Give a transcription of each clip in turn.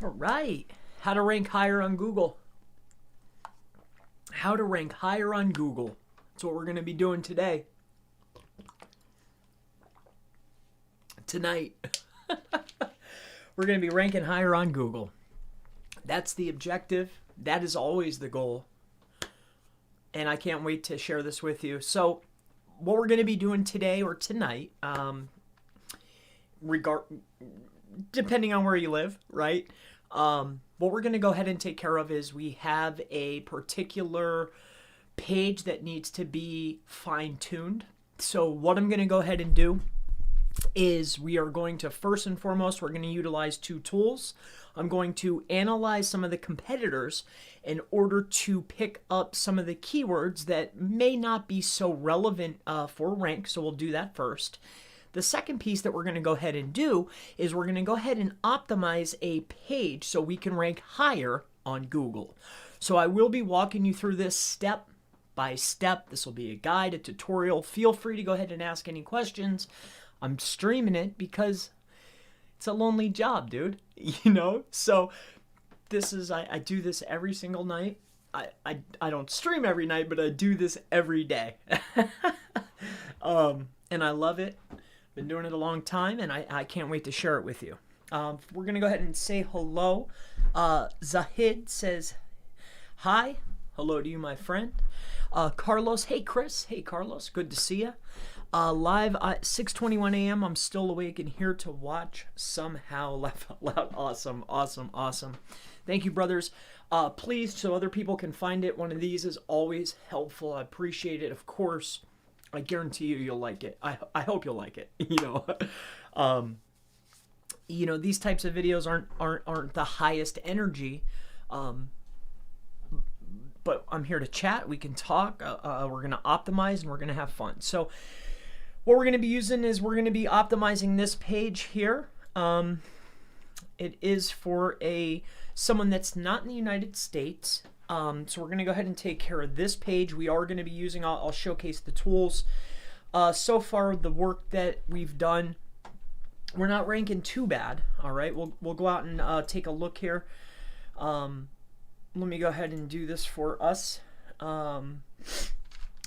All right. How to rank higher on Google. How to rank higher on Google. That's what we're going to be doing today. Tonight. We're going to be ranking higher on Google. That's the objective. That is always the goal. And I can't wait to share this with you. So, what we're going to be doing today or tonight, depending on where you live, right? What we're going to go ahead and take care of is we have a particular page that needs to be fine-tuned. So what I'm going to go ahead and do is we are going to, first and foremost, we're going to utilize two tools. I'm going to analyze some of the competitors in order to pick up some of the keywords that may not be so relevant for rank, so we'll do that first. The second piece that we're going to go ahead and do is we're going to go ahead and optimize a page so we can rank higher on Google. So I will be walking you through this step by step. This will be a guide, a tutorial. Feel free to go ahead and ask any questions. I'm streaming it because it's a lonely job, dude. So this is, I do this every single night. I don't stream every night, but I do this every day. And I love it. Been doing it a long time, and I can't wait to share it with you. We're going to go ahead and say hello. Zahid says, hi. Hello to you, my friend. Carlos, hey, Chris. Hey, Carlos. Good to see you. Live at 6:21 a.m. I'm still awake and here to watch somehow. Laugh out loud. Awesome, awesome, awesome. Thank you, brothers. Please, so other people can find it, one of these is always helpful. I appreciate it, of course. I guarantee you'll like it. I hope you'll like it. These types of videos aren't the highest energy, but I'm here to chat. We can talk. We're gonna optimize and we're gonna have fun. So, what we're gonna be using is we're gonna be optimizing this page here. It is for someone that's not in the United States. So we're going to go ahead and take care of this page. We are going to be using, I'll showcase the tools. So far, the work that we've done, we're not ranking too bad. All right, we'll go out and take a look here. Let me go ahead and do this for us.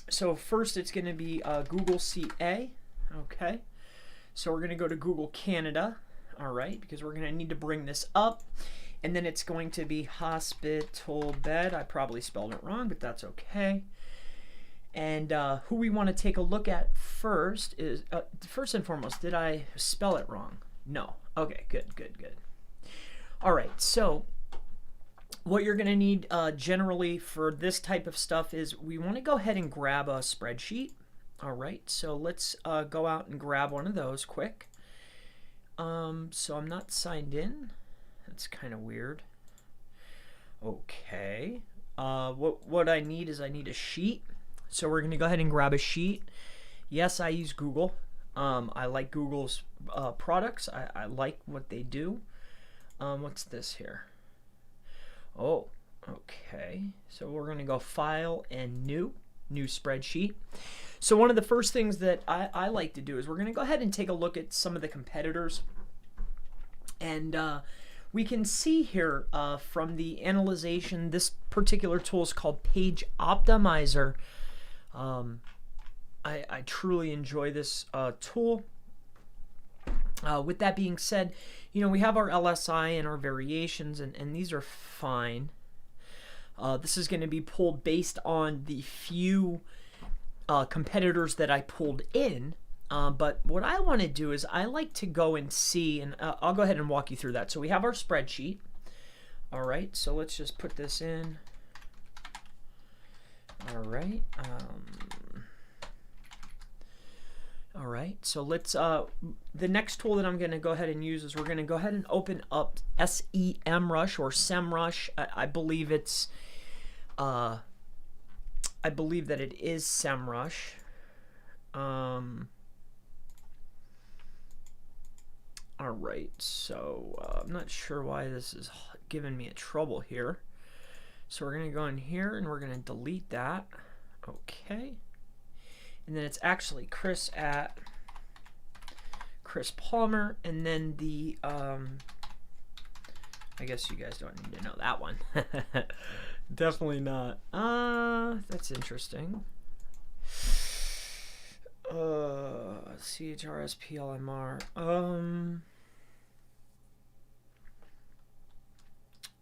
So first, it's going to be Google CA. Okay, so we're going to go to Google Canada. All right, because we're going to need to bring this up. And then it's going to be hospital bed. I probably spelled it wrong, but that's okay. And who we want to take a look at first is, first and foremost, did I spell it wrong? No. Okay, good. All right, so what you're going to need generally for this type of stuff is we want to go ahead and grab a spreadsheet. All right, so let's go out and grab one of those quick. So I'm not signed in. That's kind of weird. Okay. What I need is I need a sheet. So we're going to go ahead and grab a sheet. Yes, I use Google. I like Google's products. I like what they do. What's this here? Oh, okay. So we're going to go File and New spreadsheet. So one of the first things that I like to do is we're going to go ahead and take a look at some of the competitors. And we can see here from the analyzation, this particular tool is called Page Optimizer. I truly enjoy this tool. With that being said, we have our LSI and our variations, and these are fine. This is going to be pulled based on the few competitors that I pulled in. But what I want to do is I like to go and see, and I'll go ahead and walk you through that. So we have our spreadsheet. All right, so let's just put this in. All right. All right, so let's, the next tool that I'm going to go ahead and use is we're going to go ahead and open up Semrush or Semrush. I believe it's, I believe that it is Semrush. All right, so I'm not sure why this is giving me a trouble here. So we're going to go in here and we're going to delete that. Okay. And then it's actually Chris Palmer, and then the I guess you guys don't need to know that one. Definitely not. That's interesting. CHRSPLMR.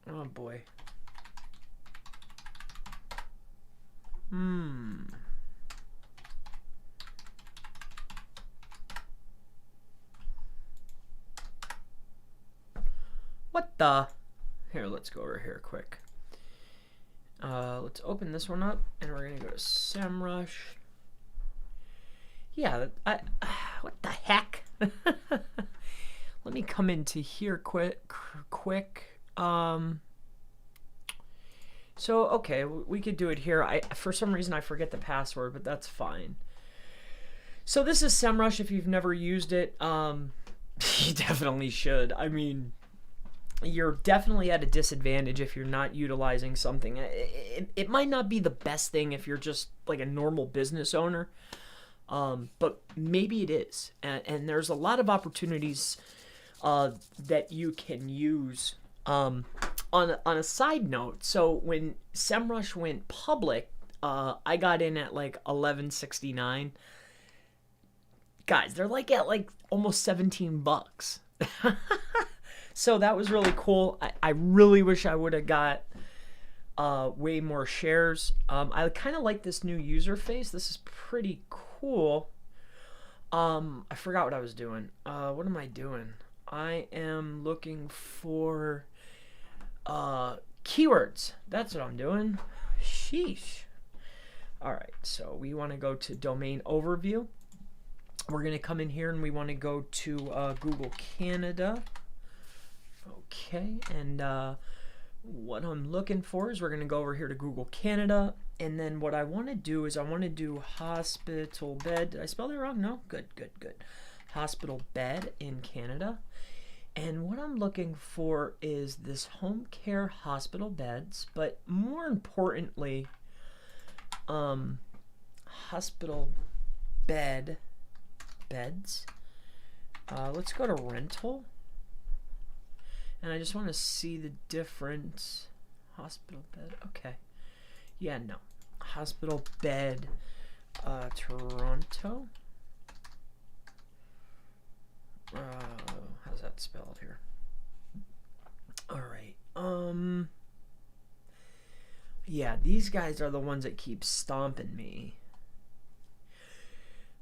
Oh boy. What the? Here, let's go over here quick. Let's open this one up, and we're gonna go to Semrush. Yeah, what the heck? Let me come into here quick. So okay, we could do it here. For some reason I forget the password, but that's fine. So this is Semrush. If you've never used it, you definitely should. I mean, you're definitely at a disadvantage if you're not utilizing something. It might not be the best thing if you're just like a normal business owner, but maybe it is. And there's a lot of opportunities that you can use. On a side note, so when Semrush went public, I got in at like $11.69. Guys, they're like at like almost $17. So that was really cool. I really wish I would have got way more shares. I kind of like this new user face. This is pretty cool. I forgot what I was doing. What am I doing? I am looking for keywords. That's what I'm doing. Sheesh. All right, so we want to go to domain overview. We're going to come in here and we want to go to Google Canada. Okay, and what I'm looking for is we're going to go over here to Google Canada, and then what I want to do is I want to do hospital bed. Did I spell that wrong? No? Good. Hospital bed in Canada. And what I'm looking for is this home care hospital beds, but more importantly, hospital beds. Let's go to rental. And I just want to see the difference. Hospital bed. Okay. Yeah, no. Hospital bed, Toronto. How's that spelled here? All right. Yeah, these guys are the ones that keep stomping me.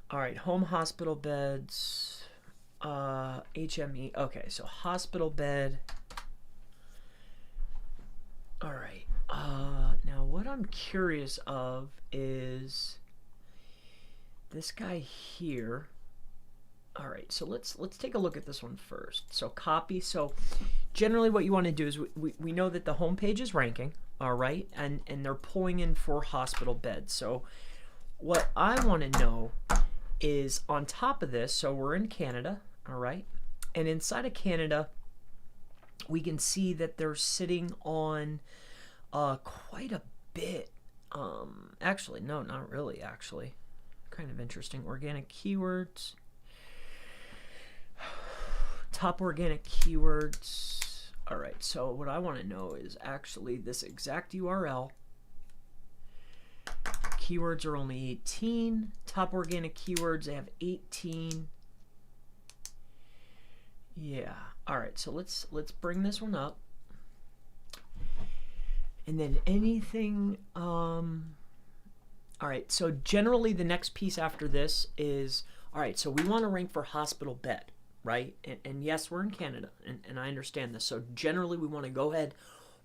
All right, home hospital beds, HME. Okay, so hospital bed. All right. Now what I'm curious of is this guy here. All right, so let's take a look at this one first. So copy. So generally what you want to do is we know that the home page is ranking, all right, and they're pulling in for hospital beds. So what I want to know is on top of this, so we're in Canada, all right, and inside of Canada we can see that they're sitting on quite a bit. Actually, no, not really, actually. Kind of interesting. Organic keywords. Top organic keywords. All right, so what I want to know is actually this exact URL. Keywords are only 18. Top organic keywords, they have 18. Yeah. All right, so let's bring this one up. And then anything all right, so generally the next piece after this is, all right, so we want to rank for hospital bed, right? And yes, we're in Canada, and I understand this. So generally we want to go ahead,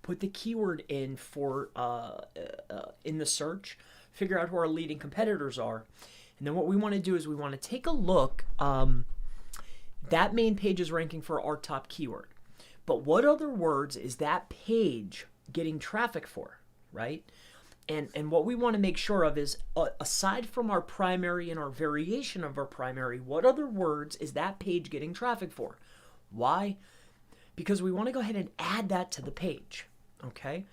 put the keyword in for in the search, figure out who our leading competitors are, and then what we want to do is we want to take a look. That main page is ranking for our top keyword, but what other words is that page getting traffic for, right? And what we want to make sure of is, aside from our primary and our variation of our primary, what other words is that page getting traffic for? Why? Because we want to go ahead and add that to the page, okay?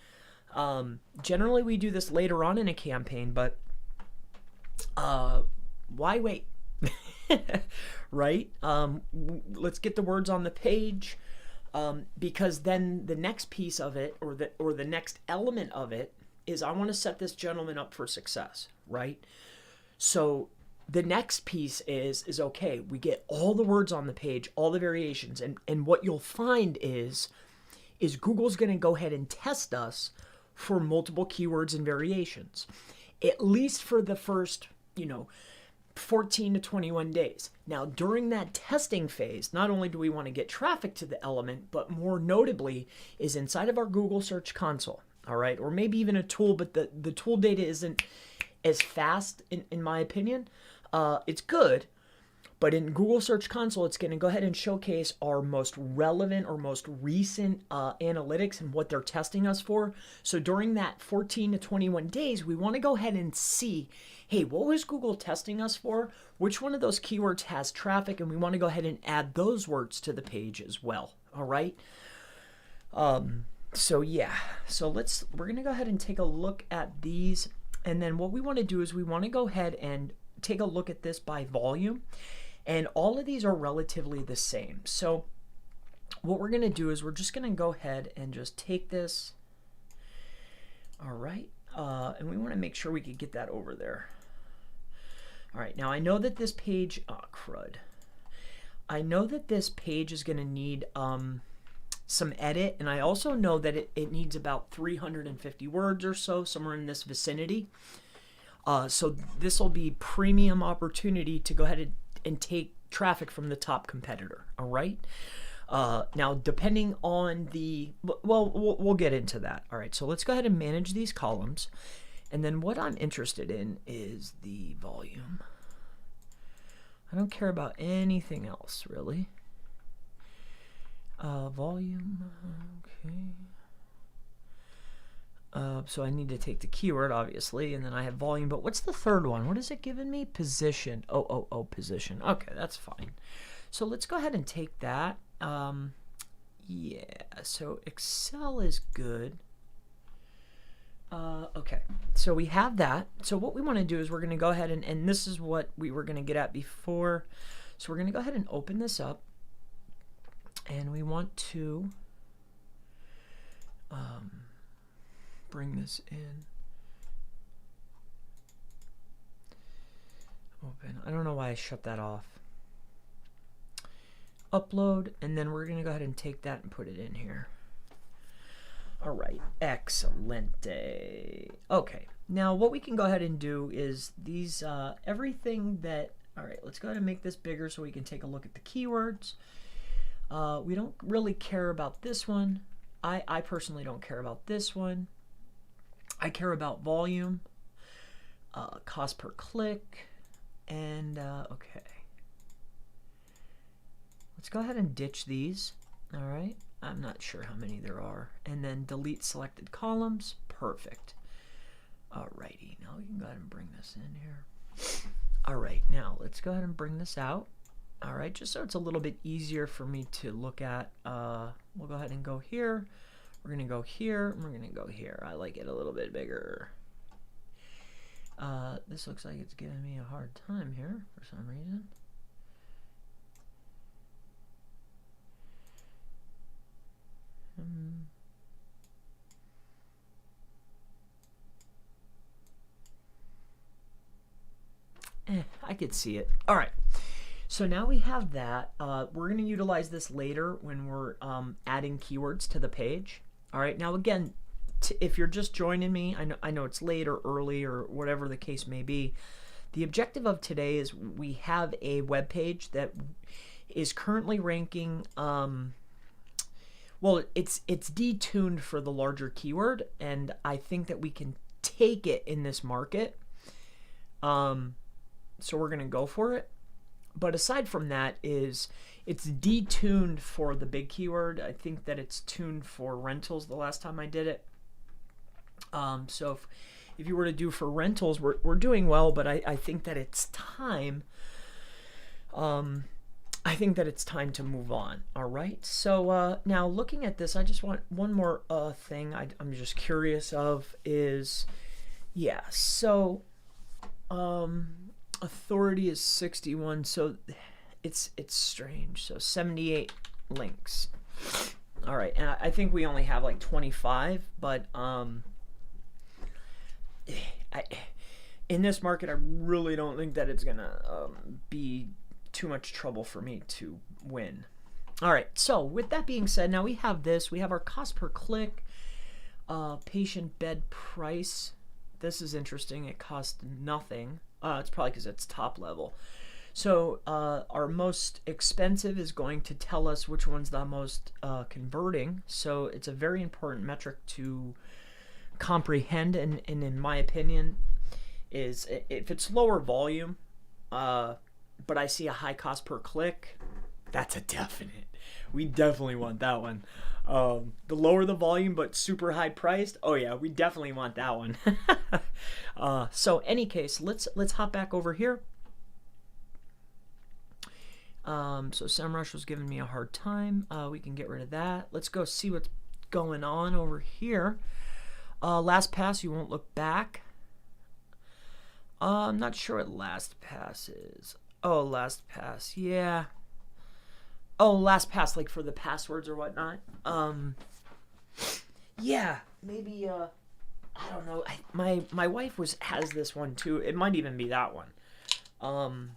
Generally, we do this later on in a campaign, but why wait? Right? Let's get the words on the page. Because then the next piece of it, or the next element of it, is I want to set this gentleman up for success, right? So the next piece is okay, we get all the words on the page, all the variations, and what you'll find is Google's going to go ahead and test us for multiple keywords and variations, at least for the first, 14 to 21 days. Now, during that testing phase, not only do we want to get traffic to the element, but more notably is inside of our Google Search Console, all right? Or maybe even a tool, but the tool data isn't as fast, in my opinion. It's good, but in Google Search Console, it's going to go ahead and showcase our most relevant or most recent analytics and what they're testing us for. So during that 14 to 21 days, we want to go ahead and see, hey, what was Google testing us for? Which one of those keywords has traffic? And we want to go ahead and add those words to the page as well. All right. So yeah, so we're going to go ahead and take a look at these. And then what we want to do is we want to go ahead and take a look at this by volume. And all of these are relatively the same. So what we're going to do is we're just going to go ahead and just take this. All right. And we want to make sure we can get that over there. All right. Now I know that this page, crud. I know that this page is going to need some edit. And I also know that it needs about 350 words or so, somewhere in this vicinity. So this will be premium opportunity to go ahead and take traffic from the top competitor. All right. Now, depending on we'll get into that. All right. So let's go ahead and manage these columns. And then what I'm interested in is the volume. I don't care about anything else, really. Volume. Okay. So I need to take the keyword, obviously, and then I have volume. But what's the third one? What is it giving me? Position. Oh, position. Okay, that's fine. So let's go ahead and take that. Yeah, so Excel is good. Okay, so we have that. So what we want to do is we're going to go ahead and this is what we were going to get at before. So we're going to go ahead and open this up. And we want to bring this in. Open. I don't know why I shut that off. Upload, and then we're going to go ahead and take that and put it in here. All right, excelente. Okay, now what we can go ahead and do is these, everything that, all right, let's go ahead and make this bigger so we can take a look at the keywords. We don't really care about this one. I personally don't care about this one. I care about volume, cost per click, and okay. Let's go ahead and ditch these. All right. I'm not sure how many there are. And then delete selected columns. Perfect. Alrighty. Now we can go ahead and bring this in here. All right. Now let's go ahead and bring this out. All right. Just so it's a little bit easier for me to look at. We'll go ahead and go here. We're going to go here. And we're going to go here. I like it a little bit bigger. This looks like it's giving me a hard time here for some reason. I could see it. All right. So now we have that. We're going to utilize this later when we're adding keywords to the page. All right. Now, again, if you're just joining me, I know it's late or early or whatever the case may be. The objective of today is we have a web page that is currently ranking. Well, it's detuned for the larger keyword, and I think that we can take it in this market. So we're going to go for it. But aside from that, it's detuned for the big keyword. I think that it's tuned for rentals the last time I did it. So if you were to do for rentals, we're doing well, but I think that it's time. I think that it's time to move on. All right. So now looking at this, I just want one more thing I'm just curious of is, yeah. So authority is 61. So it's strange. So 78 links. All right, and I think we only have like 25, but in this market, I really don't think that it's gonna be too much trouble for me to win. All right, so with that being said, now we have this. We have our cost per click, patient bed price. This is interesting. It costs nothing. It's probably because it's top level. So our most expensive is going to tell us which one's the most converting. So it's a very important metric to comprehend, and in my opinion, is if it's lower volume, but I see a high cost per click, that's a definite. We definitely want that one. The lower the volume but super high priced, oh yeah, we definitely want that one. So any case, let's hop back over here. So Semrush was giving me a hard time. We can get rid of that. Let's go see what's going on over here. LastPass, you won't look back. I'm not sure what LastPass is. Oh, LastPass, yeah. Oh, LastPass, like for the passwords or whatnot. Yeah, maybe. I don't know. My wife has this one too. It might even be that one.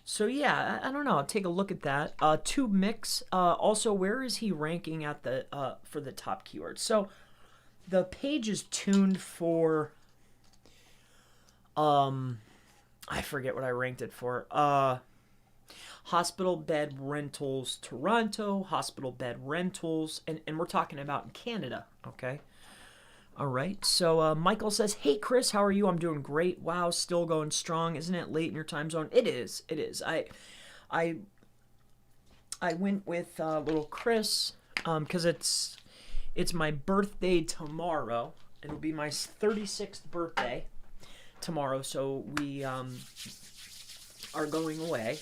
So yeah, I don't know. I'll take a look at that. Tube mix. Also, where is he ranking at the for the top keywords? So the page is tuned for. I forget what I ranked it for. Hospital bed rentals Toronto, hospital bed rentals, and we're talking about in Canada, okay? All right, so Michael says, hey, Chris, how are you? I'm doing great. Wow, still going strong. Isn't it late in your time zone? It is. I went with little Chris because it's my birthday tomorrow. It'll be my 36th birthday tomorrow, so we are going away.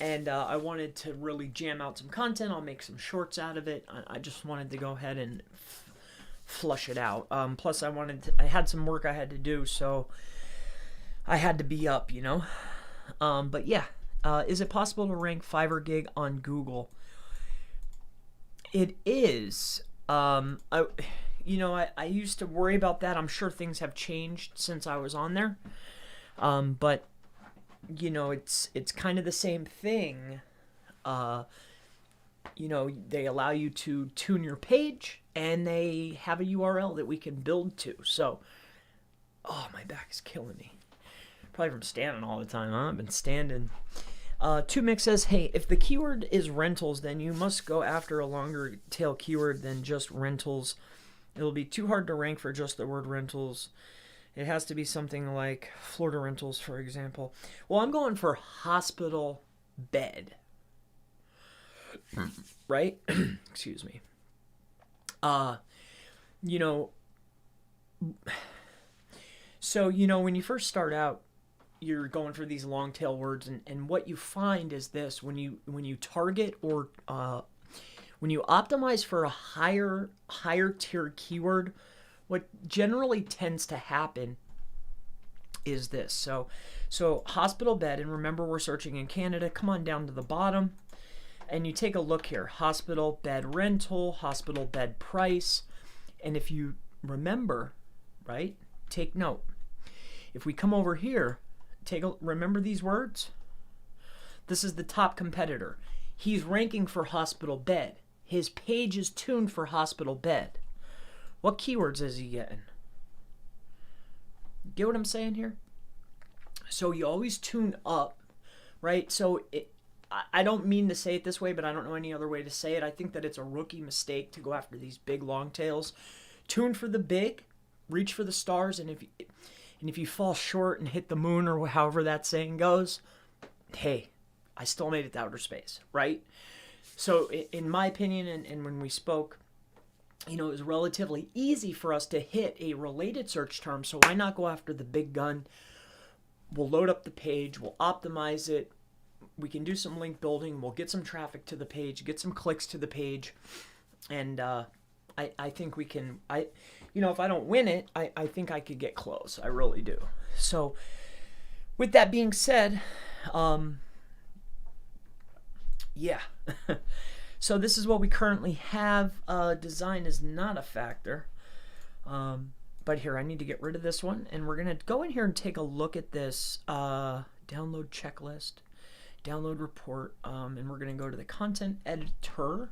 And I wanted to really jam out some content. I'll make some shorts out of it. I just wanted to go ahead and flush it out. Plus, I had some work I had to do, so I had to be up, you know. But yeah, is it possible to rank Fiverr gig on Google? It is. I used to worry about that. I'm sure things have changed since I was on there. But you know, it's kind of the same thing. You know, they allow you to tune your page, and they have a URL that we can build to. So, oh, my back is killing me. Probably from standing all the time, huh? I've been standing. Tumix says, hey, if the keyword is rentals, then you must go after a longer tail keyword than just rentals. It'll be too hard to rank for just the word rentals. It has to be something like Florida rentals, for example. Well, I'm going for hospital bed. Right? Excuse me. You know, so, you know, when you first start out, you're going for these long tail words, and what you find is this: when you target or when you optimize for a higher tier keyword, what generally tends to happen is this. So hospital bed, and remember we're searching in Canada. Come on down to the bottom, and you take a look here: hospital bed rental, hospital bed price, and if you remember, right? Take note. If we come over here, remember these words? This is the top competitor. He's ranking for hospital bed. His page is tuned for hospital bed. What keywords is he getting? Get what I'm saying here? So you always tune up, right? So I don't mean to say it this way, but I don't know any other way to say it. I think that it's a rookie mistake to go after these big long tails. Tune for the big, reach for the stars, and if you fall short and hit the moon, or however that saying goes, hey, I still made it to outer space, right? So in my opinion, and when we spoke, you know, it was relatively easy for us to hit a related search term, so why not go after the big gun? We'll load up the page, we'll optimize it, we can do some link building, we'll get some traffic to the page, get some clicks to the page, and I think we can, you know, if I don't win it, I think I could get close. I really do. So with that being said, yeah. So this is what we currently have. Design is not a factor. But here, I need to get rid of this one. And we're going to go in here and take a look at this download checklist, download report. And we're going to go to the content editor.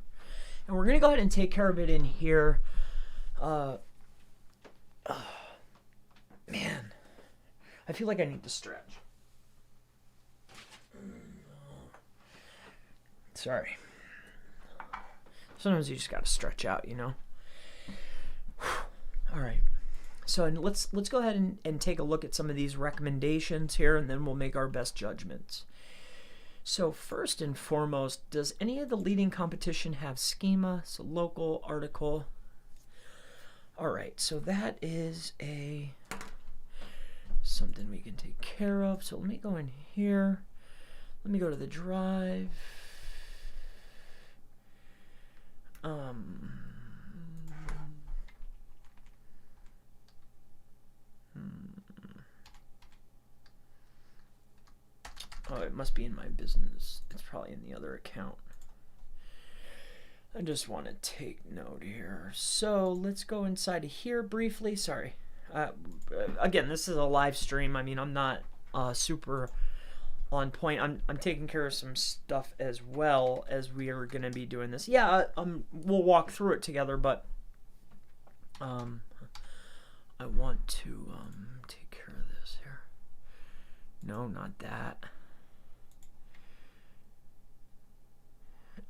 And we're going to go ahead and take care of it in here. Man, I feel like I need to stretch. Sorry. Sometimes you just got to stretch out, you know. All right. So let's go ahead and take a look at some of these recommendations here, and then we'll make our best judgments. So first and foremost, does any of the leading competition have schema? So local article. All right. So that is something we can take care of. So let me go in here. Let me go to the drive. Oh, it must be in my business. It's probably in the other account. I just want to take note here. So let's go inside of here briefly. Sorry. Again, this is a live stream. I mean, I'm not super on point. I'm taking care of some stuff as well as we are going to be doing this. Yeah, we'll walk through it together, but I want to take care of this here. No, not that.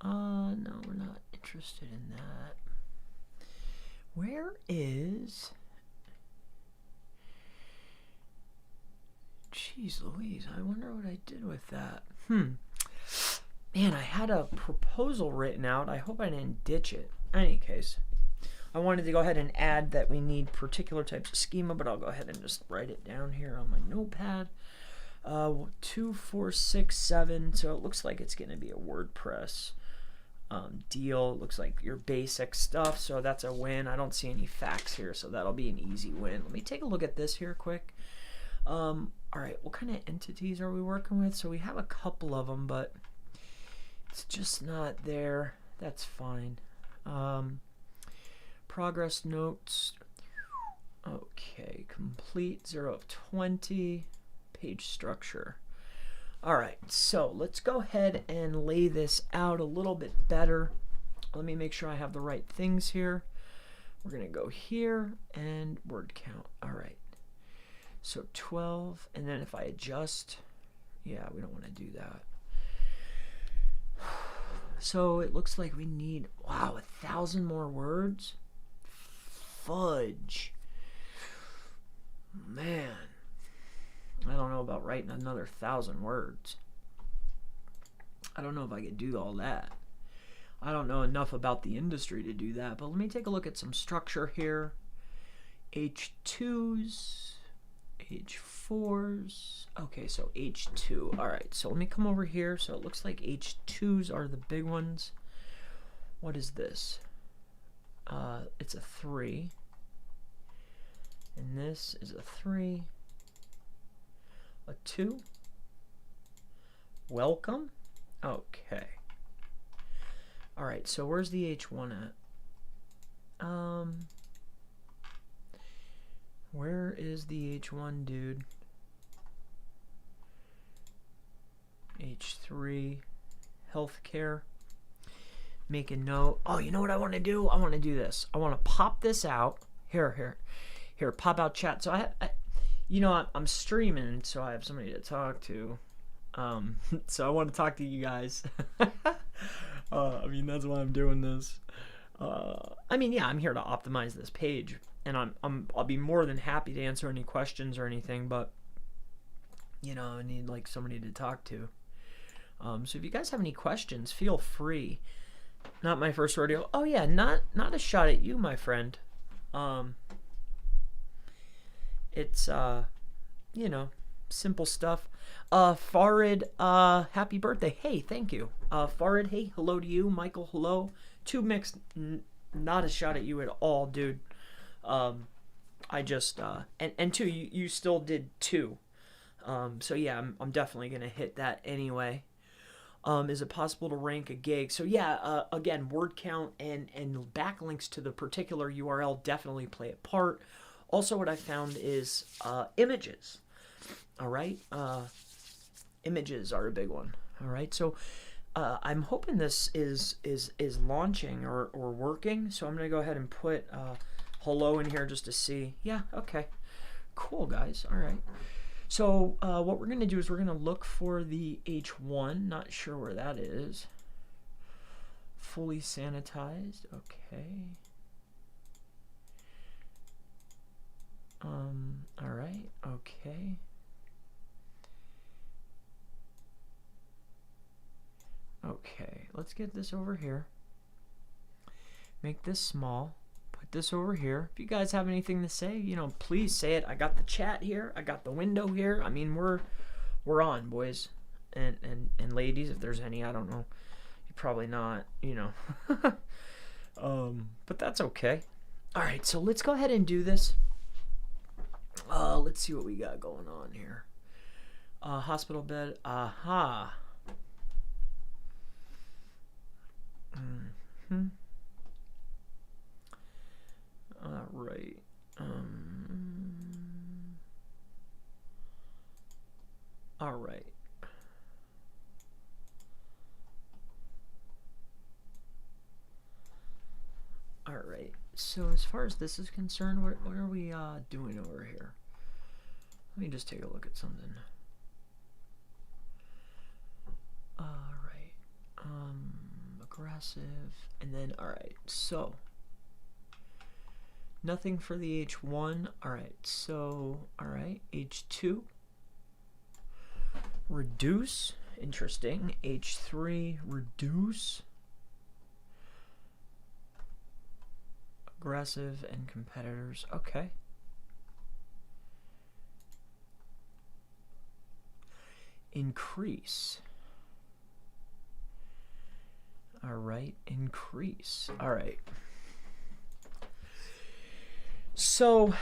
No, we're not interested in that. Where is... Jeez Louise, I wonder what I did with that. Man, I had a proposal written out. I hope I didn't ditch it. In any case, I wanted to go ahead and add that we need particular types of schema, but I'll go ahead and just write it down here on my notepad. 2467, so it looks like it's going to be a WordPress deal. It looks like your basic stuff, so that's a win. I don't see any facts here, so that'll be an easy win. Let me take a look at this here quick. All right, what kind of entities are we working with? So we have a couple of them, but it's just not there. That's fine. Progress notes. Okay, complete 0 of 20. Page structure. All right, so let's go ahead and lay this out a little bit better. Let me make sure I have the right things here. We're going to go here and word count. All right. So 12, and then if I adjust, yeah, we don't want to do that. So it looks like we need, wow, 1,000 more words? Fudge. Man. I don't know about writing another 1,000 words. I don't know if I could do all that. I don't know enough about the industry to do that, but let me take a look at some structure here. H2s, H4s. Okay, so H2. All right, so let me come over here. So it looks like H2s are the big ones. What is this? It's a 3. And this is a 3. A 2. Welcome. Okay. All right, so where's the H1 at? Where is the H1, dude? H3, healthcare. Make a note. Oh, you know what I want to do? I want to do this. I want to pop this out. Here, pop out chat. So I'm streaming, so I have somebody to talk to. So I want to talk to you guys. That's why I'm doing this. I'm here to optimize this page, and I'll be more than happy to answer any questions or anything, but I need like somebody to talk to. So if you guys have any questions, feel free. Not my first rodeo. Oh yeah, not a shot at you, my friend. It's simple stuff. Farid, happy birthday. Hey, thank you. Farid, hey, hello to you. Michael, hello. Two mixed, not a shot at you at all, dude. I just, and two, you still did 2. So yeah, I'm definitely gonna hit that anyway. Is it possible to rank a gig? So yeah, again, word count and backlinks to the particular URL definitely play a part. Also, what I found is images. All right, images are a big one. All right, so I'm hoping this is launching or working. So I'm gonna go ahead and put hello in here just to see. Yeah, okay, cool, guys. All right. So what we're going to do is we're going to look for the H1. Not sure where that is. Fully sanitized. Okay. All right. Okay. Okay. Let's get this over here. Make this small. Put this over here. If you guys have anything to say, you know, please say it. I got the chat here. I got the window here. I mean, we're on, boys and ladies, if there's any. I don't know. You're probably not, you know. But that's okay. All right, so let's go ahead and do this. Let's see what we got going on here. Hospital bed. Aha. All right. All right. All right. So as far as this is concerned, what are we doing over here? Let me just take a look at something. All right. Aggressive, and then all right. So. Nothing for the H1. All right, so, all right, H2. Reduce. Interesting. H3, reduce. Aggressive and competitors. Okay. Increase. All right, increase. All right. So,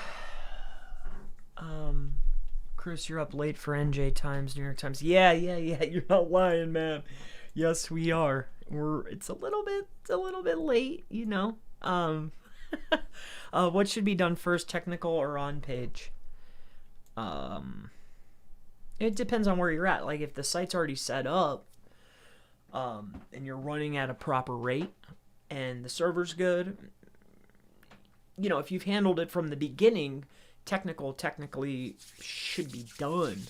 Chris, you're up late for NJ Times, New York Times. Yeah, you're not lying, man. Yes, we are. It's a little bit late, you know. What should be done first, technical or on page? It depends on where you're at. Like if the site's already set up, and you're running at a proper rate, and the server's good. You know, if you've handled it from the beginning, technically should be done.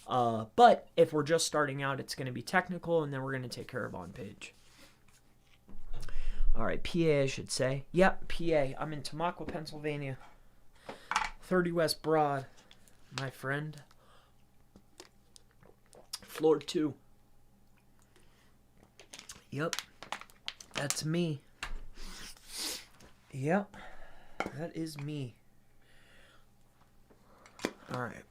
But if we're just starting out, it's going to be technical, and then we're going to take care of on page. All right, PA, I should say. Yep, PA. I'm in Tamaqua, Pennsylvania. 30 West Broad, my friend. Floor 2. Yep, that's me. Yep. That is me. All right.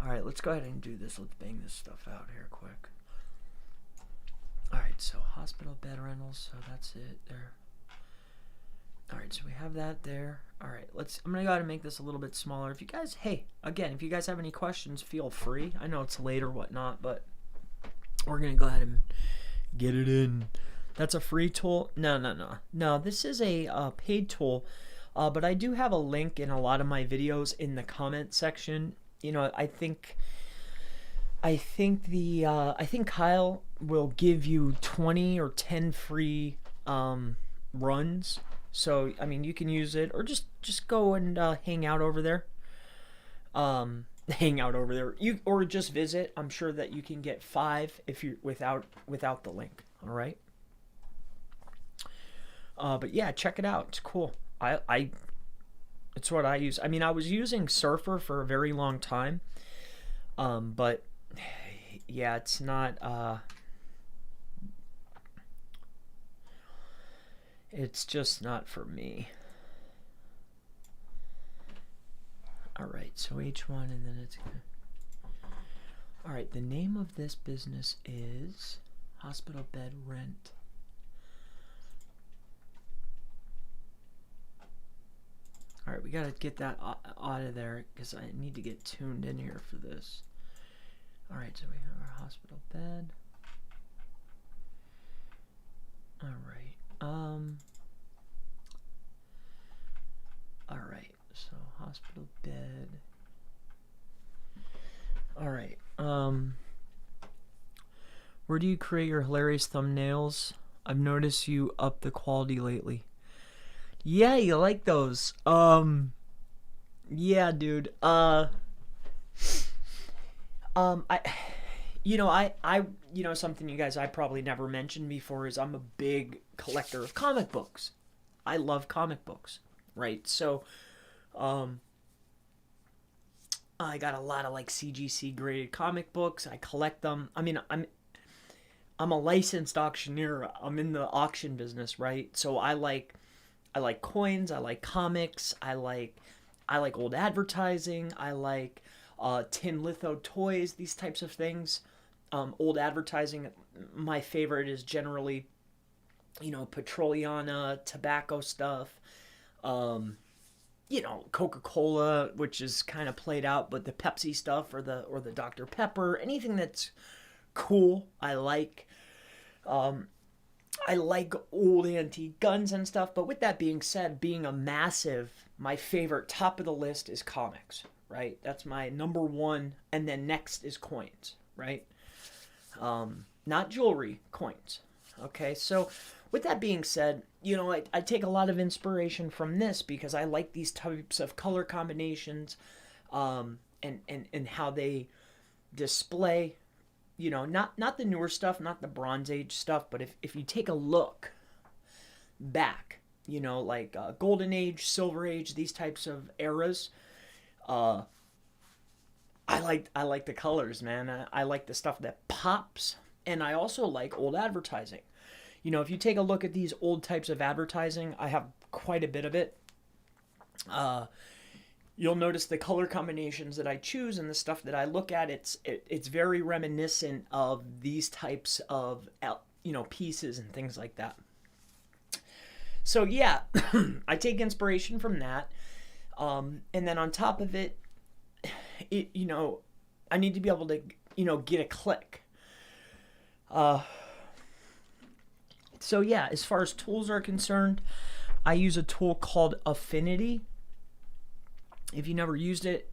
All right, let's go ahead and do this. Let's bang this stuff out here quick. All right, so hospital bed rentals. So that's it there. All right, so we have that there. All right, I'm going to go ahead and make this a little bit smaller. If you guys, hey, again, if you guys have any questions, feel free. I know it's late or whatnot, but we're going to go ahead and get it in. That's a free tool? No, this is a paid tool, but I do have a link in a lot of my videos in the comment section. You know, I think Kyle will give you 20 or 10 free runs. So, I mean, you can use it or just go and hang out over there. Or just visit. I'm sure that you can get 5 if you without the link. All right. But yeah, check it out. It's cool. It's what I use. I mean, I was using Surfer for a very long time. But yeah, it's not, it's just not for me. All right. So H1 and then it's, all right. The name of this business is Hospital Bed Rent. All right, we got to get that out of there because I need to get tuned in here for this. All right, so we have our hospital bed. All right. All right. So hospital bed. All right. Where do you create your hilarious thumbnails? I've noticed you up the quality lately. Yeah, you like those. Yeah, dude. I, something you guys I probably never mentioned before is I'm a big collector of comic books. I love comic books, right? So, I got a lot of like CGC graded comic books. I collect them. I mean, I'm a licensed auctioneer. I'm in the auction business, right? So I like coins. I like comics. I like old advertising. I like tin litho toys. These types of things. Old advertising. My favorite is generally, Petroliana, tobacco stuff. Coca-Cola, which is kind of played out, but the Pepsi stuff or the Dr. Pepper, anything that's cool, I like. I like old antique guns and stuff, but with that being said, being a massive, my favorite top of the list is comics, right? That's my number one, and then next is coins, right? Not jewelry, coins. Okay, so with that being said, I take a lot of inspiration from this because I like these types of color combinations, and how they display. Not the newer stuff, not the Bronze Age stuff, but if you take a look back, like Golden Age, Silver Age, these types of eras, I like the colors, man. I like the stuff that pops, and I also like old advertising. If you take a look at these old types of advertising, I have quite a bit of it. You'll notice the color combinations that I choose and the stuff that I look at. It's very reminiscent of these types of pieces and things like that. So yeah, I take inspiration from that, and then on top of it, I need to be able to get a click. So yeah, as far as tools are concerned, I use a tool called Affinity. If you never used it,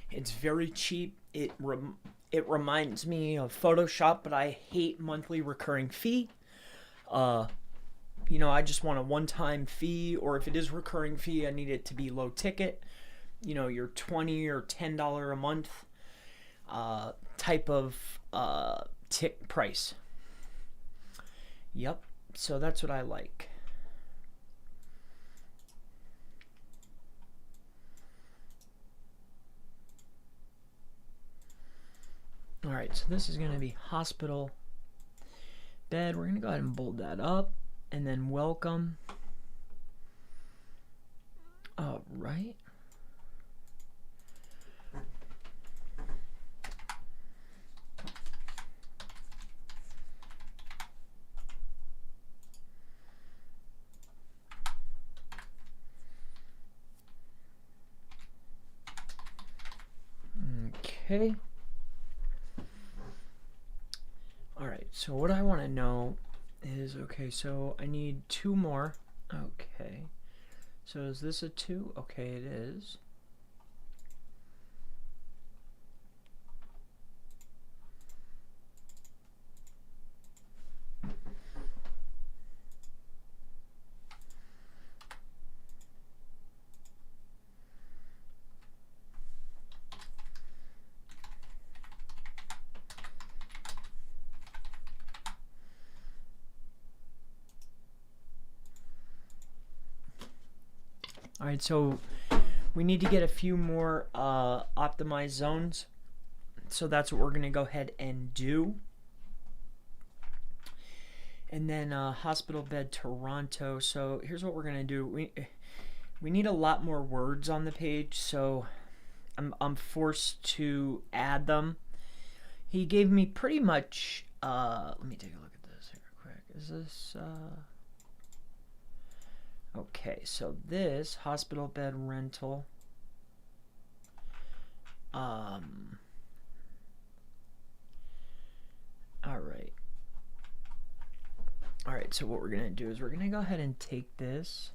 it's very cheap. It reminds me of Photoshop, but I hate monthly recurring fee. I just want a one-time fee, or if it is recurring fee, I need it to be low ticket. Your $20 or $10 a month type of tick price. Yep. So that's what I like. All right, so this is going to be hospital bed. We're going to go ahead and bold that up, and then welcome. All right. Okay. Alright, so what I want to know is, okay, so I need two more. Okay. So is this a 2? Okay, it is. Alright, so we need to get a few more optimized zones. So that's what we're going to go ahead and do. And then hospital bed Toronto. So here's what we're going to do. We need a lot more words on the page, so I'm forced to add them. He gave me pretty much, let me take a look at this here quick. Is this, okay, so this hospital bed rental, All right. All right, so what we're going to do is we're going to go ahead and take this,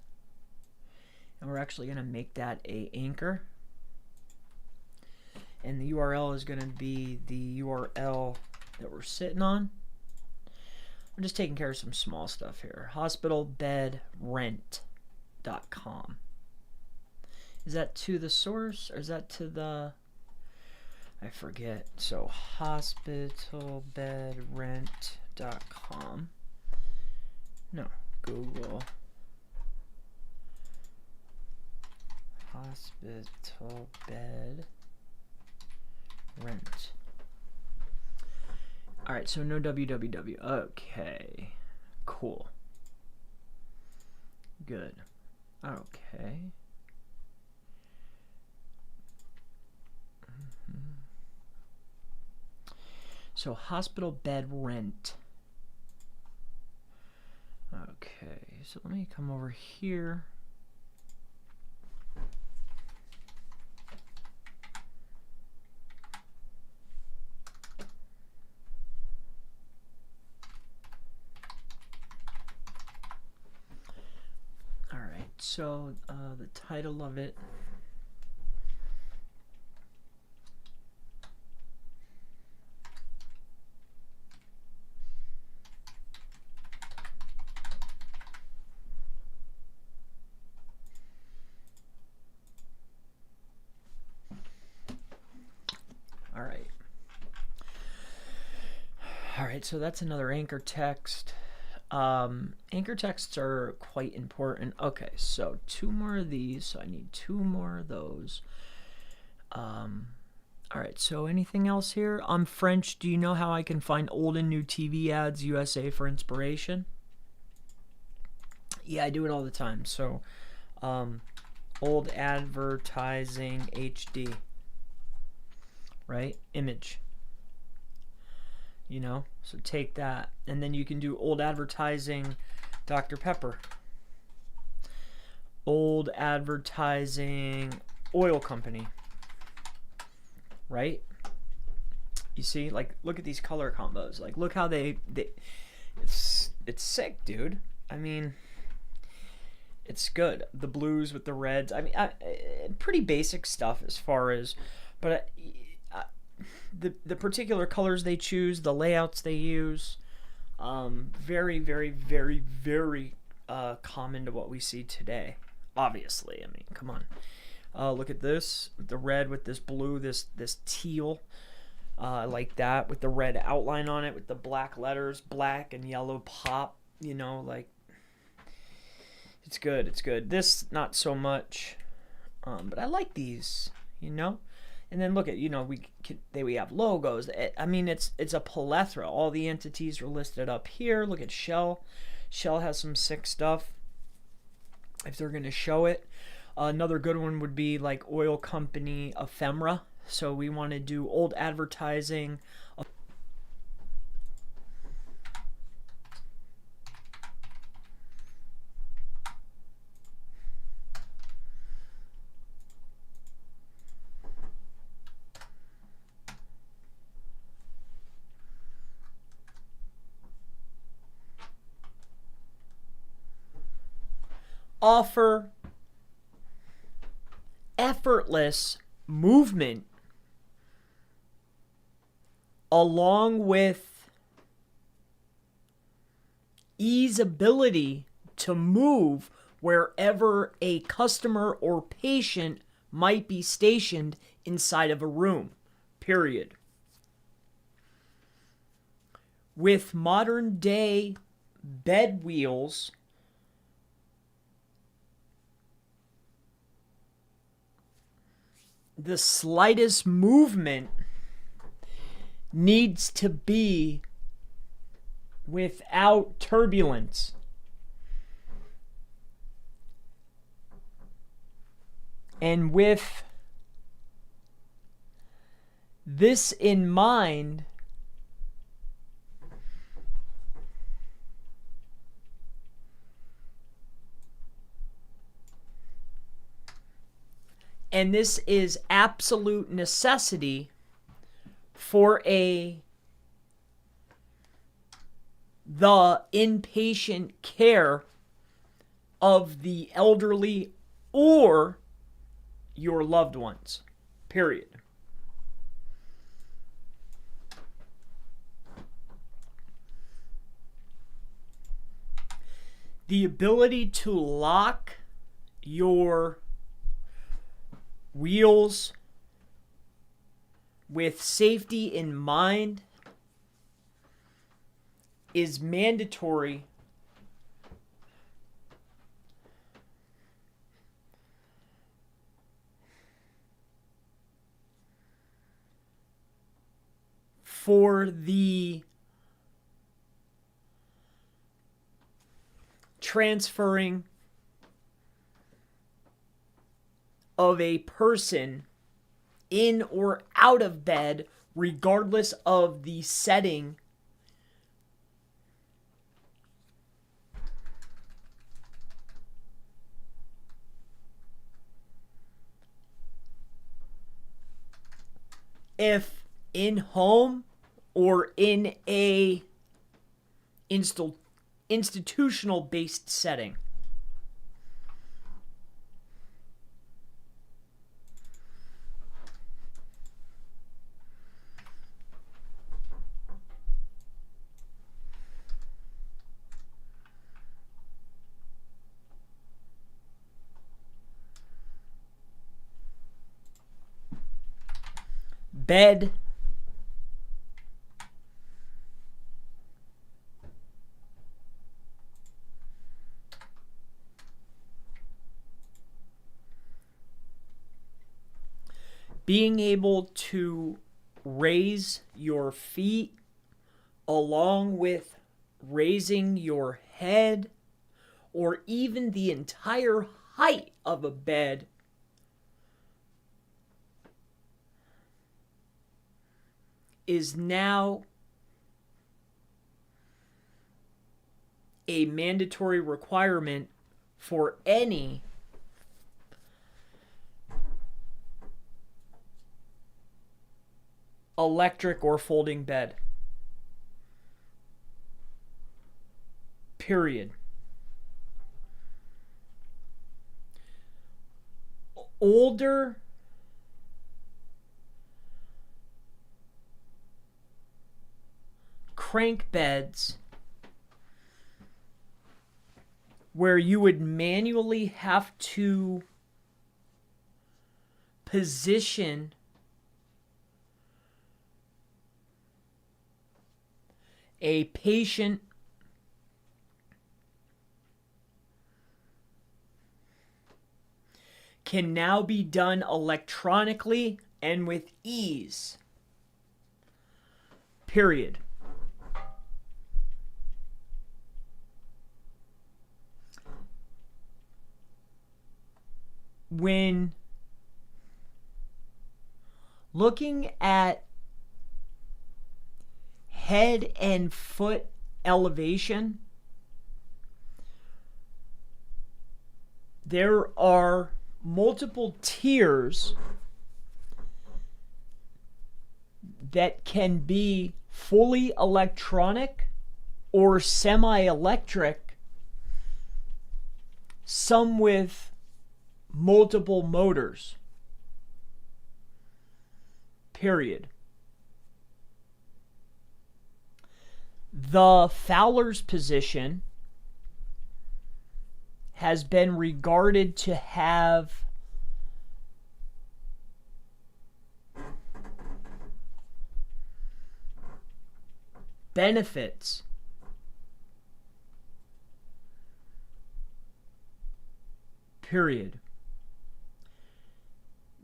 and we're actually going to make that a anchor. And the URL is going to be the URL that we're sitting on. I'm just taking care of some small stuff here. Hospitalbedrent.com. Is that to the source, or is that to the... I forget. So hospitalbedrent.com. No, Google. Hospital bed rent. All right, so no www. Okay, cool. Good. Okay. So hospital bed rent. Okay, so let me come over here. All right, so the title of it. All right, so that's another anchor text. Anchor texts are quite important. Okay, so 2 more of these, so I need 2 more of those. All right, so anything else here? I'm French. Do you know how I can find old and new TV ads, USA for inspiration? Yeah, I do it all the time. So, old advertising HD, right? Image. You know, so take that, and then you can do old advertising Dr. Pepper, old advertising oil company, right? You see, like, look at these color combos. Like, look how it's sick, dude. I mean, it's good. The blues with the reds. I mean, pretty basic stuff as far as, but the particular colors they choose, the layouts they use, very, very, very, very common to what we see today. Obviously, I mean, come on. Look at this, with the red, with this blue, this teal, like that, with the red outline on it, with the black letters, black and yellow pop. You know, like, it's good. It's good. This not so much, but I like these. You know. And then look at, you know, we have logos. I mean, it's a plethora. All the entities are listed up here. Look at Shell. Shell has some sick stuff if they're going to show it. Another good one would be like oil company ephemera. So we want to do old advertising. Offer effortless movement along with easeability to move wherever a customer or patient might be stationed inside of a room, period. With modern day bed wheels, the slightest movement needs to be without turbulence. And with this in mind, and this is absolute necessity for a the inpatient care of the elderly or your loved ones. Period. The ability to lock your wheels with safety in mind is mandatory for the transferring of a person in or out of bed, regardless of the setting if in home or in a institutional based setting. Bed, being able to raise your feet along with raising your head or even the entire height of a bed is now a mandatory requirement for any electric or folding bed. Period. Older crank beds where you would manually have to position a patient can now be done electronically and with ease. Period. When looking at head and foot elevation, there are multiple tiers that can be fully electronic or semi-electric, some with multiple motors. Period. The Fowler's position has been regarded to have benefits period.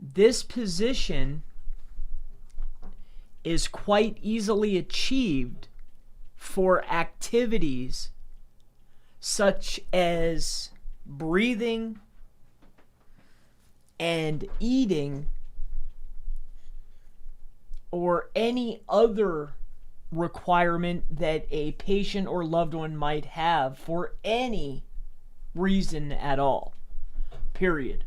This position is quite easily achieved for activities such as breathing and eating or any other requirement that a patient or loved one might have for any reason at all. Period.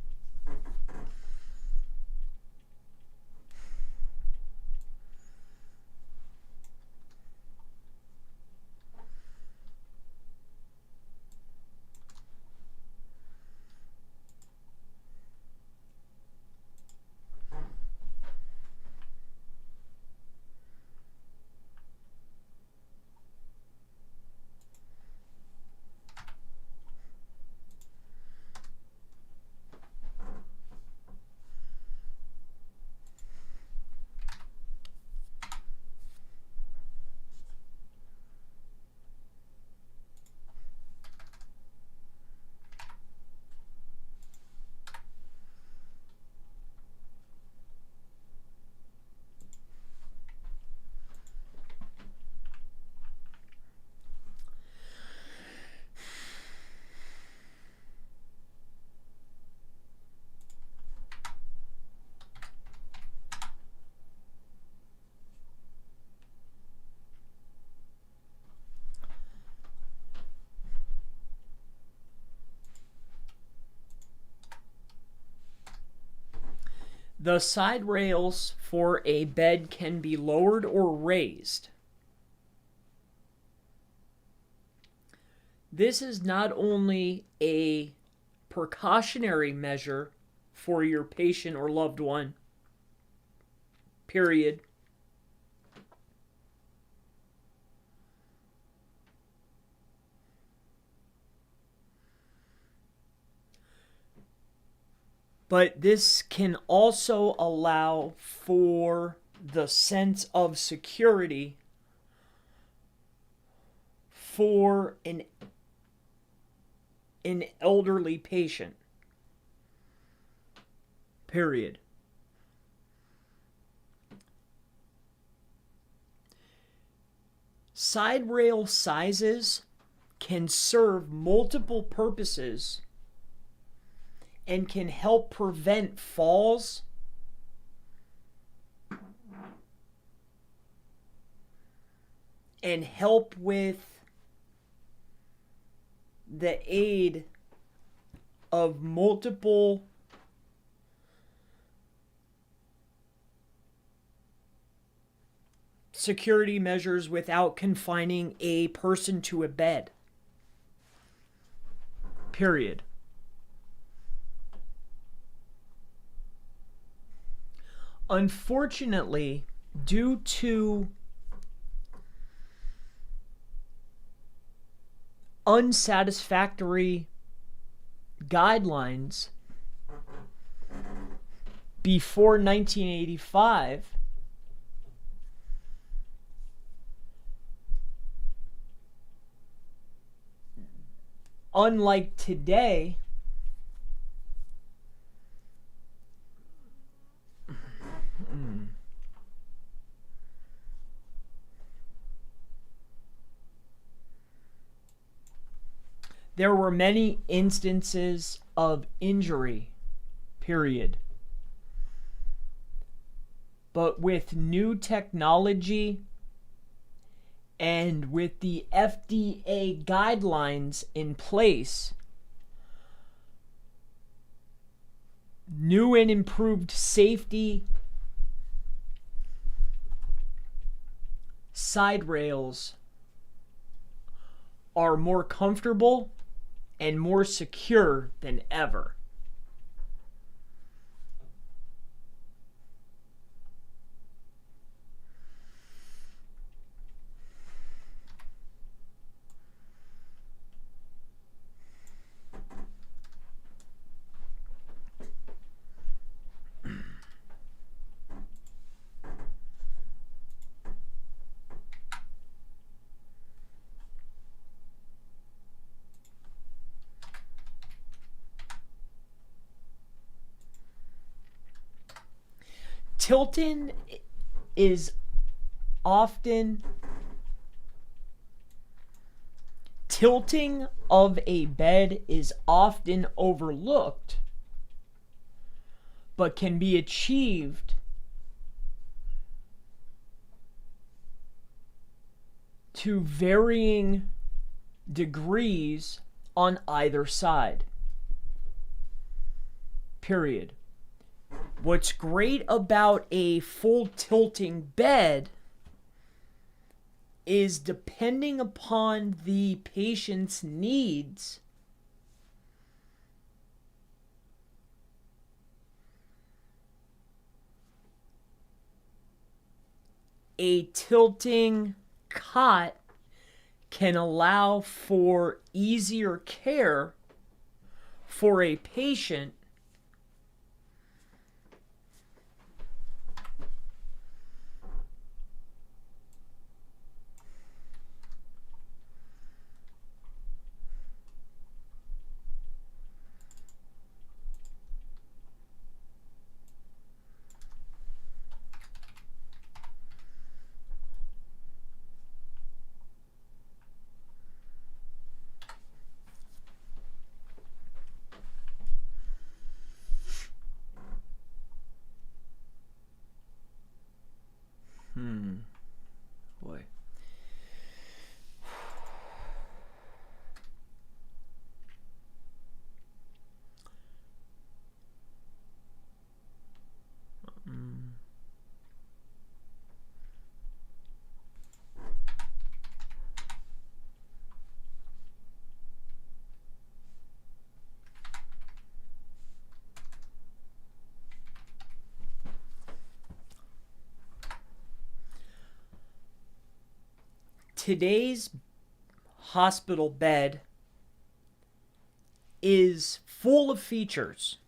The side rails for a bed can be lowered or raised. This is not only a precautionary measure for your patient or loved one, period, but this can also allow for the sense of security for an elderly patient. Period. Side rail sizes can serve multiple purposes and can help prevent falls and help with the aid of multiple security measures without confining a person to a bed. Period. Unfortunately, due to unsatisfactory guidelines before 1985, unlike today, there were many instances of injury, period. But with new technology and with the FDA guidelines in place, new and improved safety side rails are more comfortable and more secure than ever. Tilting is often tilting of a bed is often overlooked, but can be achieved to varying degrees on either side. Period. What's great about a full tilting bed is, depending upon the patient's needs, a tilting cot can allow for easier care for a patient today's hospital bed is full of features.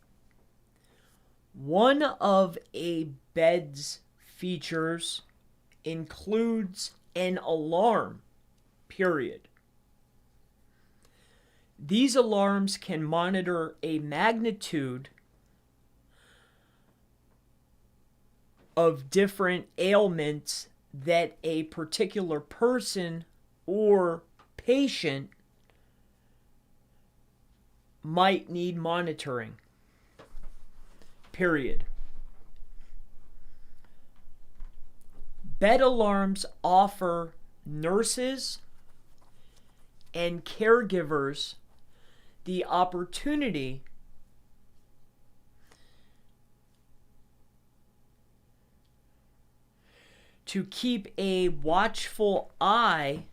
One of a bed's features includes an alarm, period. These alarms can monitor a magnitude of different ailments that a particular person or patient might need monitoring. Period. Bed alarms offer nurses and caregivers the opportunity to keep a watchful eye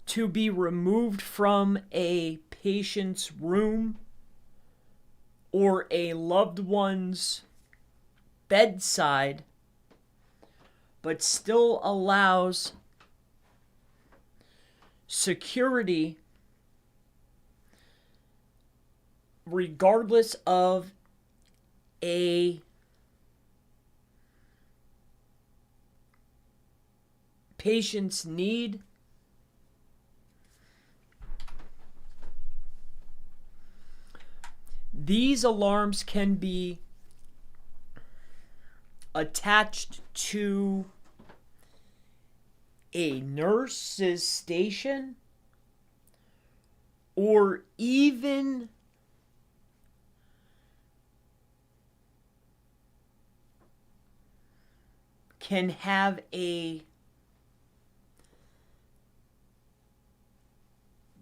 to be removed from a patient's room or a loved one's bedside, but still allows security regardless of a patient's need. These alarms can be attached to a nurse's station or even can have a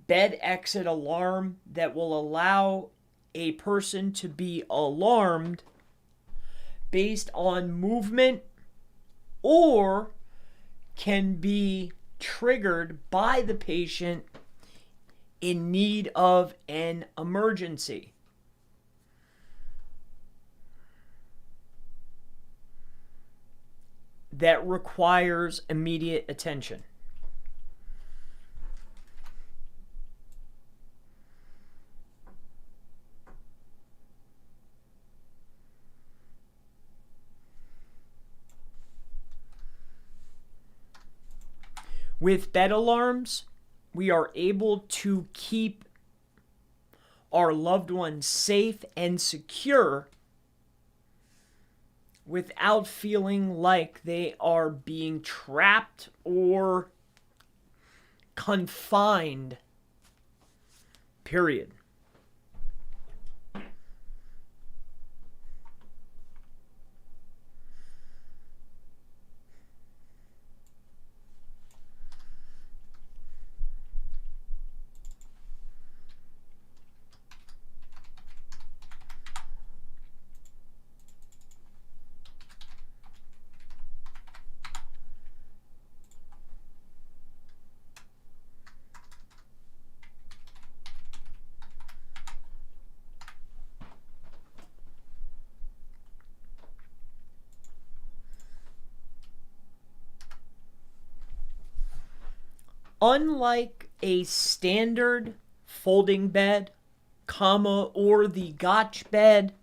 bed exit alarm that will allow a person to be alarmed based on movement, or can be triggered by the patient in need of an emergency. That requires immediate attention. With bed alarms, we are able to keep our loved ones safe and secure without feeling like they are being trapped or confined. Period. Unlike a standard folding bed, or the gotch bed,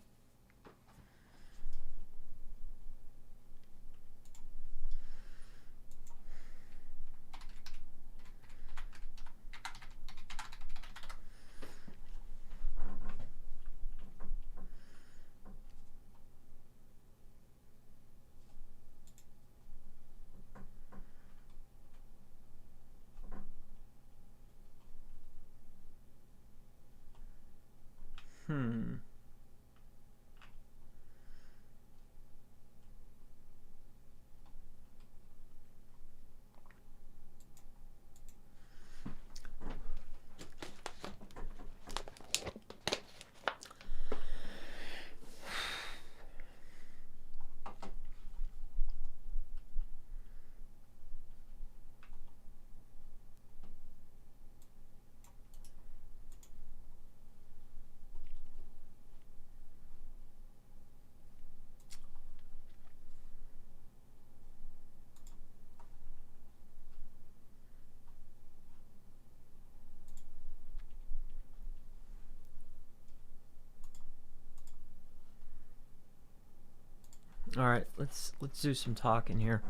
All right, let's do some talking here.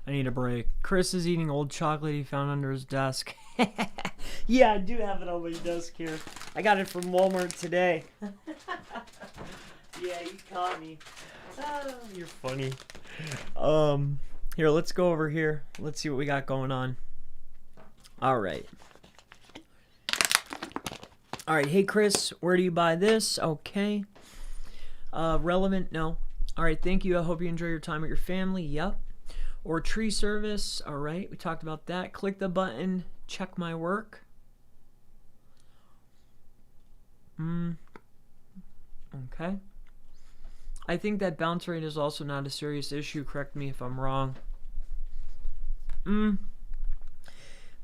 I need a break. Chris is eating old chocolate he found under his desk. Yeah, I do have it on my desk here. I got it from Walmart today. Yeah, you caught me. Oh, you're funny. Here, let's go over here. Let's see what we got going on. All right. All right, hey Chris, where do you buy this? Okay. Relevant? No. All right, thank you. I hope you enjoy your time with your family. Yep. Or tree service. All right, we talked about that. Click the button. Check my work. Okay. I think that bounce rate is also not a serious issue. Correct me if I'm wrong.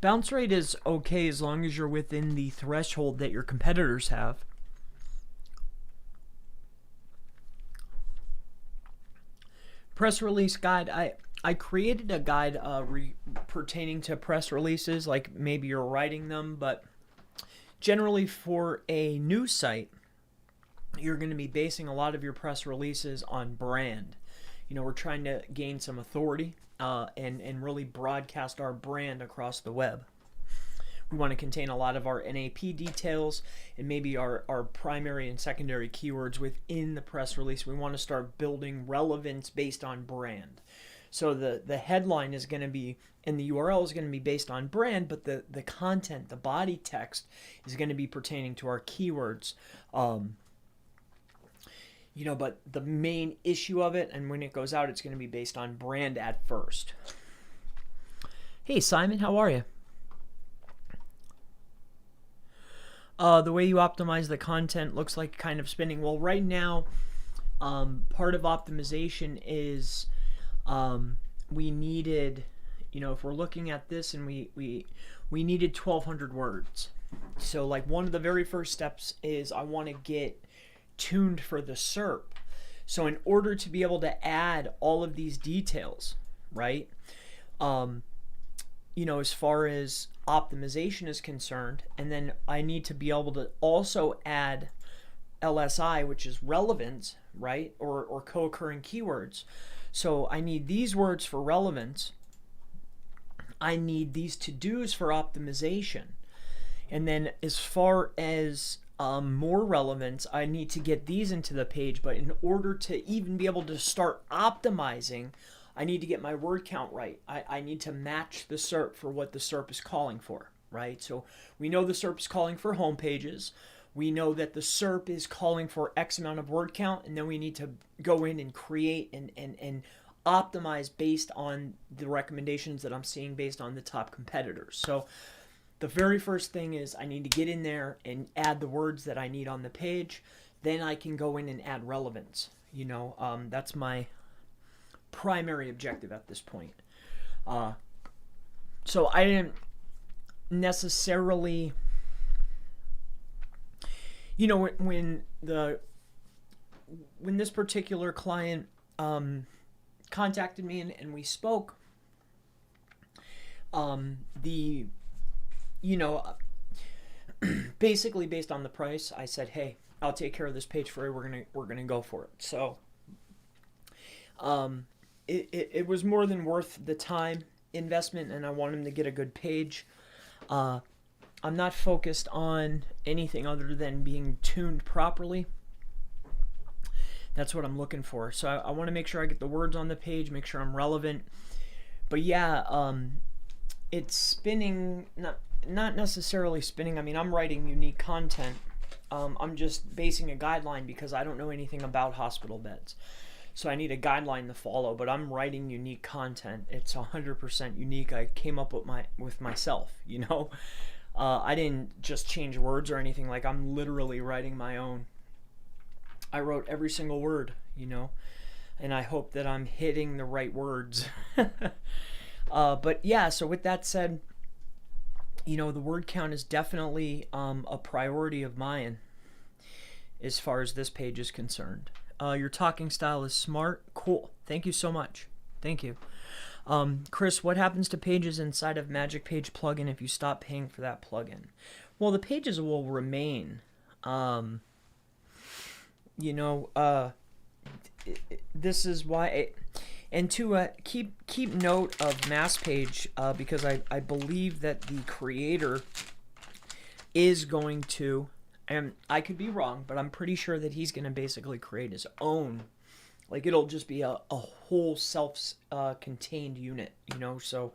Bounce rate is okay as long as you're within the threshold that your competitors have. Press release guide. I created a guide pertaining to press releases, like maybe you're writing them, but generally for a news site, you're going to be basing a lot of your press releases on brand. You know, we're trying to gain some authority and really broadcast our brand across the web. We want to contain a lot of our NAP details and maybe our primary and secondary keywords within the press release. We want to start building relevance based on brand. So the headline is going to be, and the URL is going to be based on brand, but the content, the body text is going to be pertaining to our keywords. You know, but the main issue of it, and when it goes out, it's going to be based on brand at first. Hey, Simon, how are you? The way you optimize the content looks like kind of spinning. Well, right now, part of optimization is we needed, you know, if we're looking at this and we needed 1,200 words. So like one of the very first steps is I want to get tuned for the SERP. So in order to be able to add all of these details, right, you know, as far as optimization is concerned, and then I need to be able to also add LSI, which is relevance, right, or co-occurring keywords. So I need these words for relevance. I need these to-dos for optimization. And then as far as more relevance, I need to get these into the page, but in order to even be able to start optimizing, I need to get my word count right. I need to match the SERP for what the SERP is calling for, right? So we know the SERP is calling for home pages. We know that the SERP is calling for X amount of word count, and then we need to go in and create and optimize based on the recommendations that I'm seeing based on the top competitors. So the very first thing is I need to get in there and add the words that I need on the page. Then I can go in and add relevance. You know, that's my primary objective at this point. So I didn't necessarily, you know, when this particular client contacted me and we spoke, you know, basically based on the price, I said, hey, I'll take care of this page for you. We're gonna go for it. So it was more than worth the time investment, and I want him to get a good page. I'm not focused on anything other than being tuned properly. That's what I'm looking for. So I want to make sure I get the words on the page, make sure I'm relevant. But yeah, it's spinning, not necessarily spinning. I mean, I'm writing unique content. I'm just basing a guideline because I don't know anything about hospital beds. So I need a guideline to follow, but I'm writing unique content. It's 100% unique. I came up with myself, you know. I didn't just change words or anything. Like, I'm literally writing my own. I wrote every single word, you know, and I hope that I'm hitting the right words. But yeah, so with that said, you know, the word count is definitely a priority of mine as far as this page is concerned. Your talking style is smart. Cool. Thank you so much. Thank you. Chris, what happens to pages inside of Magic Page plugin if you stop paying for that plugin? Well, the pages will remain. You know, this is why, and to keep note of mass page, because I believe that the creator is going to, and I could be wrong, but I'm pretty sure that he's going to basically create his own, like it'll just be a whole self-contained unit, you know. So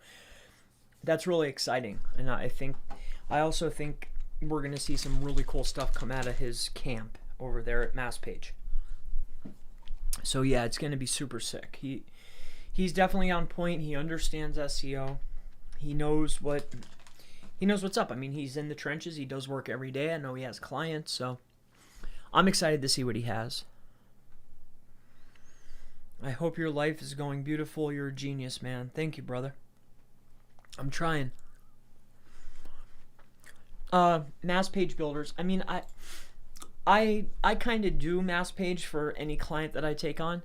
that's really exciting, and I also think we're going to see some really cool stuff come out of his camp over there at MassPage. So yeah, it's going to be super sick. He's definitely on point. He understands SEO. He knows what's up. I mean, he's in the trenches. He does work every day. I know he has clients, so I'm excited to see what he has. I hope your life is going beautiful. You're a genius, man. Thank you, brother. I'm trying. Mass page builders. I mean, I kind of do mass page for any client that I take on.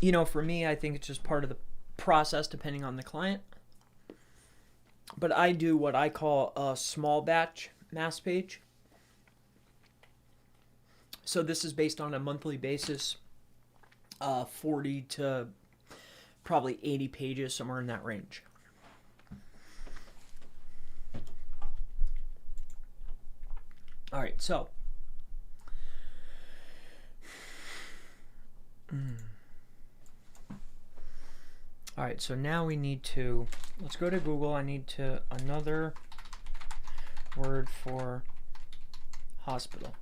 You know, for me, I think it's just part of the process depending on the client. But I do what I call a small batch mass page. So this is based on a monthly basis, 40 to probably 80 pages, somewhere in that range. All right, so all right, so now we need to, let's go to Google. I need to, another word for hospital.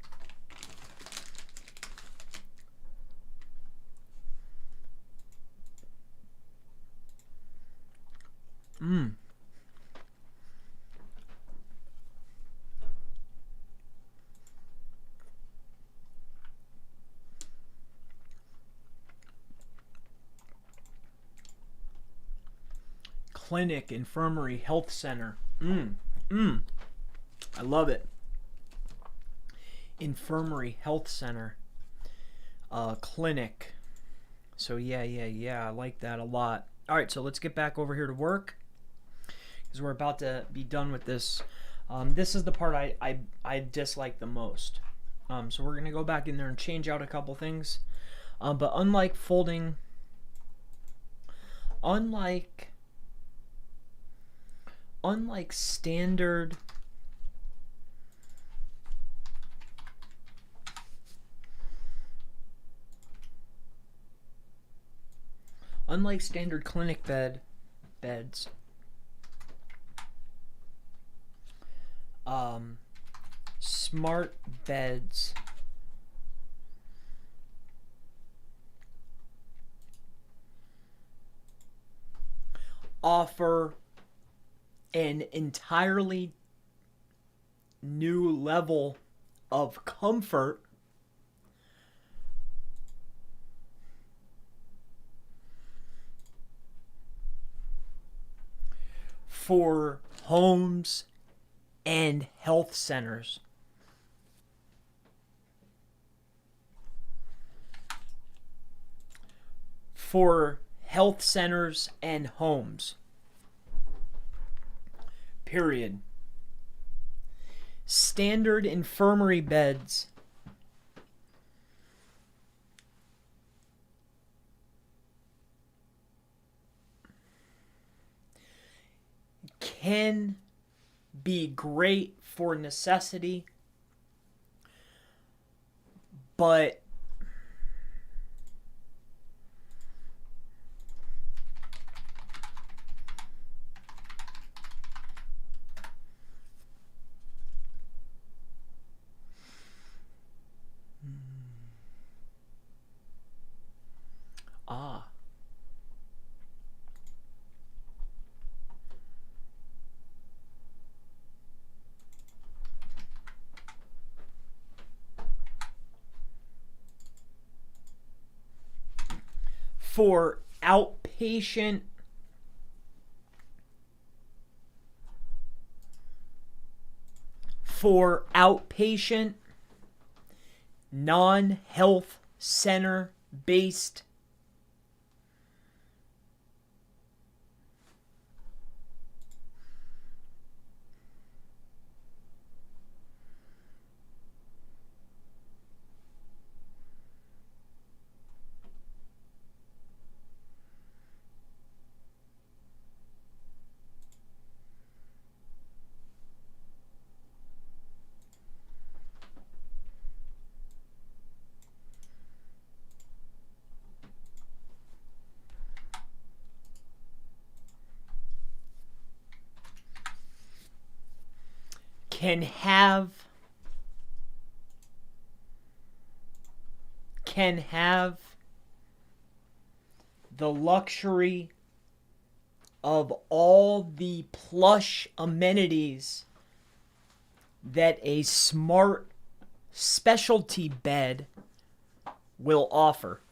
Clinic, infirmary, health center. I love it. Infirmary, health center, clinic. So yeah, I like that a lot. All right, so let's get back over here to work, because we're about to be done with this. This is the part I dislike the most. So we're gonna go back in there and change out a couple things. But unlike standard clinic beds, smart beds offer an entirely new level of comfort for homes and health centers. For health centers and homes. Period. Standard infirmary beds can be great for necessity, but for outpatient non-health center based can have the luxury of all the plush amenities that a smart specialty bed will offer.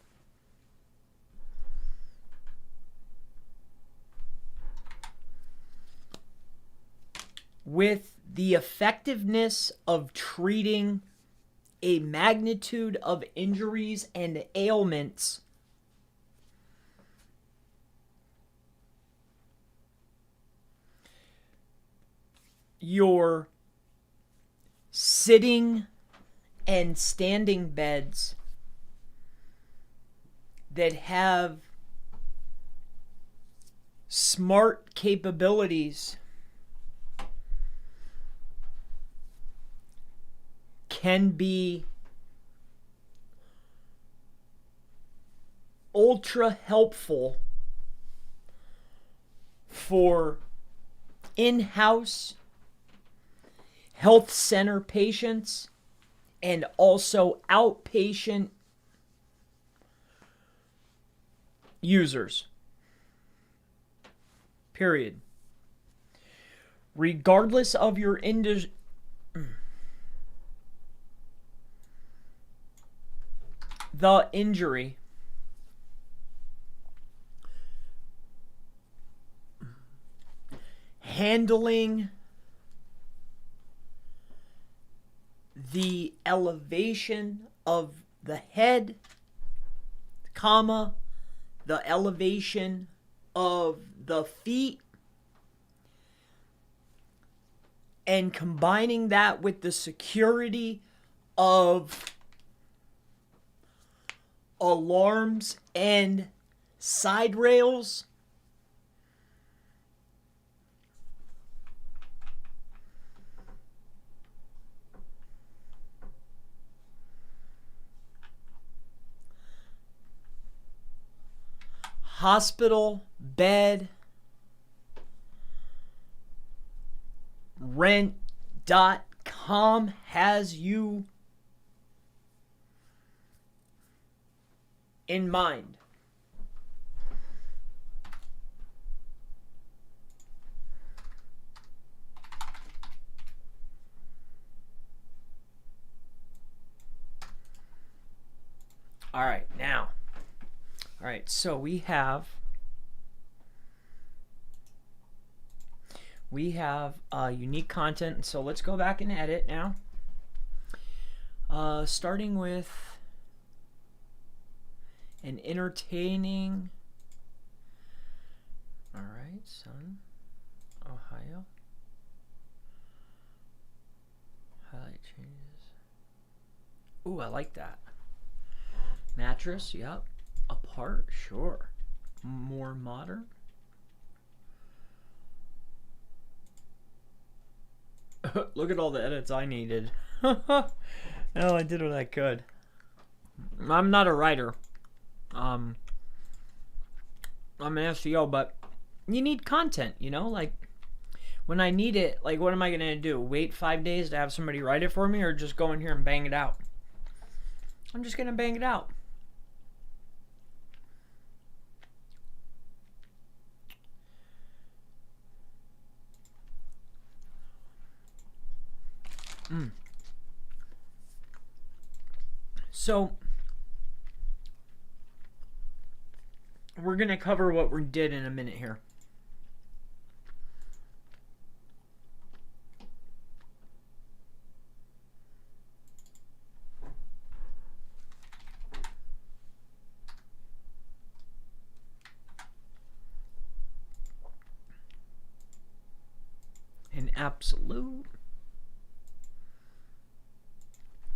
With the effectiveness of treating a magnitude of injuries and ailments your sitting and standing beds that have smart capabilities can be ultra helpful for in-house health center patients and also outpatient users. Period. Regardless of your industry, the injury, handling the elevation of the head, comma, the elevation of the feet, and combining that with the security of alarms and side rails, hospital bed rent.com has you in mind. All right, now. All right, so we have unique content. So let's go back and edit now. Starting with an entertaining. All right, son. Ohio. Highlight changes. Ooh, I like that. Mattress, yep. Apart, sure. More modern. Look at all the edits I needed. No, I did what I could. I'm not a writer. I'm an SEO, but you need content, you know? Like, when I need it, like, what am I going to do? Wait 5 days to have somebody write it for me, or just go in here and bang it out? I'm just going to bang it out. So, we're going to cover what we did in a minute here. An absolute.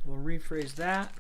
We'll rephrase that.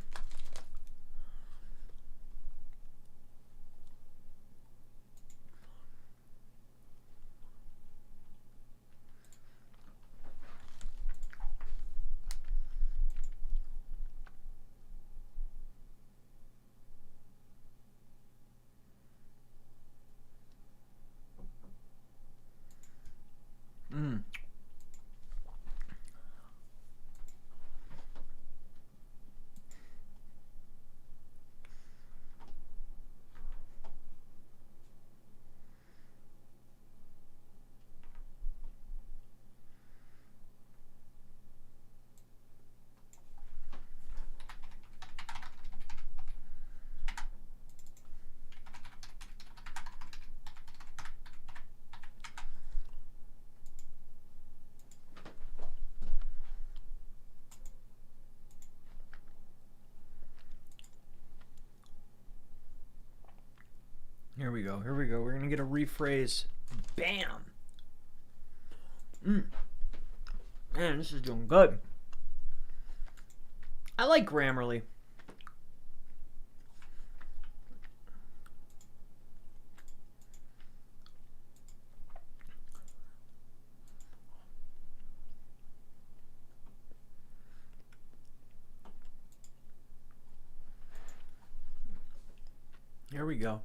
Here we go. Here we go. We're going to get a rephrase. Bam. Man, this is doing good. I like Grammarly. Here we go.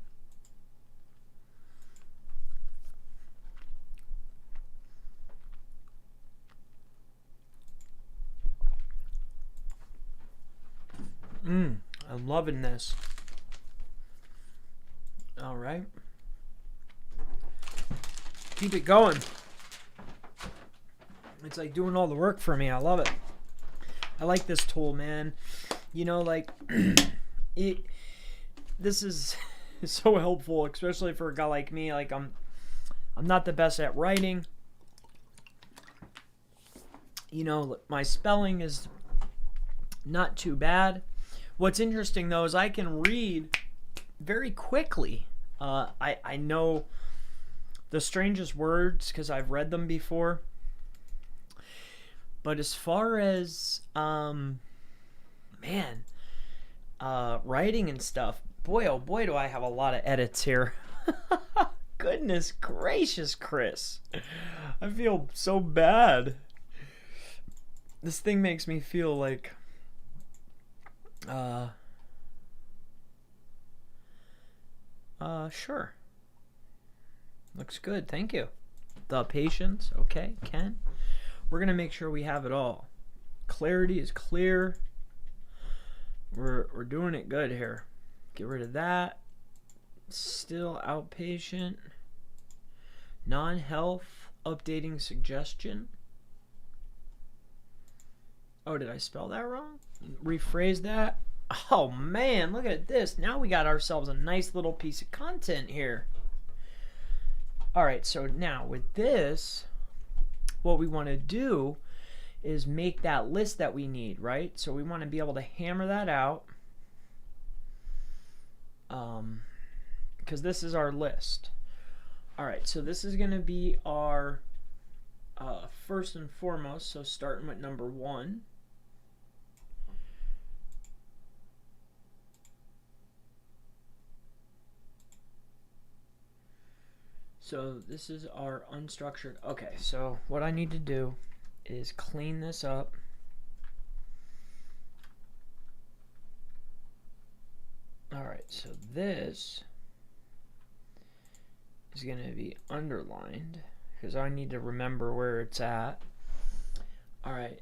I'm loving this. All right. Keep it going. It's like doing all the work for me. I love it. I like this tool, man. You know, like this is so helpful, especially for a guy like me. Like I'm not the best at writing. You know, my spelling is not too bad. What's interesting though is I can read very quickly. I know the strangest words because I've read them before. But as far as writing and stuff, boy oh boy do I have a lot of edits here. Goodness gracious, Chris. I feel so bad. This thing makes me feel like sure. Looks good, thank you. The patience, okay, Ken. We're gonna make sure we have it all. Clarity is clear. We're doing it good here. Get rid of that. Still outpatient. Non-health. Updating suggestion. Oh, did I spell that wrong? Rephrase that. Oh man, look at this. Now we got ourselves a nice little piece of content here. Alright, so now with this, what we want to do is make that list that we need, right? So we want to be able to hammer that out. Because this is our list. Alright, so this is going to be our first and foremost, so starting with number 1. So this is our unstructured. Okay, so what I need to do is clean this up. Alright, so this is going to be underlined because I need to remember where it's at. Alright.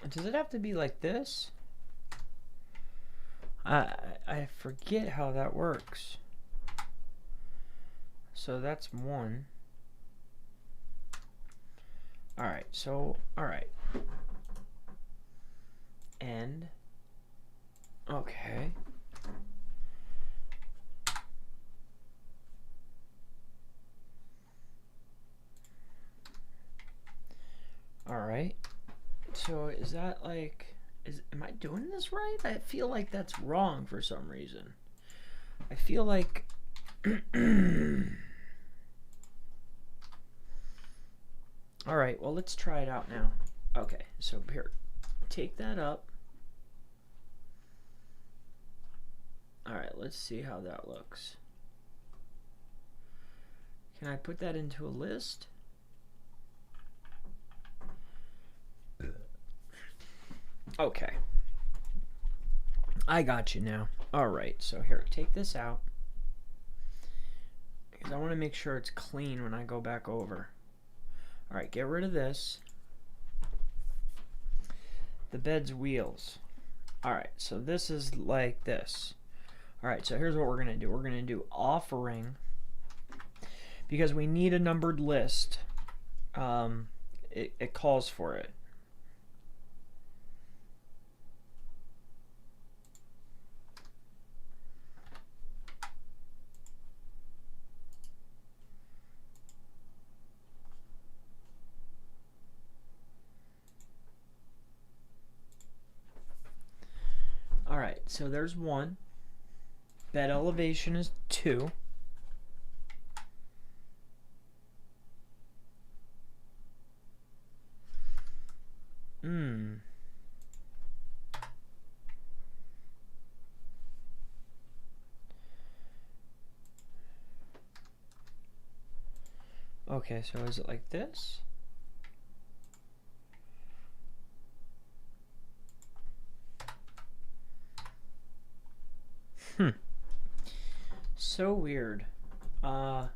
Does it have to be like this? I forget how that works. So that's 1. Alright, so, alright. And, okay. Alright. So is that like, am I doing this right? I feel like that's wrong for some reason. I feel like alright, well let's try it out now. Okay, so here, take that up. Alright, let's see how that looks. Can I put that into a list? Okay. I got you now. Alright, so here, take this out. Because I want to make sure it's clean when I go back over. Alright, get rid of this. The bed's wheels. Alright, so this is like this. Alright, so here's what we're going to do. We're going to do offering. Because we need a numbered list. It calls for it. so there's 1. Bed elevation is 2. Okay, so is it like this? So weird. So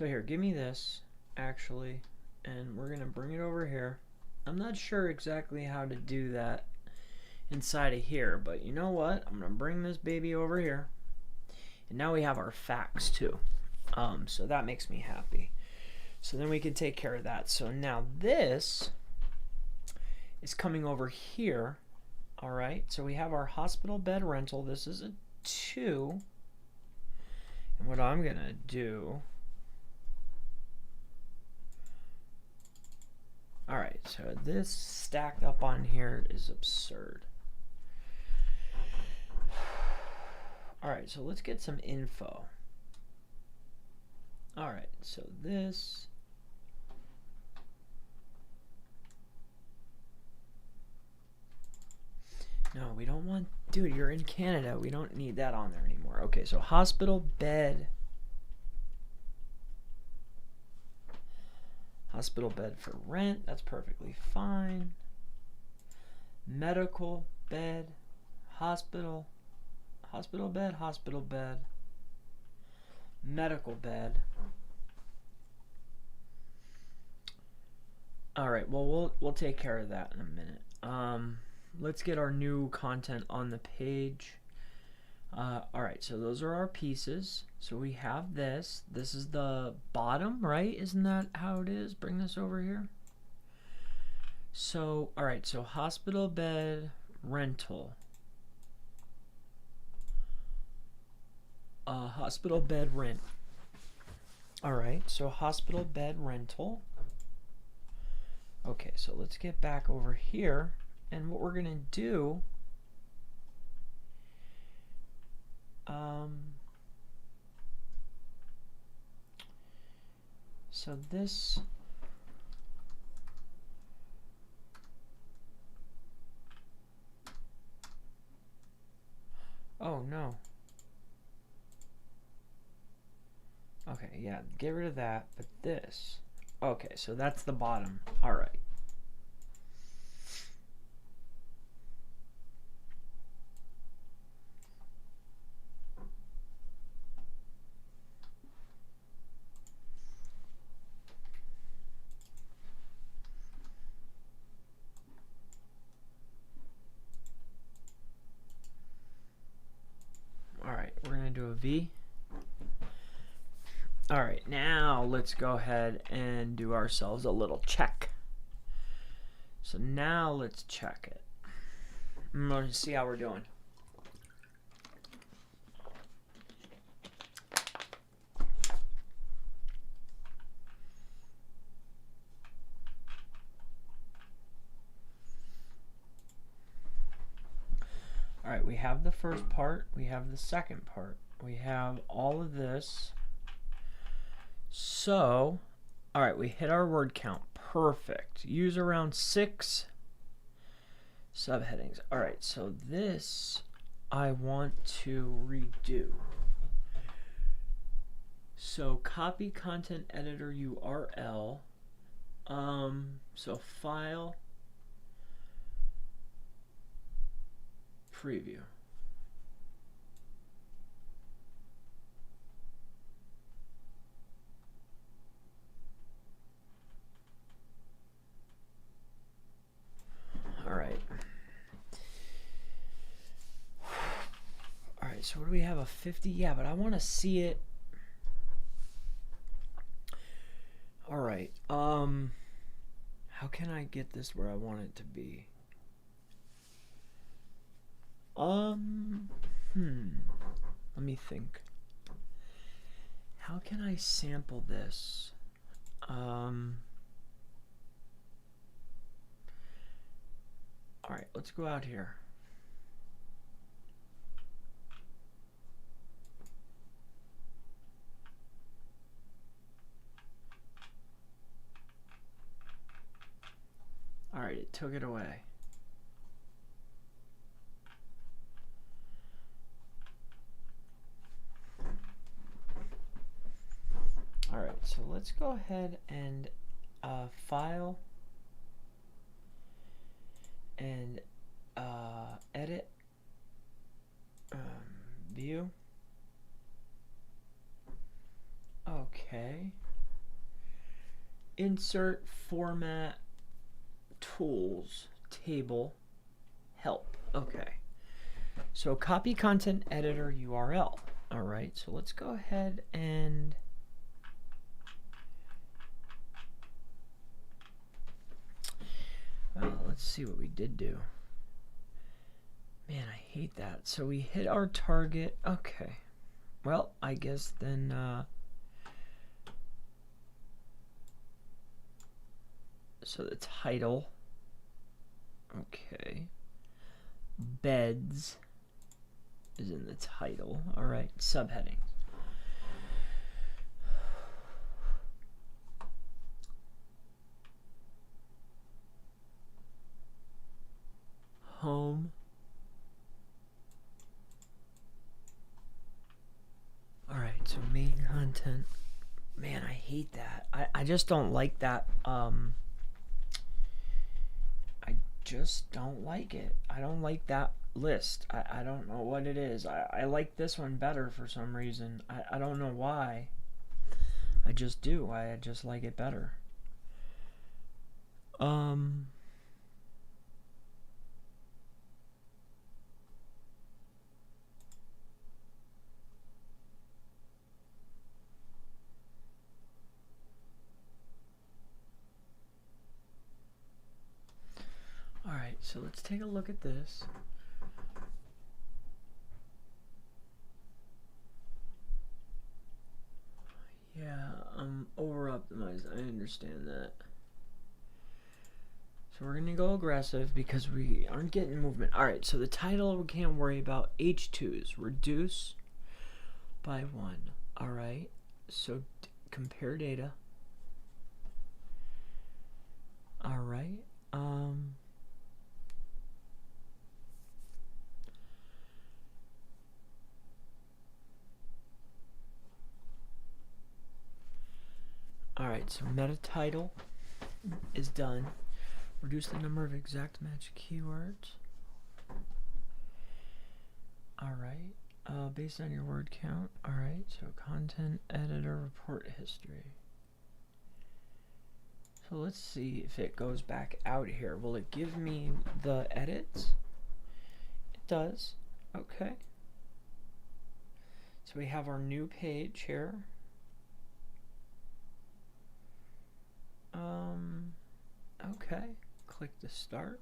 here, give me this, actually, and we're gonna bring it over here. I'm not sure exactly how to do that inside of here, but you know what? I'm gonna bring this baby over here, and now we have our facts too. So that makes me happy. So then we can take care of that. So now this is coming over here. All right, so we have our hospital bed rental. This is a 2. And what I'm gonna do, all right, so this stacked up on here is absurd. All right, so let's get some info. All right, so this, no, we don't want, dude, you're in Canada. We don't need that on there anymore. Okay, so hospital bed. Hospital bed for rent. That's perfectly fine. Medical bed. Hospital. Hospital bed. Hospital bed. Medical bed. All right, well, we'll take care of that in a minute. Let's get our new content on the page. All right, so those are our pieces. So we have this. This is the bottom, right? Isn't that how it is? Bring this over here. So, all right, so hospital bed rental. Hospital bed rent. All right, so hospital bed rental. Okay, so let's get back over here. And what we're going to do, so this, oh no. Okay, yeah, get rid of that, but this, okay, so that's the bottom. All right. We're going to do a V. All right, now let's go ahead and do ourselves a little check. So now let's check it. I'm going to see how we're doing. All right, we have the first part, we have the second part, we have all of this. So, all right, we hit our word count. Perfect. Use around 6 subheadings. All right, so this I want to redo. So copy content editor URL. So file, preview. All right. All right, so what do we have, a 50? Yeah, but I want to see it. All right. How can I get this where I want it to be? Let me think. How can I sample this? All right, let's go out here. All right, it took it away. All right, so let's go ahead and file and edit, view. Okay. Insert, format, tools, table, help. Okay. So copy content editor URL. All right, so let's go ahead and let's see what we did do. Man, I hate that. So we hit our target. Okay. Well, I guess then so the title. Okay. Beds is in the title. All right. Subheading. Home. All right. So main content. Man, I hate that. I just don't like that. I just don't like it. I don't like that list. I don't know what it is. I like this one better for some reason. I don't know why. I just do. I just like it better. Alright, so let's take a look at this. Yeah, I'm over optimized. I understand that. So we're going to go aggressive because we aren't getting movement. Alright, so the title we can't worry about. H2s, reduce by 1. Alright, so compare data. Alright, Alright, so meta title is done. Reduce the number of exact match keywords. Alright, based on your word count. Alright, so content editor report history. So let's see if it goes back out here. Will it give me the edits? It does. Okay. So we have our new page here. Okay. Click to start.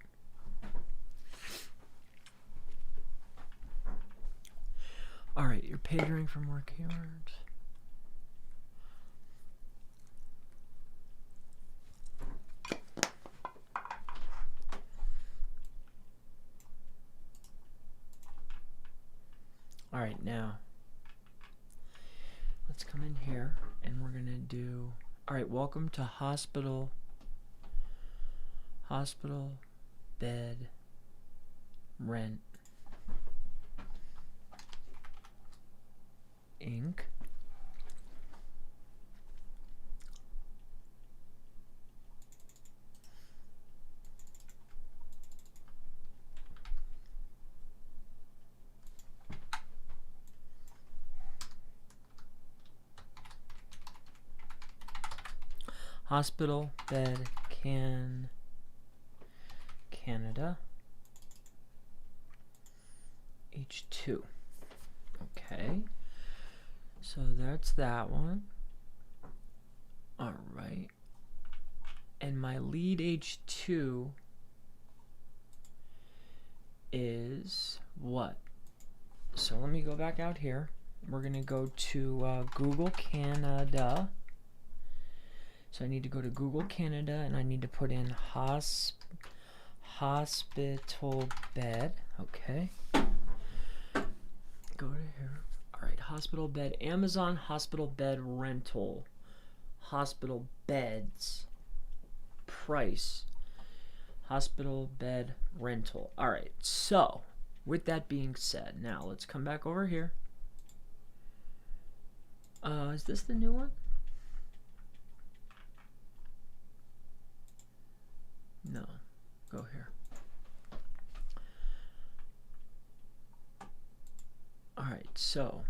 Alright, your page rank for more keywords. Alright, now let's come in here and we're gonna do, alright, welcome to hospital bed rent Inc. Hospital bed Canada H2. Okay, so that's that one. All right, and my lead H2 is what? So let me go back out here. We're gonna go to Google Canada. So I need to go to Google Canada and I need to put in hospital bed. Okay. Go to here. Alright, hospital bed. Amazon hospital bed rental. Hospital beds. Price. Hospital bed rental. All right, so with that being said, now let's come back over here. Is this the new one? No, go here. All right, so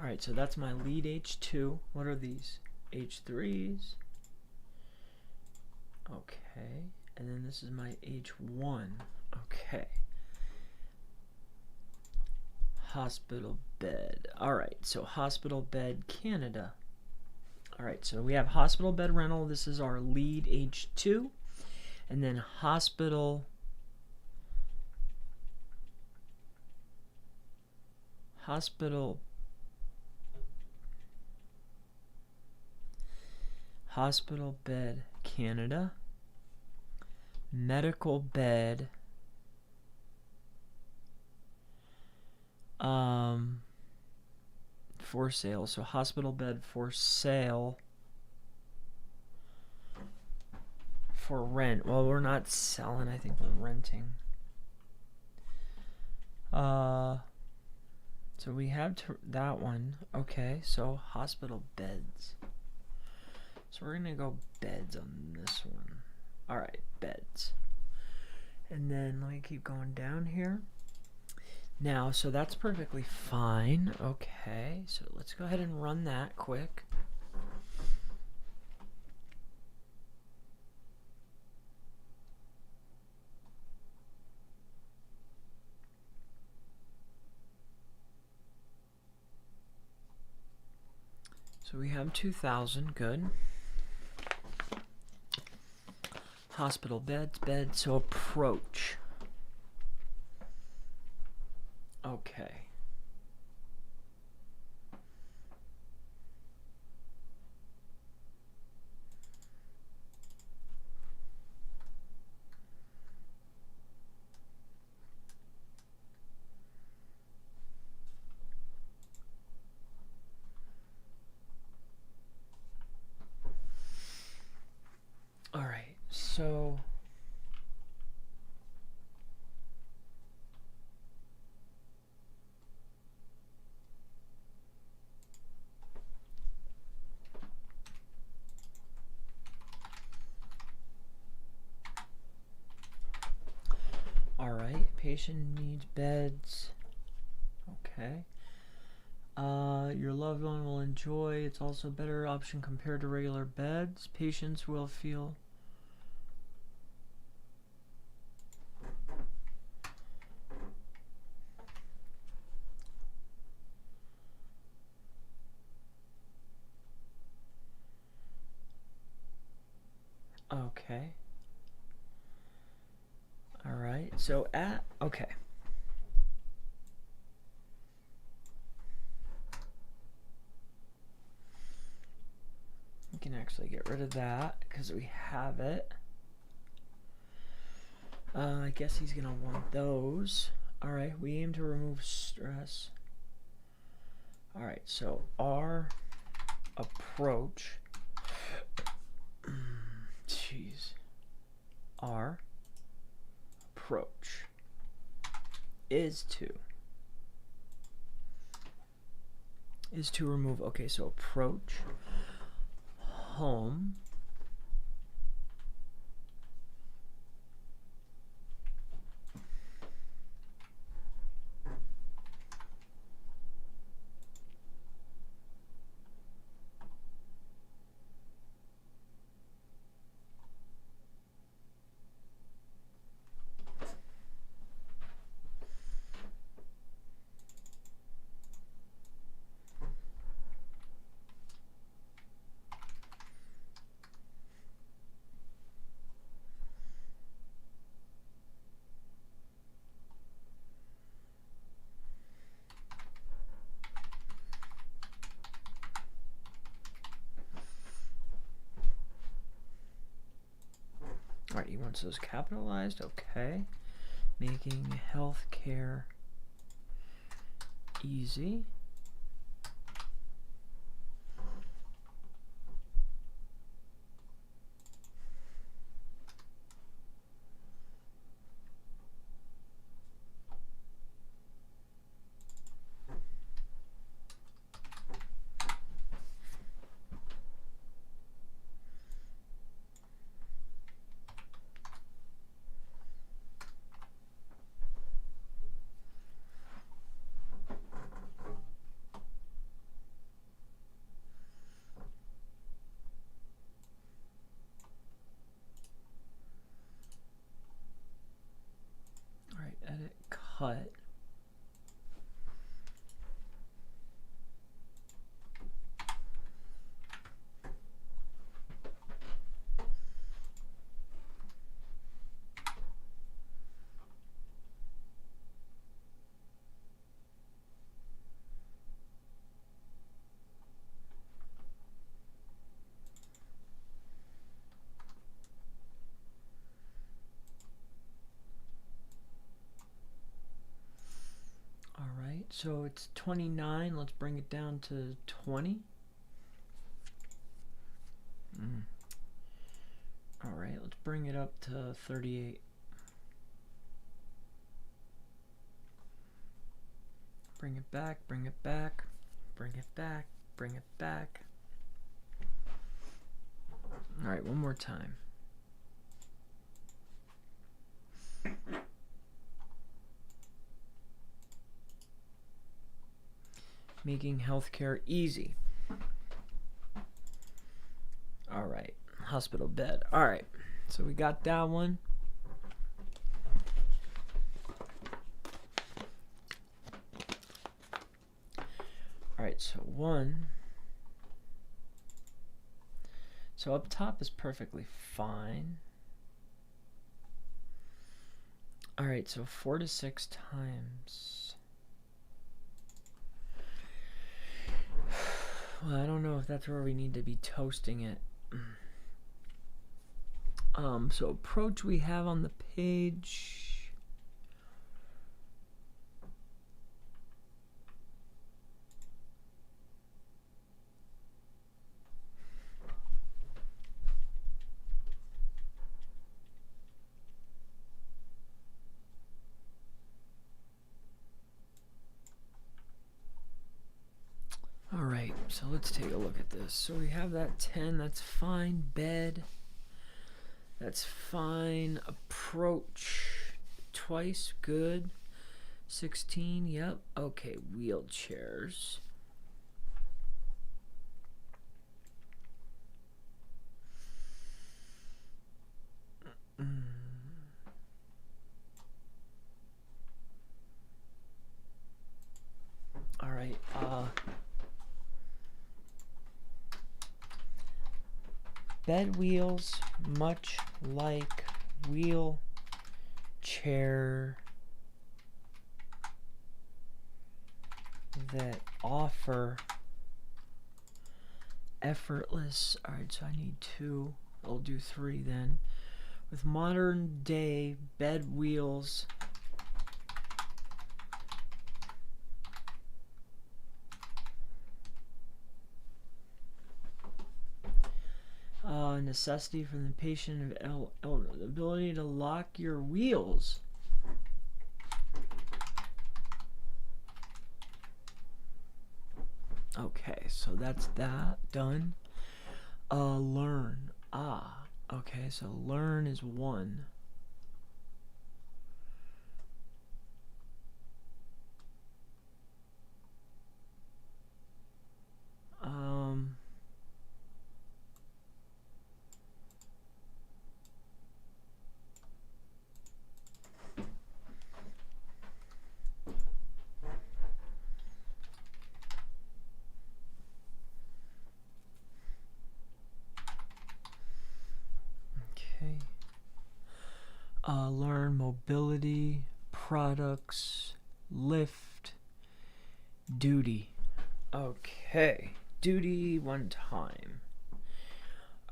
Alright, so that's my lead H2. What are these? H3s. Okay. And then this is my H1. Okay. Hospital bed. Alright, so hospital bed Canada. Alright, so we have hospital bed rental. This is our lead H2. And then hospital bed Canada, medical bed for sale. So hospital bed for sale for rent. Well, we're not selling, I think we're renting. So we have that one. Okay, so hospital beds. So we're gonna go beds on this one. Alright, beds. And then let me keep going down here. Now, so that's perfectly fine. Okay, so let's go ahead and run that quick. So we have 2,000, good. Hospital beds, so approach. Okay. All right, so all right, patient needs beds. Okay. Your loved one will enjoy. It's also a better option compared to regular beds. Patients will feel okay. All right. So okay. We can actually get rid of that because we have it. I guess he's gonna want those. All right. We aim to remove stress. All right. So our approach. Jeez. Our approach is to remove. Okay, so approach home All right, he wants those capitalized. Okay. Making healthcare easy. Edit, cut. So it's 29. Let's bring it down to 20. All right, let's bring it up to 38. Bring it back, bring it back, bring it back, bring it back. All right, one more time. Making healthcare easy. All right, hospital bed. All right, so we got that one. All right, so one. So up top is perfectly fine. All right, so 4 to 6 times. Well, I don't know if that's where we need to be toasting it. So approach we have on the page. All right, so let's take a look at this. So we have that 10, that's fine. Bed, that's fine. Approach, twice, good. 16, yep. Okay, wheelchairs. All right, bed wheels, much like wheelchair that offer effortless. All right, so I need 2. I'll do 3 then. With modern day bed wheels, necessity for the patient of the ability to lock your wheels. Okay, so that's that done. Learn. Okay, so learn is 1. Learn mobility, products, lift, duty. Okay, duty 1 time.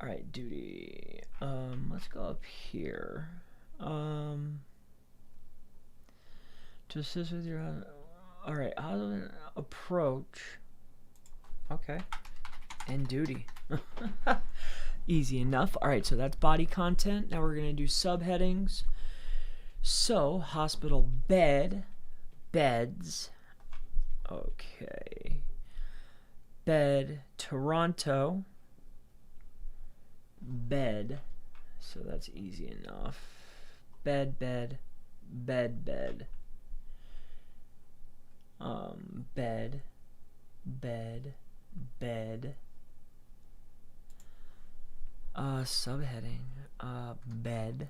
All right, duty. Let's let's go up here. To assist with your... All right, how do I approach? Okay. And duty. Easy enough. All right, so that's body content. Now we're going to do subheadings. So, hospital bed, beds. Okay. Bed, Toronto. Bed. So that's easy enough. Bed, bed, bed, bed. Bed, bed, bed. Subheading. Bed.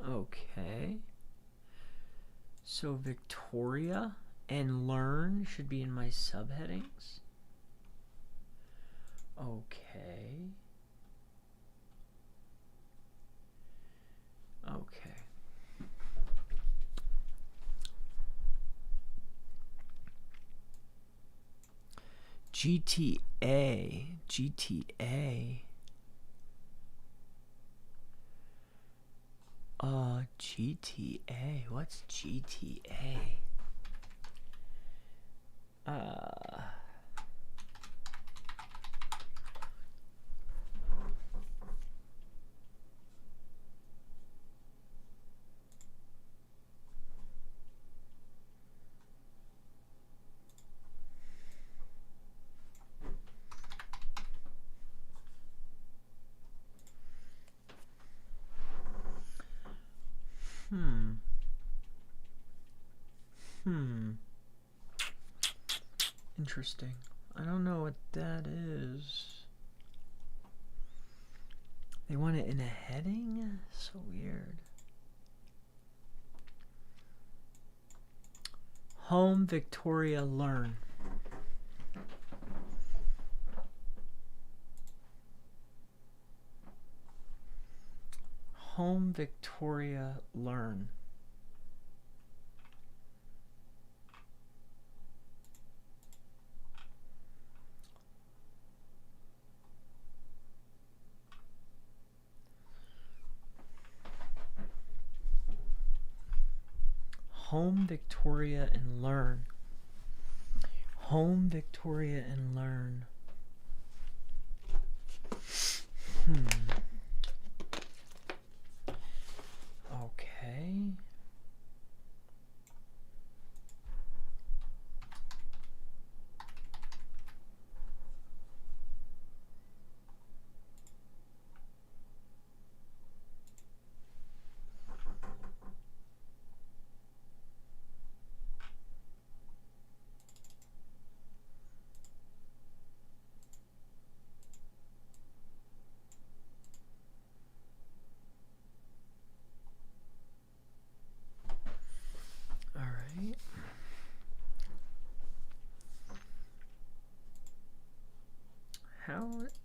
Okay. So Victoria and learn should be in my subheadings. Okay. Okay. GTA. GTA. GTA. What's GTA? Interesting. I don't know what that is. They want it in a heading? So weird. Home, Victoria, learn. Home, Victoria, learn. Home, Victoria, and learn. Home, Victoria, and learn. Okay.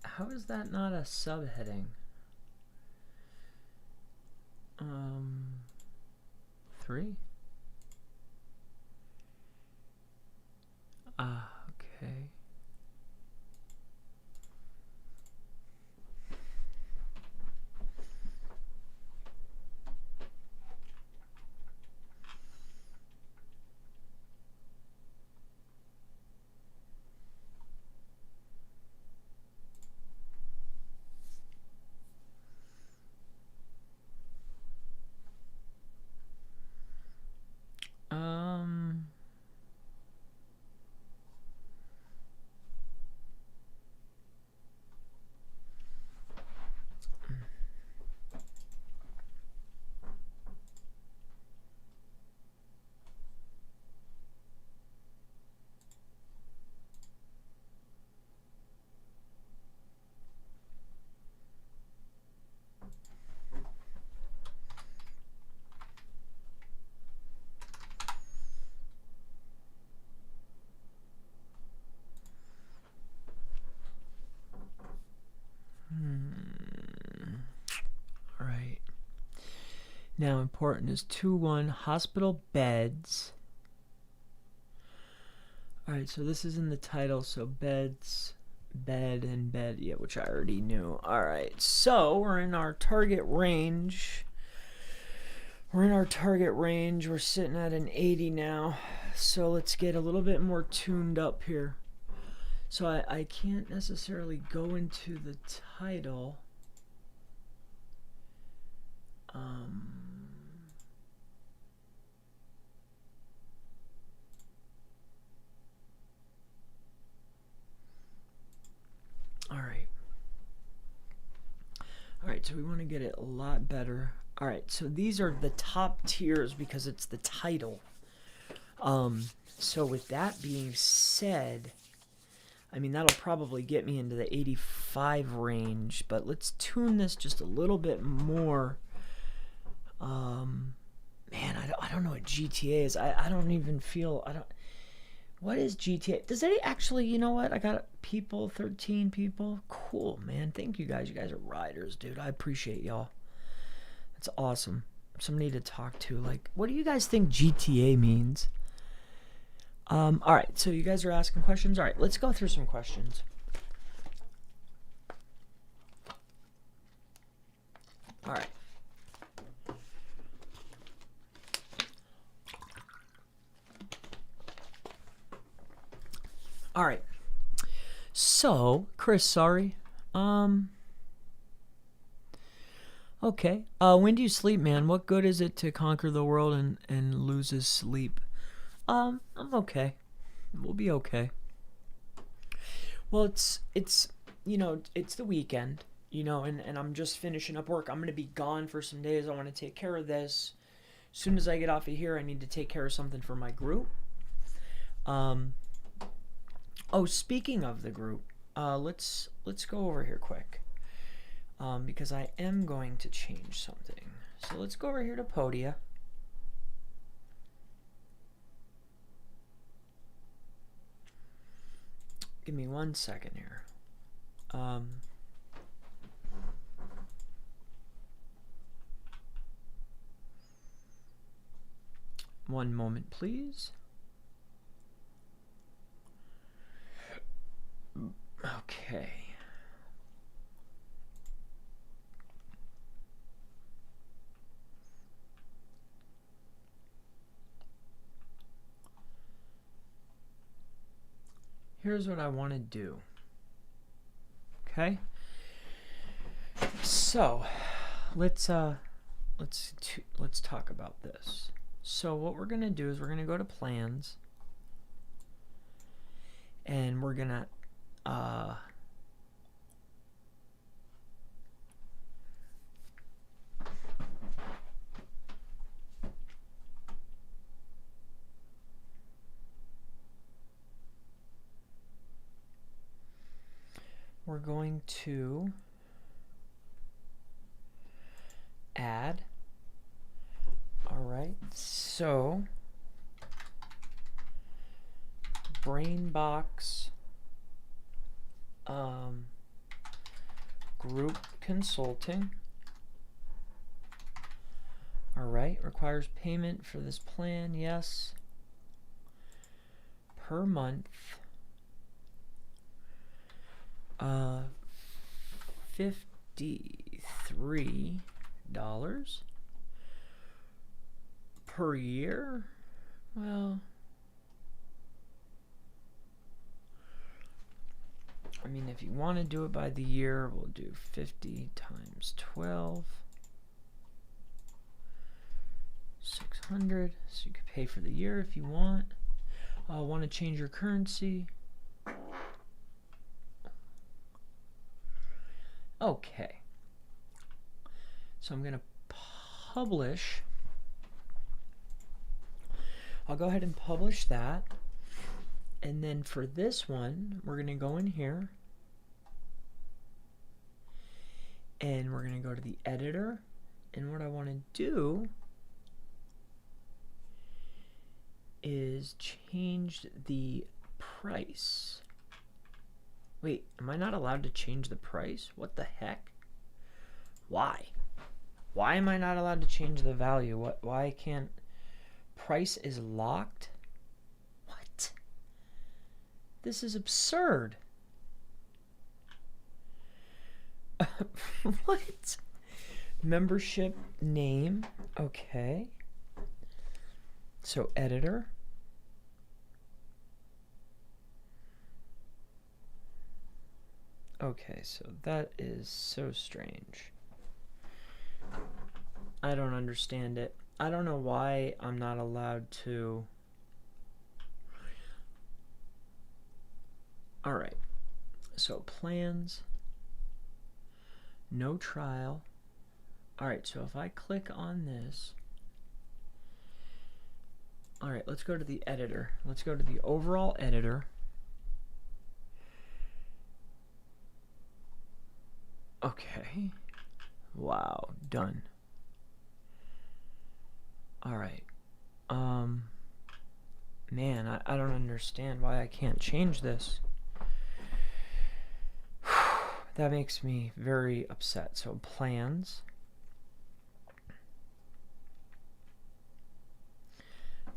How is that not a subheading? 3? Okay. Now important is 2-1 hospital beds. Alright, so this is in the title, so beds, bed, and bed, yeah, which I already knew. Alright, so we're in our target range. We're sitting at an 80 now. So let's get a little bit more tuned up here. So I can't necessarily go into the title. Alright, so we want to get it a lot better. Alright, so these are the top tiers because it's the title. So with that being said, I mean, that'll probably get me into the 85 range, but let's tune this just a little bit more. Man, I don't know what GTA is. I don't even feel, what is GTA? Does it actually, you know what? I got people, 13 people. Cool, man. Thank you guys. You guys are riders, dude. I appreciate y'all. That's awesome. Somebody to talk to. Like, what do you guys think GTA means? Alright, so you guys are asking questions. Alright, let's go through some questions. Alright. Alright. So, Chris, sorry. Okay. When do you sleep, man? What good is it to conquer the world and lose his sleep? I'm okay. We'll be okay. Well, it's you know, it's the weekend, you know, and I'm just finishing up work. I'm going to be gone for some days. I want to take care of this. As soon as I get off of here, I need to take care of something for my group. Oh, speaking of the group, let's go over here quick. Because I am going to change something. So let's go over here to Podia. Give me 1 second here. One moment, please. Okay. Here's what I want to do. Okay? So, let's talk about this. So what we're going to do is we're going to go to plans, and we're going to add. All right, so Brainbox group consulting. All right, requires payment for this plan, yes. Per month. $53 per year. Well, I mean, if you want to do it by the year, we'll do 50 times 12. 600. So you could pay for the year if you want. Want to change your currency? Okay. So I'm going to publish. I'll go ahead and publish that. And then for this one, we're going to go in here. And we're going to go to the editor. And what I want to do is change the price. Wait, am I not allowed to change the price? What the heck? Why? Why am I not allowed to change the value? Why I can't? Price is locked? What? This is absurd. What? Membership name. Okay. So editor. Okay, so that is so strange. I don't understand it. I don't know why I'm not allowed to. All right. So plans. No trial. All right, so if I click on this. All right, let's go to the editor. Let's go to the overall editor. Okay. Wow, done. All right. Man, I don't understand why I can't change this. That makes me very upset. So plans.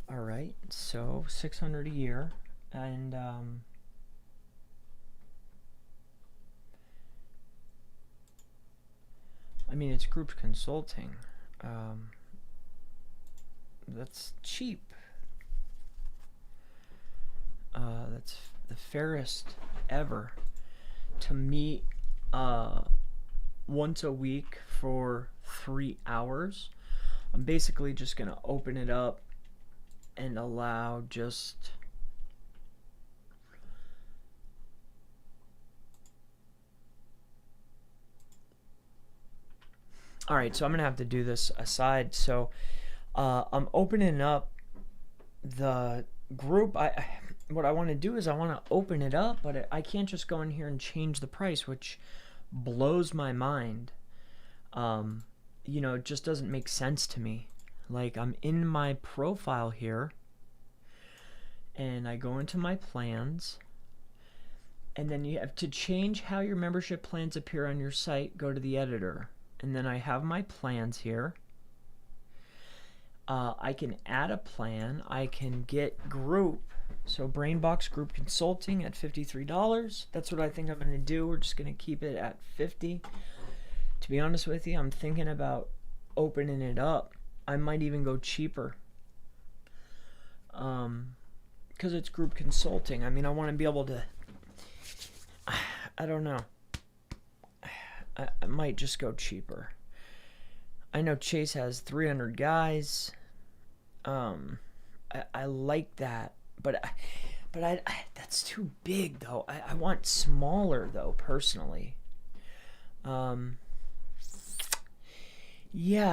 All right, so $600 a year, and I mean, it's group consulting. That's cheap. That's the fairest ever to meet once a week for 3 hours. I'm basically just gonna open it up and allow just all right, so I'm gonna have to do this aside. So I'm opening up the group. What I want to do is I want to open it up, but I can't just go in here and change the price, which blows my mind. You know, it just doesn't make sense to me. Like, I'm in my profile here, and I go into my plans, and then you have to change how your membership plans appear on your site. Go to the editor, and then I have my plans here. I can add a plan. I can get group. So Brainbox Group Consulting at $53. That's what I think I'm going to do. We're just going to keep it at $50. To be honest with you, I'm thinking about opening it up. I might even go cheaper. Because it's group consulting. I mean, I want to be able to... I don't know. I might just go cheaper. I know Chase has 300 guys. I like that, but I that's too big though. I want smaller though, personally. Yeah,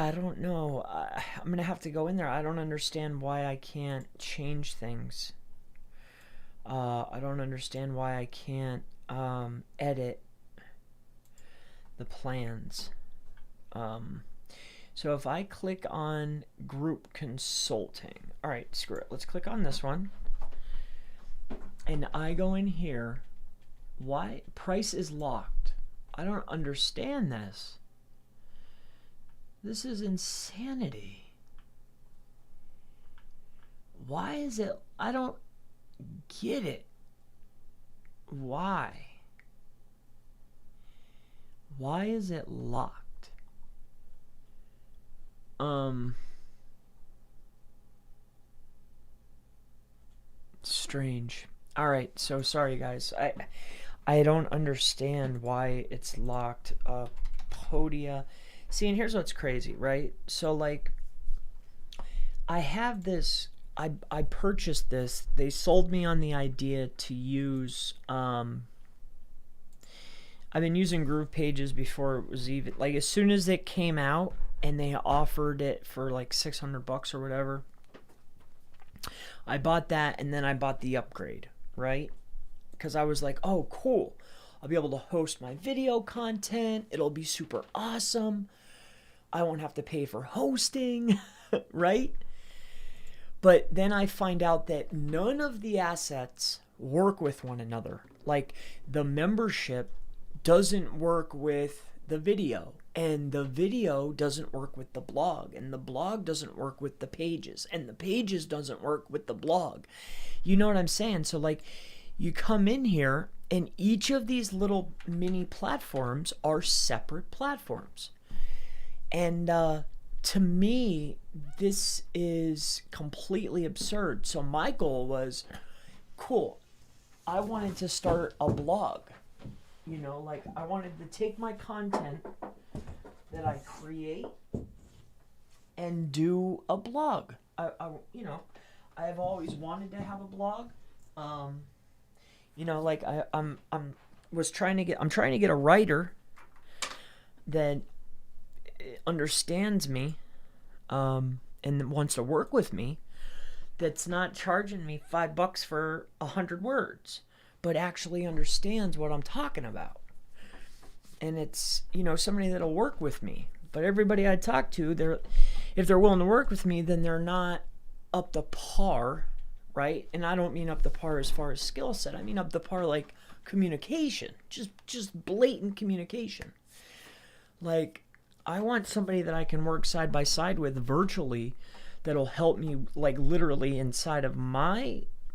I don't know. I'm gonna have to go in there. I don't understand why I can't change things. I don't understand why I can't edit the plans. So if I click on group consulting, all right, screw it. Let's click on this one. And I go in here. Why? Price is locked. I don't understand this. This is insanity. Why is it? I don't get it. Why? Why is it locked? Strange. All right, so sorry guys. I don't understand why it's locked. Podia. See, and here's what's crazy, right? So like, I have this. I purchased this. They sold me on the idea to use. I've been using Groove Pages before it was even like as soon as it came out. And they offered it for like $600 or whatever. I bought that, and then I bought the upgrade, right? Because I was like, oh, cool. I'll be able to host my video content. It'll be super awesome. I won't have to pay for hosting, right? But then I find out that none of the assets work with one another. Like, the membership doesn't work with the video. and the video doesn't work with the blog, and the blog doesn't work with the pages, and the pages doesn't work with the blog. You know what I'm saying? So like, you come in here and each of these little mini platforms are separate platforms. And to me, this is completely absurd. So my goal was, cool, I wanted to start a blog. You know, like I wanted to take my content that I create and do a blog. I've always wanted to have a blog. You know, like I'm trying to get a writer that understands me, and wants to work with me, that's not charging me $5 for 100 words, but actually understands what I'm talking about. And it's, you know, somebody that'll work with me. But everybody I talk to, if they're willing to work with me, then they're not up to par, right? And I don't mean up to par as far as skill set. I mean up to par like communication, just blatant communication. Like, I want somebody that I can work side by side with virtually, that'll help me like literally inside of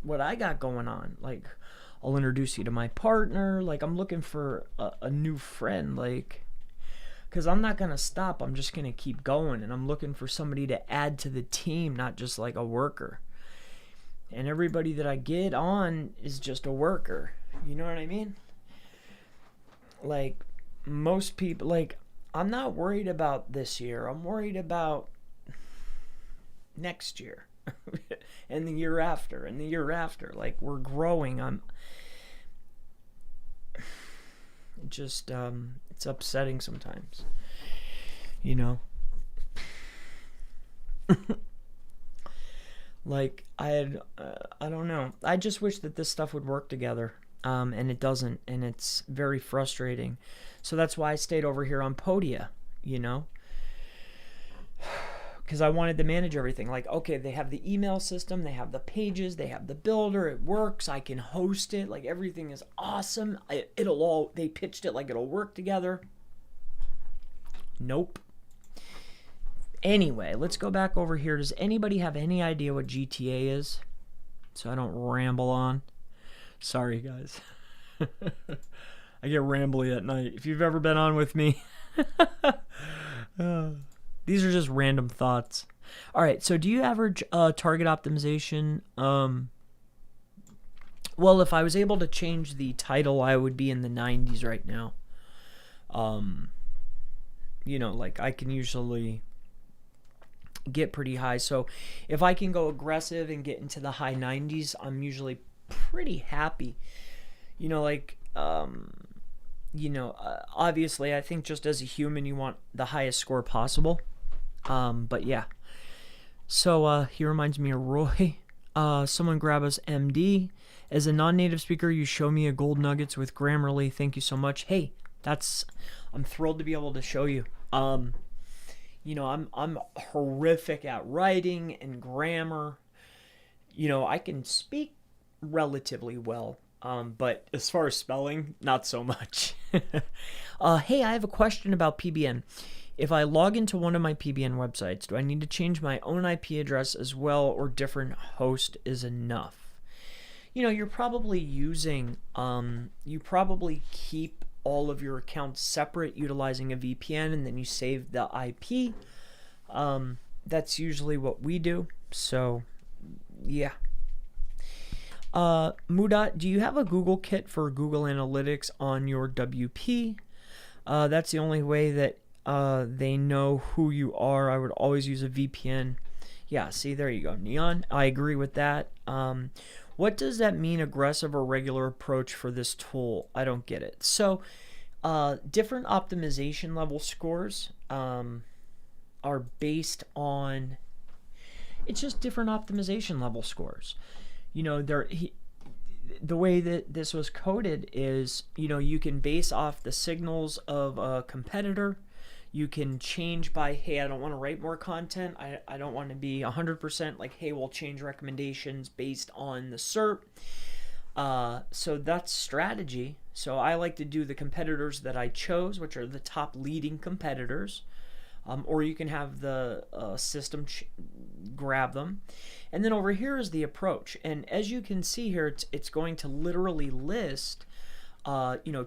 what I got going on. Like, I'll introduce you to my partner. Like, I'm looking for a new friend, like, because I'm not going to stop. I'm just going to keep going. And I'm looking for somebody to add to the team, not just like a worker. And everybody that I get on is just a worker. You know what I mean? Like, most people, like, I'm not worried about this year. I'm worried about next year and the year after and the year after. Like, we're growing. It's upsetting sometimes, you know. Like, I don't know. I just wish that this stuff would work together, and it doesn't, and it's very frustrating. So that's why I stayed over here on Podia, you know, because I wanted to manage everything. Like, okay, they have the email system, they have the pages, they have the builder, it works, I can host it, like, everything is awesome. They pitched it like it'll work together. Nope. Anyway, let's go back over here. Does anybody have any idea what GTA is? So I don't ramble on. Sorry, guys. I get rambly at night. If you've ever been on with me. These are just random thoughts. All right, so do you average target optimization? Well, if I was able to change the title, I would be in the 90s right now. You know, like, I can usually get pretty high. So if I can go aggressive and get into the high 90s, I'm usually pretty happy. You know, like, obviously, I think just as a human, you want the highest score possible. But yeah. So he reminds me of Roy. Someone grab us MD. As a non-native speaker, you show me a gold nuggets with Grammarly. Thank you so much. Hey, I'm thrilled to be able to show you. You know, I'm horrific at writing and grammar. You know, I can speak relatively well. But as far as spelling, not so much. Hey, I have a question about PBN. If I log into one of my PBN websites, do I need to change my own IP address as well, or different host is enough? You know, you're probably using, you probably keep all of your accounts separate utilizing a VPN, and then you save the IP. That's usually what we do. So, yeah. Mudat, do you have a Google kit for Google Analytics on your WP? That's the only way that they know who you are. I would always use a VPN. Yeah, see, there you go. Neon, I agree with that. What does that mean, aggressive or regular approach for this tool? I don't get it. So, different optimization level scores are based on, it's just different optimization level scores. You know, the way that this was coded is, you know, you can base off the signals of a competitor. You can change by, hey, I don't want to write more content. I don't want to be 100% like, hey, we'll change recommendations based on the SERP. So that's strategy. So I like to do the competitors that I chose, which are the top leading competitors. Or you can have the system grab them. And then over here is the approach. And as you can see here, it's going to literally list,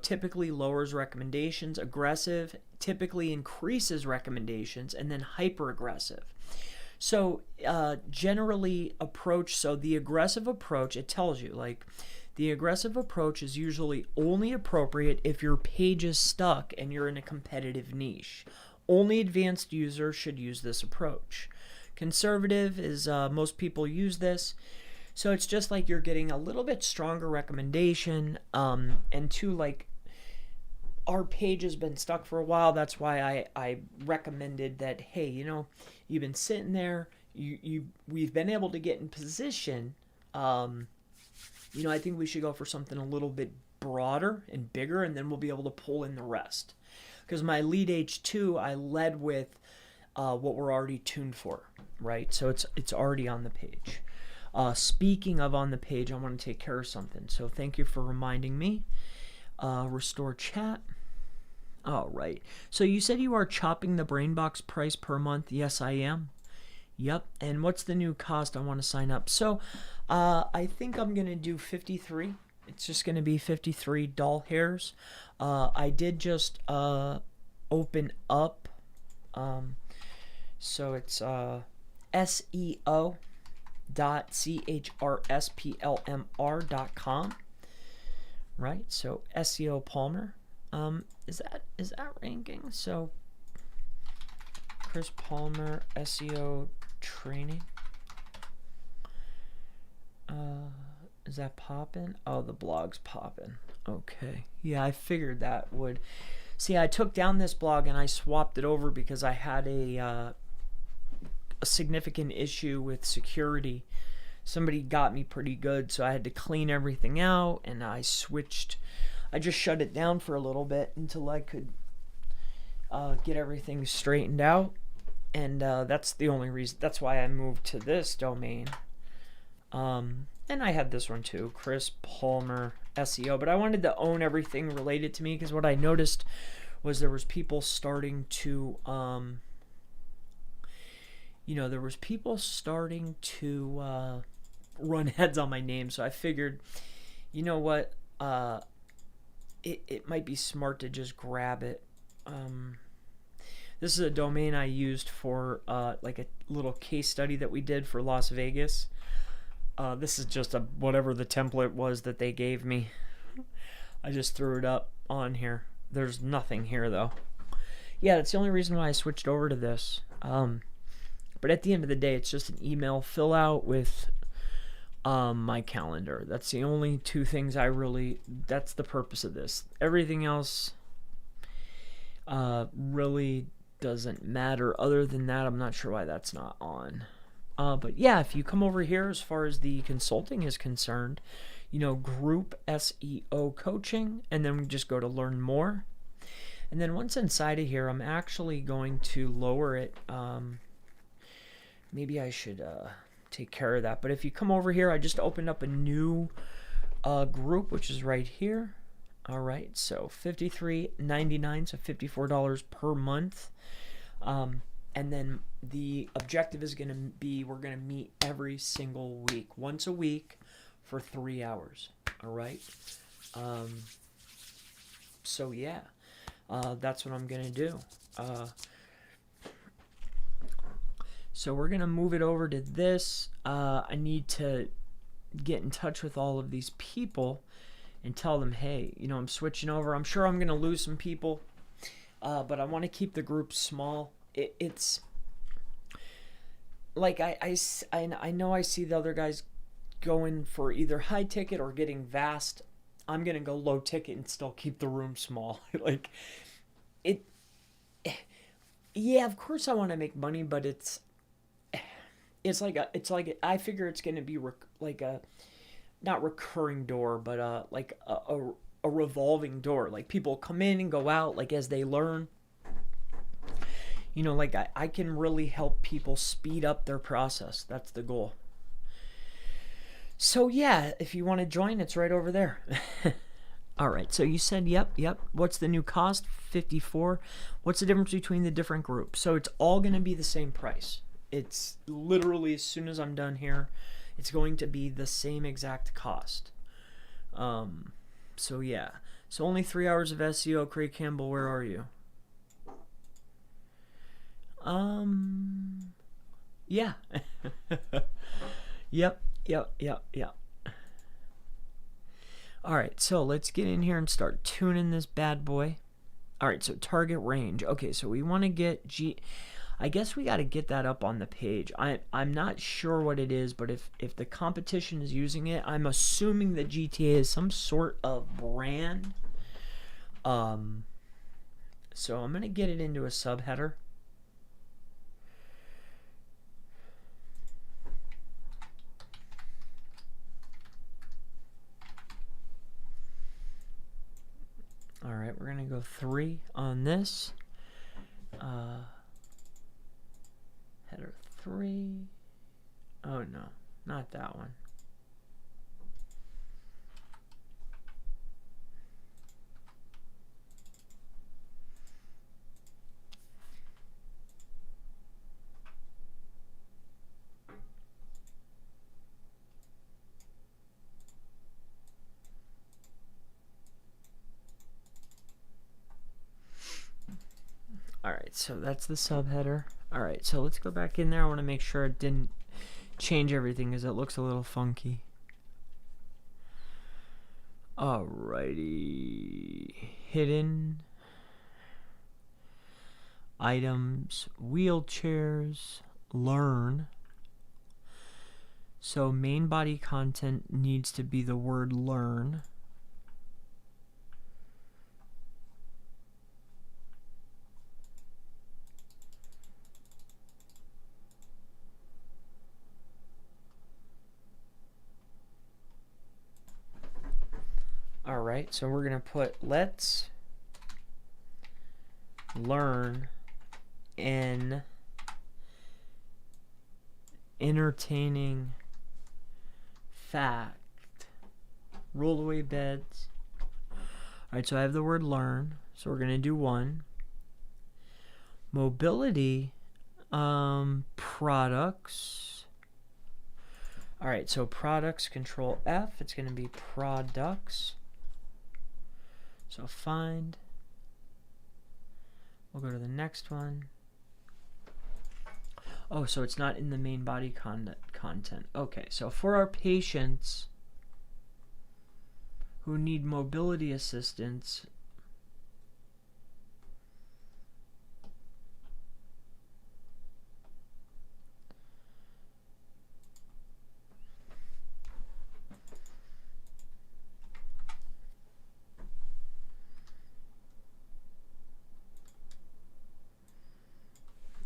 typically lowers recommendations, aggressive, typically increases recommendations, and then hyper aggressive. So generally approach, so the aggressive approach, it tells you, like, the aggressive approach is usually only appropriate if your page is stuck and you're in a competitive niche. Only advanced users should use this approach. Conservative is most people use this. So it's just like you're getting a little bit stronger recommendation. And two, like, our page has been stuck for a while. That's why I recommended that, hey, you've been sitting there. We've been able to get in position. I think we should go for something a little bit broader and bigger, and then we'll be able to pull in the rest. Because my lead H2, I led with what we're already tuned for, right? So it's already on the page. Speaking of on the page, I want to take care of something. So thank you for reminding me. Restore chat. All right. So you said you are chopping the BrainBox price per month. Yes, I am. Yep. And what's the new cost? I want to sign up. So I think I'm going to do 53. It's just going to be 53 doll hairs. I did just open up. So it's SEO.CHRSPLMR.com. Right? So SEO Palmer. Is that ranking? So Chris Palmer SEO training. Is that popping? Oh, the blog's popping. Okay. Yeah, I figured that would. See, I took down this blog and I swapped it over because I had a significant issue with security. Somebody got me pretty good, so I had to clean everything out, and I just shut it down for a little bit until I could get everything straightened out. And that's the only reason. That's why I moved to this domain. And I had this one too, Chris Palmer SEO. But I wanted to own everything related to me, because what I noticed was there was people starting to, run ads on my name. So I figured, you know what, it might be smart to just grab it. This is a domain I used for like a little case study that we did for Las Vegas. This is just whatever the template was that they gave me. I just threw it up on here. There's nothing here though. Yeah, that's the only reason why I switched over to this. But at the end of the day, it's just an email fill out with my calendar. That's the only two things that's the purpose of this. Everything else really doesn't matter. Other than that, I'm not sure why that's not on. But yeah, if you come over here, as far as the consulting is concerned, group SEO coaching, and then we just go to learn more. And then once inside of here, I'm actually going to lower it. Maybe I should take care of that. But if you come over here, I just opened up a new group, which is right here. All right, so $53.99, so $54 per month. And then the objective is going to be, we're going to meet every single week, once a week for 3 hours. All right. So yeah, that's what I'm going to do. So we're going to move it over to this. I need to get in touch with all of these people and tell them, hey, I'm switching over. I'm sure I'm going to lose some people, but I want to keep the group small. It's like I know I see the other guys going for either high ticket or getting vast. I'm going to go low ticket and still keep the room small. Yeah, of course I want to make money, but it's like I figure it's going to be like a not recurring door, but like a revolving door. Like people come in and go out like as they learn. Like I can really help people speed up their process. That's the goal. So yeah, if you want to join, it's right over there. All right, so you said, yep. What's the new cost? 54. What's the difference between the different groups? So it's all going to be the same price. It's literally, as soon as I'm done here, it's going to be the same exact cost. So yeah. So only 3 hours of SEO. Craig Campbell, where are you? Yeah. Yep. Alright, so let's get in here and start tuning this bad boy. Alright, so target range. Okay, so we want to get I guess we got to get that up on the page. I'm not sure what it is, but if the competition is using it, I'm assuming that GTA is some sort of brand. So I'm going to get it into a subheader. Alright, we're going to go 3 on this. Header 3. Oh no, not that one. Alright, so that's the subheader. Alright, so let's go back in there. I want to make sure it didn't change everything because it looks a little funky. Alrighty. Hidden items, wheelchairs, learn. So main body content needs to be the word learn. Alright, so we're going to put let's learn an entertaining fact. Roll away beds. Alright, so I have the word learn, so we're going to do 1. Mobility, products. Alright, so products, control F, it's going to be products. So find. We'll go to the next one. Oh, so it's not in the main body content. Okay, so for our patients who need mobility assistance,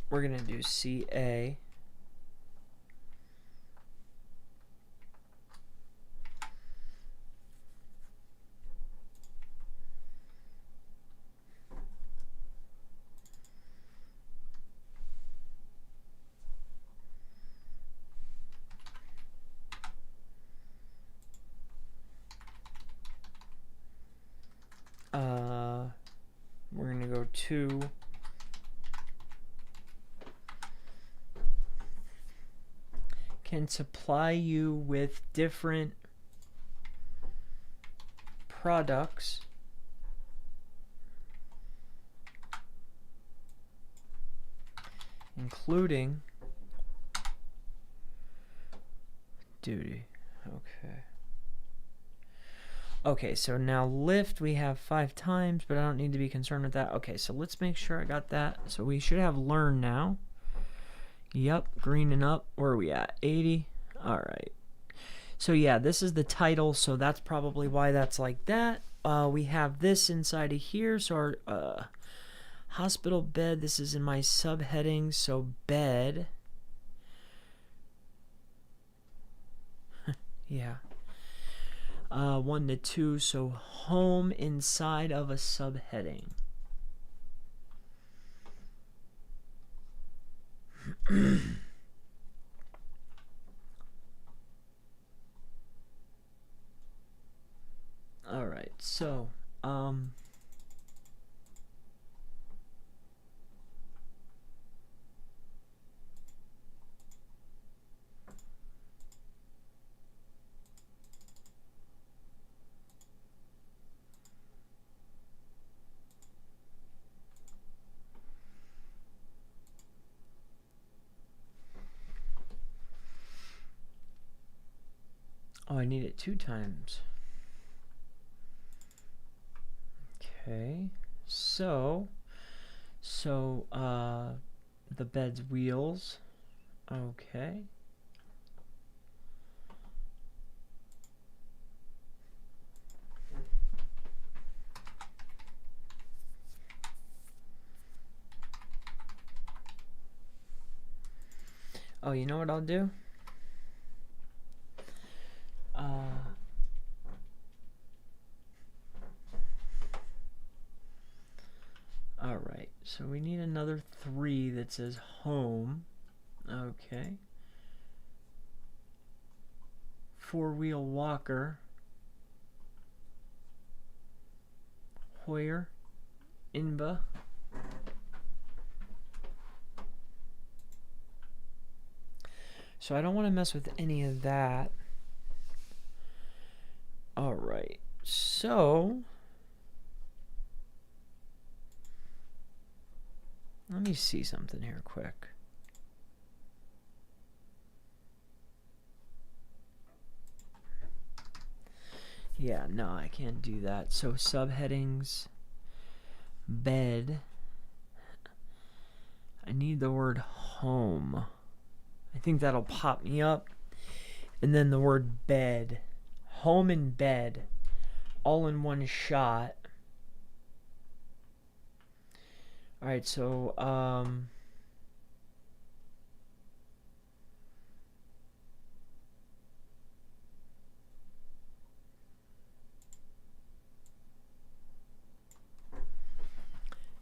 we're going to do CA. We're going to go to can supply you with different products including duty. Okay, so now lift we have 5 times, but I don't need to be concerned with that. Okay, so let's make sure I got that. So we should have learn now. Yep, greening up. Where are we at? 80. All right. So yeah, this is the title, so that's probably why that's like that. We have this inside of here, so our hospital bed, this is in my subheading, so bed. Yeah. 1 to 2, so home inside of a subheading. Alright, So, oh, I need it 2 times. Okay, so the bed's wheels. Okay. Oh, you know what I'll do? Alright, so we need another 3 that says home. Okay. 4-wheel walker. Hoyer. Inba. So I don't want to mess with any of that. Alright, so let me see something here quick. Yeah, no, I can't do that. So subheadings, bed. I need the word home. I think that'll pop me up. And then the word bed. Home and bed. All in one shot. Alright, so,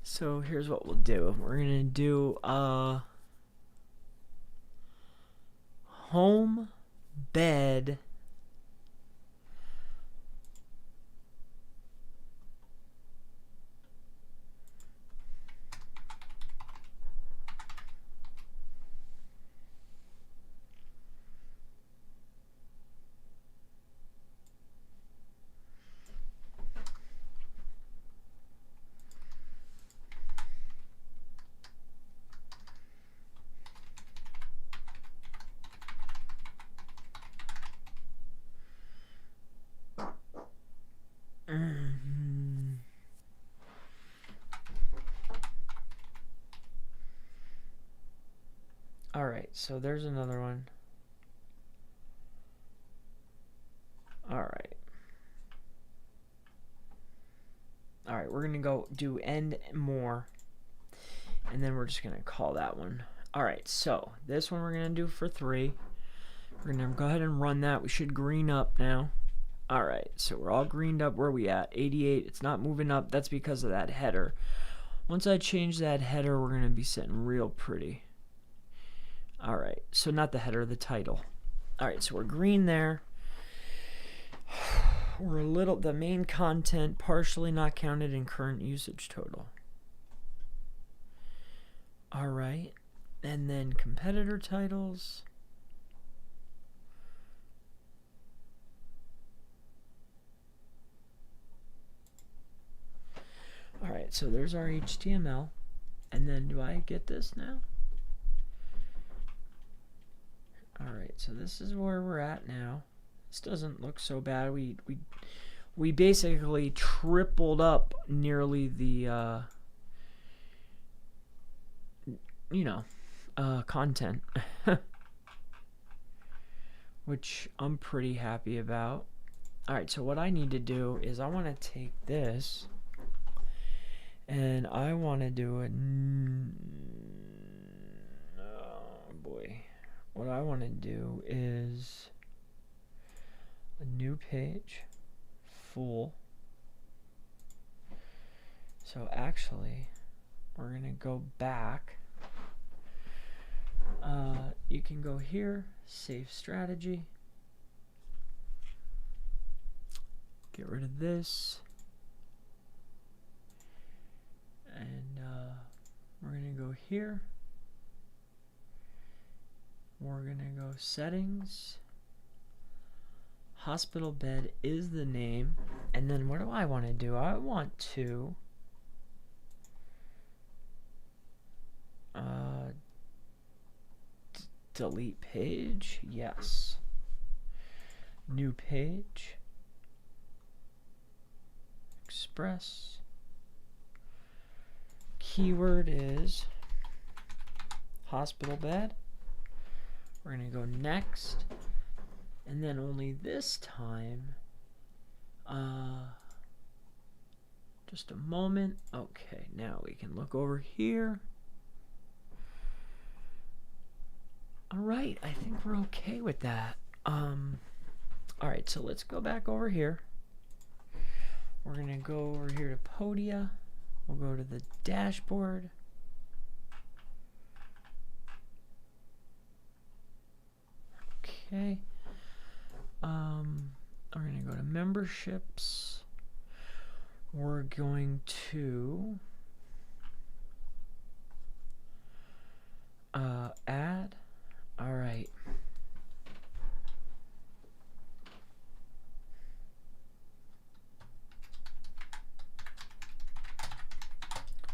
so here's what we'll do. We're gonna do, home, bed, Alright, so there's another one. Alright. Alright, we're gonna go do end more. And then we're just gonna call that one. Alright, so this one we're gonna do for 3. We're gonna go ahead and run that. We should green up now. Alright, so we're all greened up. Where are we at? 88. It's not moving up. That's because of that header. Once I change that header, we're gonna be sitting real pretty. Alright, so not the header, the title. Alright, so we're green there. We're the main content partially not counted in current usage total. Alright, and then competitor titles. Alright, so there's our HTML. And then do I get this now? Alright, so this is where we're at now. This doesn't look so bad. We basically tripled up nearly the content. Which I'm pretty happy about. Alright, so what I need to do is I want to take this and I want to do it. Oh boy. What I want to do is a new page, full. So actually, we're going to go back. You can go here, save strategy. Get rid of this. And we're going to go here. We're going to go settings. Hospital bed is the name. And then what do I want to do? I want to delete page. Yes. New page. Express. Keyword is hospital bed. We're going to go next. And then only this time, just a moment. Okay, now we can look over here. All right, I think we're okay with that. All right, so let's go back over here. We're gonna go over here to Podia. We'll go to the dashboard. Okay. We're gonna go to memberships. We're going to add. All right.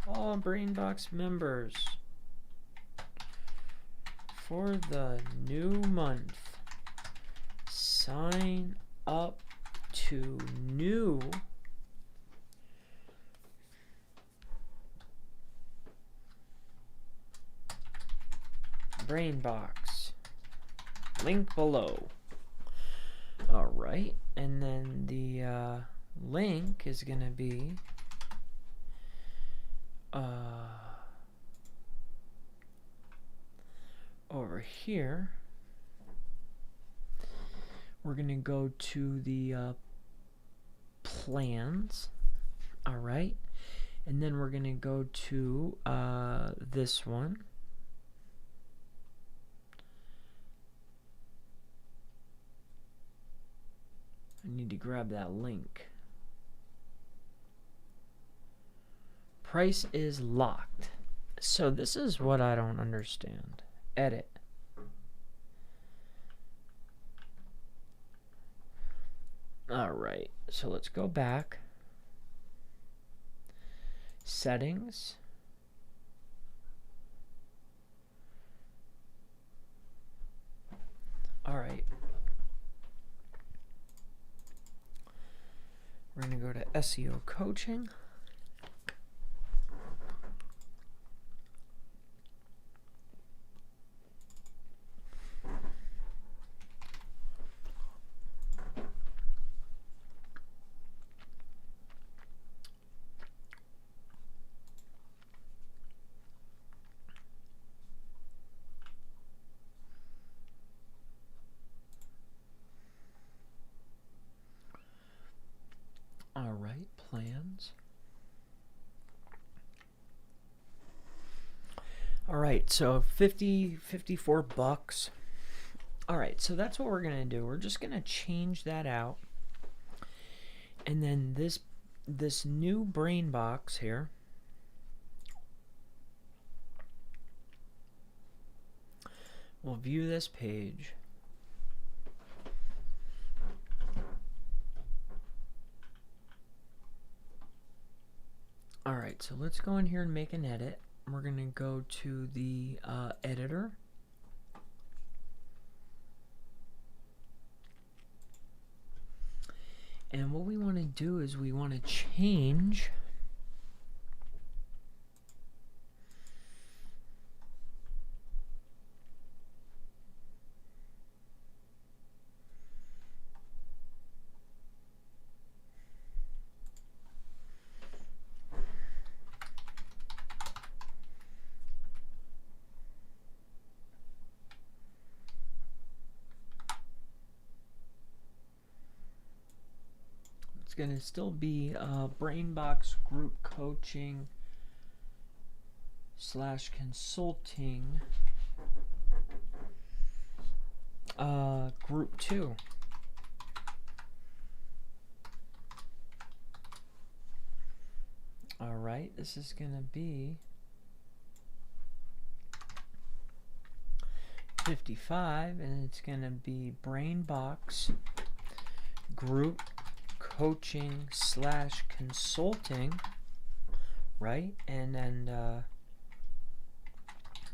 All BrainBox members for the new month, sign up to new BrainBox. Link below. All right, and then the link is going to be over here. We're going to go to the plans. All right, and then we're going to go to this one. I need to grab that link. Price is locked. So this is what I don't understand. Edit. All right, so let's go back. Settings. All right. We're going to go to SEO coaching. All right, plans. All right, so 54 bucks. All right, so that's what we're going to do. We're just going to change that out. And then this new brain box here, we'll view this page. All right, so let's go in here and make an edit. We're going to go to the editor. And what we want to do is we want to change going to still be BrainBox group coaching / consulting group 2. All right, this is going to be 55, and it's going to be Brainbox Group Coaching / Consulting, right? And then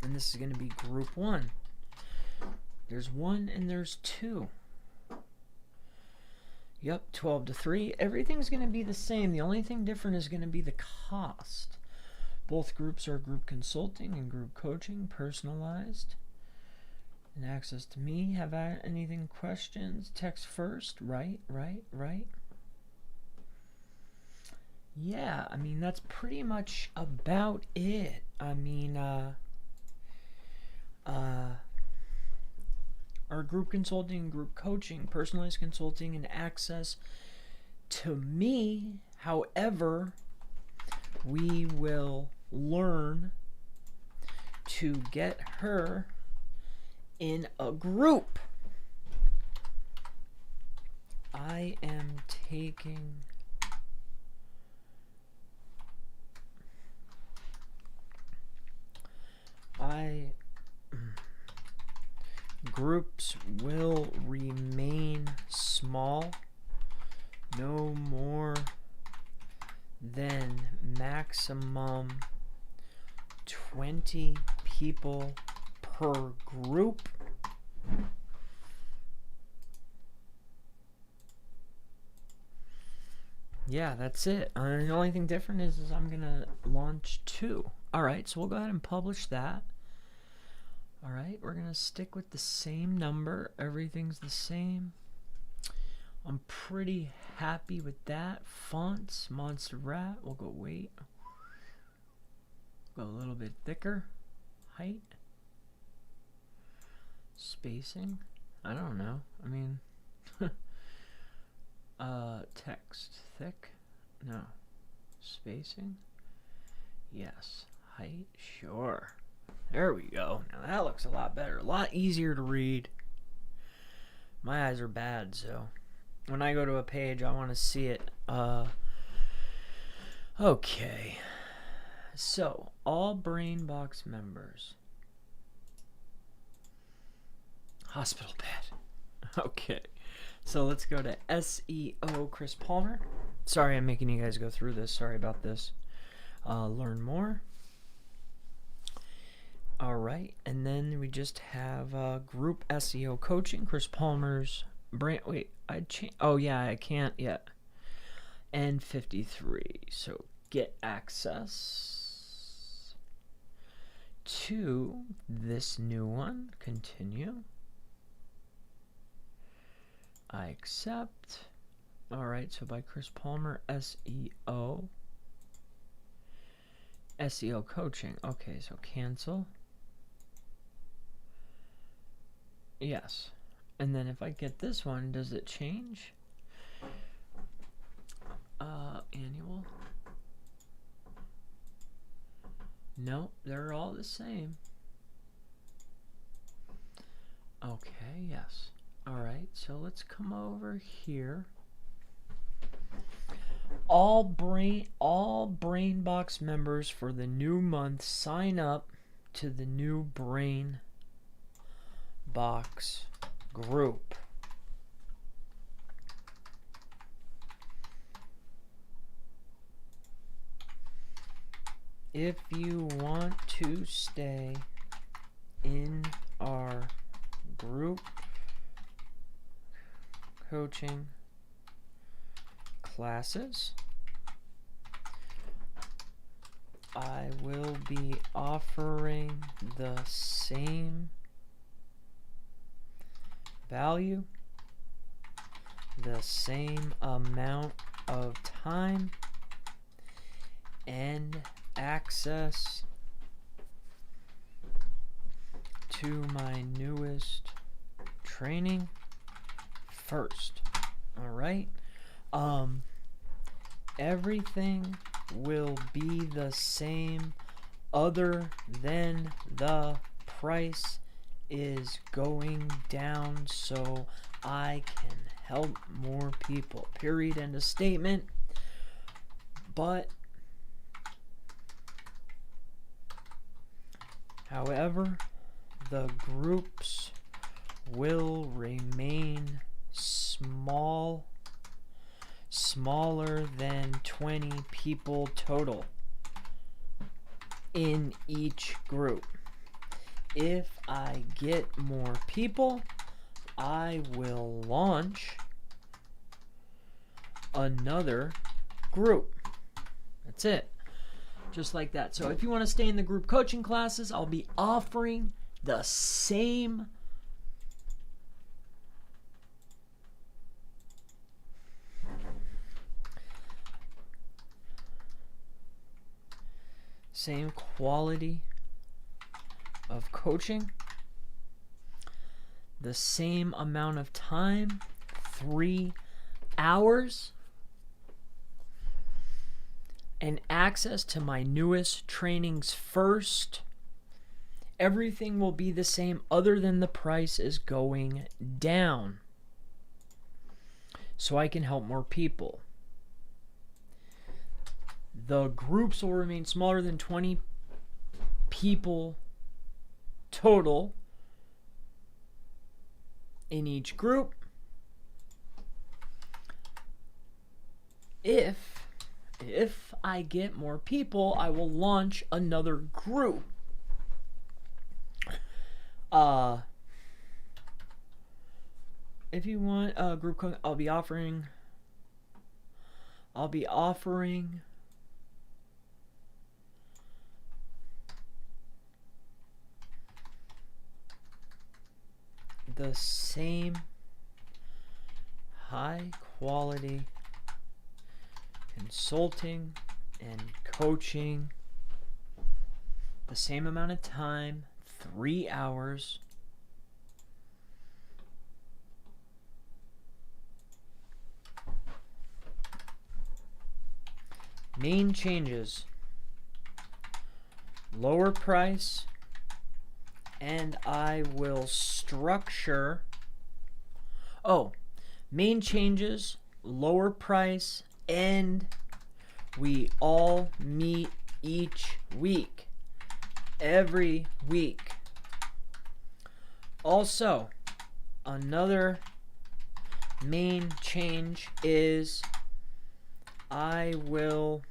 and this is going to be Group 1. There's 1 and there's 2. Yep, 12 to 3. Everything's going to be the same. The only thing different is going to be the cost. Both groups are group consulting and group coaching, personalized. And access to me. Have I anything questions? Text first. Right. Yeah, I mean, that's pretty much about it. I mean, our group consulting, group coaching, personalized consulting, and access to me. However, we will learn to get her in a group. I am taking groups will remain small, no more than maximum 20 people per group. Yeah, that's it. The only thing different is I'm gonna launch 2. Alright, so we'll go ahead and publish that. Alright, we're gonna stick with the same number. Everything's the same. I'm pretty happy with that. Fonts, Monster Rat. We'll go weight. Go a little bit thicker. Height. Spacing. I don't know. I mean, text thick. No. Spacing. Yes. Height. Sure. There we go. Now that looks a lot better. A lot easier to read. My eyes are bad, so when I go to a page, I want to see it. Okay. So, all Brainbox members. Hospital bed. Okay. So let's go to SEO Chris Palmer. Sorry I'm making you guys go through this. Sorry about this. Learn more. Alright, and then we just have group SEO coaching. Chris Palmer's brand. Wait, oh yeah, I can't yet. And 53. So get access to this new one. Continue. I accept. Alright, so by Chris Palmer, SEO. SEO coaching. Okay, so cancel. Yes. And then if I get this one, does it change? Annual. No, they're all the same. Okay, yes. Alright, so let's come over here. All Brainbox members for the new month sign up to the new Brainbox group. If you want to stay in our group coaching classes, I will be offering the same value, the same amount of time, and access to my newest training first. All right. Everything will be the same other than the price is going down so I can help more people. Period. End of statement. But However, the groups will remain smaller than 20 people total in each group. If I get more people, I will launch another group. That's it. Just like that. So if you want to stay in the group coaching classes, I'll be offering the same quality of coaching, the same amount of time, 3 hours, and access to my newest trainings first. Everything will be the same other than the price is going down so I can help more people. The groups will remain smaller than 20 people total in each group. If I get more people, I will launch another group. If you want a group coaching, I'll be offering the same high quality consulting and coaching, the same amount of time, 3 hours. Main changes: lower price, and I will structure. Main changes, lower price, and we all meet each week, every week. Also, another main change is I will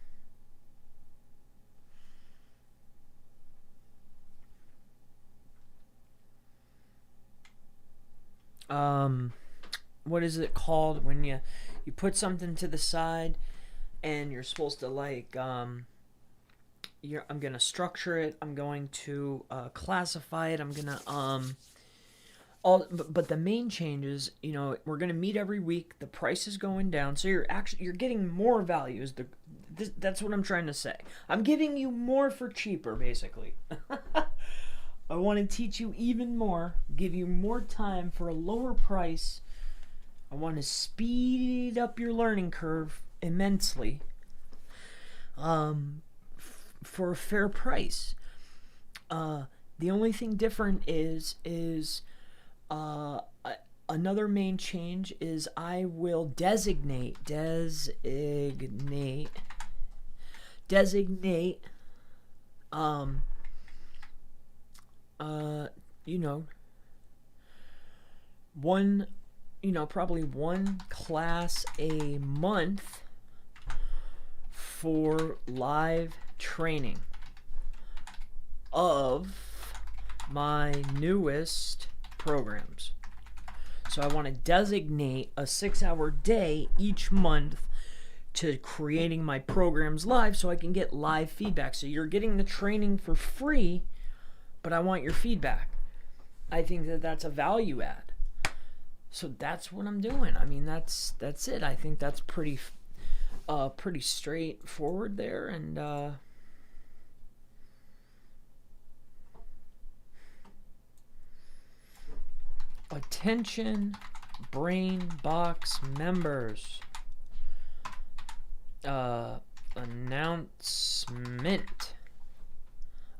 what is it called when you put something to the side and you're supposed to I'm going to structure it, I'm going to classify it, I'm going to but the main changes, we're going to meet every week, the price is going down, so you're getting more value. That's what I'm trying to say. I'm giving you more for cheaper, basically. I want to teach you even more, give you more time for a lower price. I want to speed up your learning curve immensely for a fair price. The only thing different is another main change is I will designate probably one class a month for live training of my newest programs. So I want to designate a 6-hour day each month to creating my programs live so I can get live feedback. So you're getting the training for free, but I want your feedback. I think that's a value add. So that's what I'm doing. I mean, that's it. I think that's pretty straightforward there, and attention brain box members.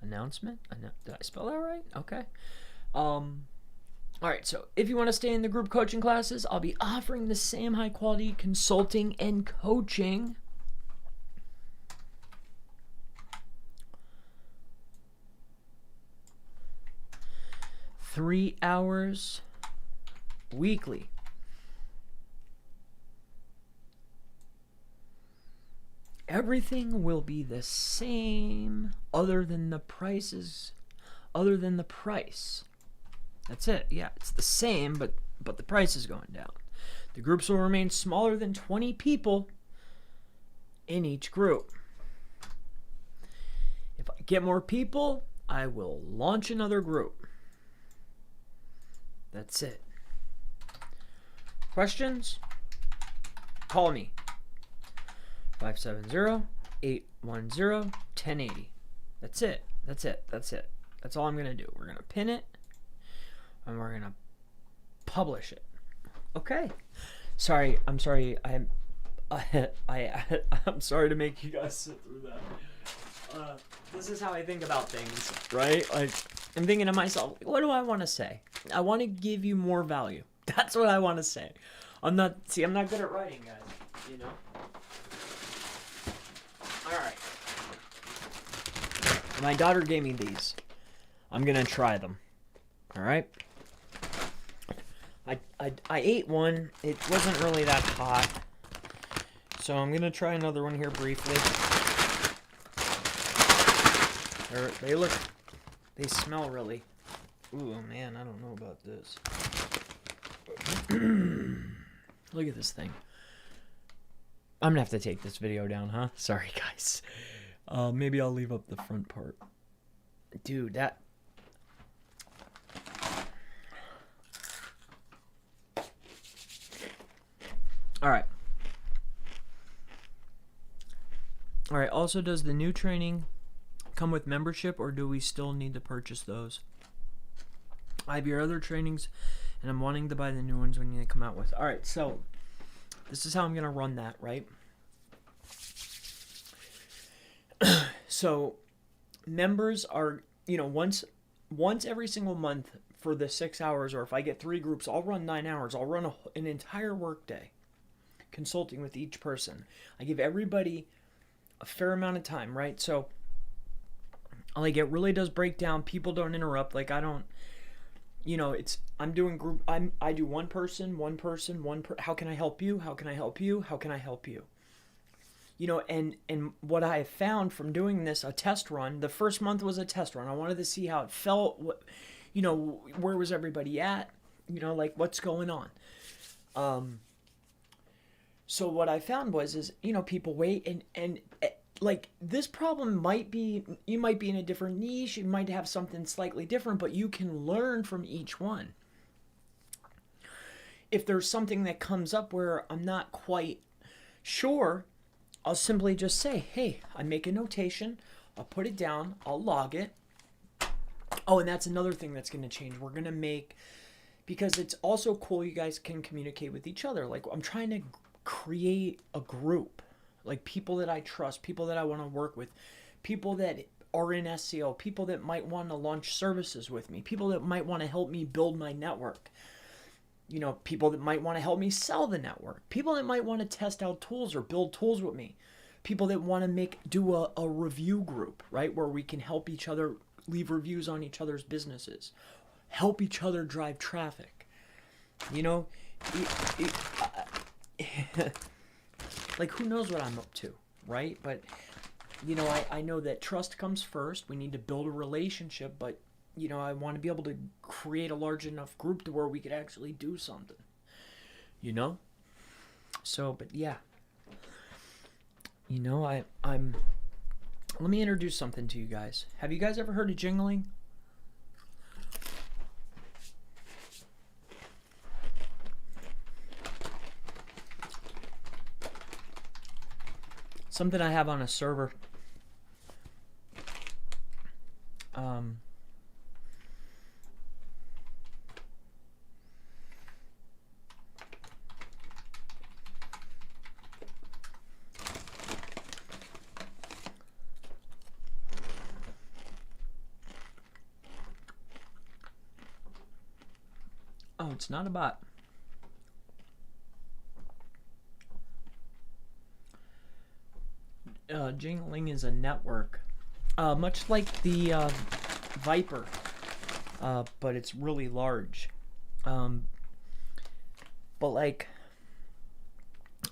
Announcement. Did I spell that right? Okay. Alright, so if you want to stay in the group coaching classes, I'll be offering the same high quality consulting and coaching 3 hours weekly. Everything will be the same other than the prices, other than the price. That's it. Yeah, it's the same, but the price is going down. The groups will remain smaller than 20 people in each group. If I get more people, I will launch another group. That's it. Questions? Call me. 570-810-1080. That's it. That's it. That's it. That's all I'm going to do. We're going to pin it and we're going to publish it. Okay. Sorry. I'm sorry. I'm sorry to make you guys sit through that. This is how I think about things, right? Like, I'm thinking to myself, what do I want to say? I want to give you more value. That's what I want to say. I'm not good at writing, guys, you know? All right. My daughter gave me these. I'm going to try them. All right? I ate one. It wasn't really that hot. So I'm going to try another one here briefly. They smell really. Ooh, man, I don't know about this. Look at this thing. I'm gonna have to take this video down, huh? Sorry, guys. Maybe I'll leave up the front part. Dude, that... Alright. Alright, also, does the new training come with membership, or do we still need to purchase those? I have your other trainings, and I'm wanting to buy the new ones when they come out with. Alright, so this is how I'm going to run that, right? So members are, you know, once every single month for the 6 hours, or if I get 3 groups, I'll run 9 hours. I'll run an entire workday consulting with each person. I give everybody a fair amount of time, right? So like, it really does break down. People don't interrupt. Like, I don't, you know, I'm doing group. I do one person. How can I help you? How can I help you? How can I help you? You know, and what I have found from doing this, a test run, the first month was a test run. I wanted to see how it felt. What, you know, where was everybody at? You know, like, what's going on? So what I found is, you know, people wait and like, this problem might be, you might be in a different niche, you might have something slightly different, but you can learn from each one. If there's something that comes up where I'm not quite sure, I'll simply just say, hey, I make a notation, I'll put it down, I'll log it. Oh, and that's another thing that's going to change. We're going to make, because it's also cool, you guys can communicate with each other. Like, I'm trying to create a group. Like, people that I trust, people that I want to work with, people that are in SEO, people that might want to launch services with me, people that might want to help me build my network, you know, people that might want to help me sell the network, people that might want to test out tools or build tools with me, people that want to do a review group, right, where we can help each other, leave reviews on each other's businesses, help each other drive traffic, you know. Like, who knows what I'm up to, right? But, you know, I know that trust comes first. We need to build a relationship, but, you know, I want to be able to create a large enough group to where we could actually do something, you know? So, but yeah, you know, I'm, let me introduce something to you guys. Have you guys ever heard of jingling? Something I have on a server. Oh, it's not a bot. Jingling is a network, much like the Viper. but it's really large. But like,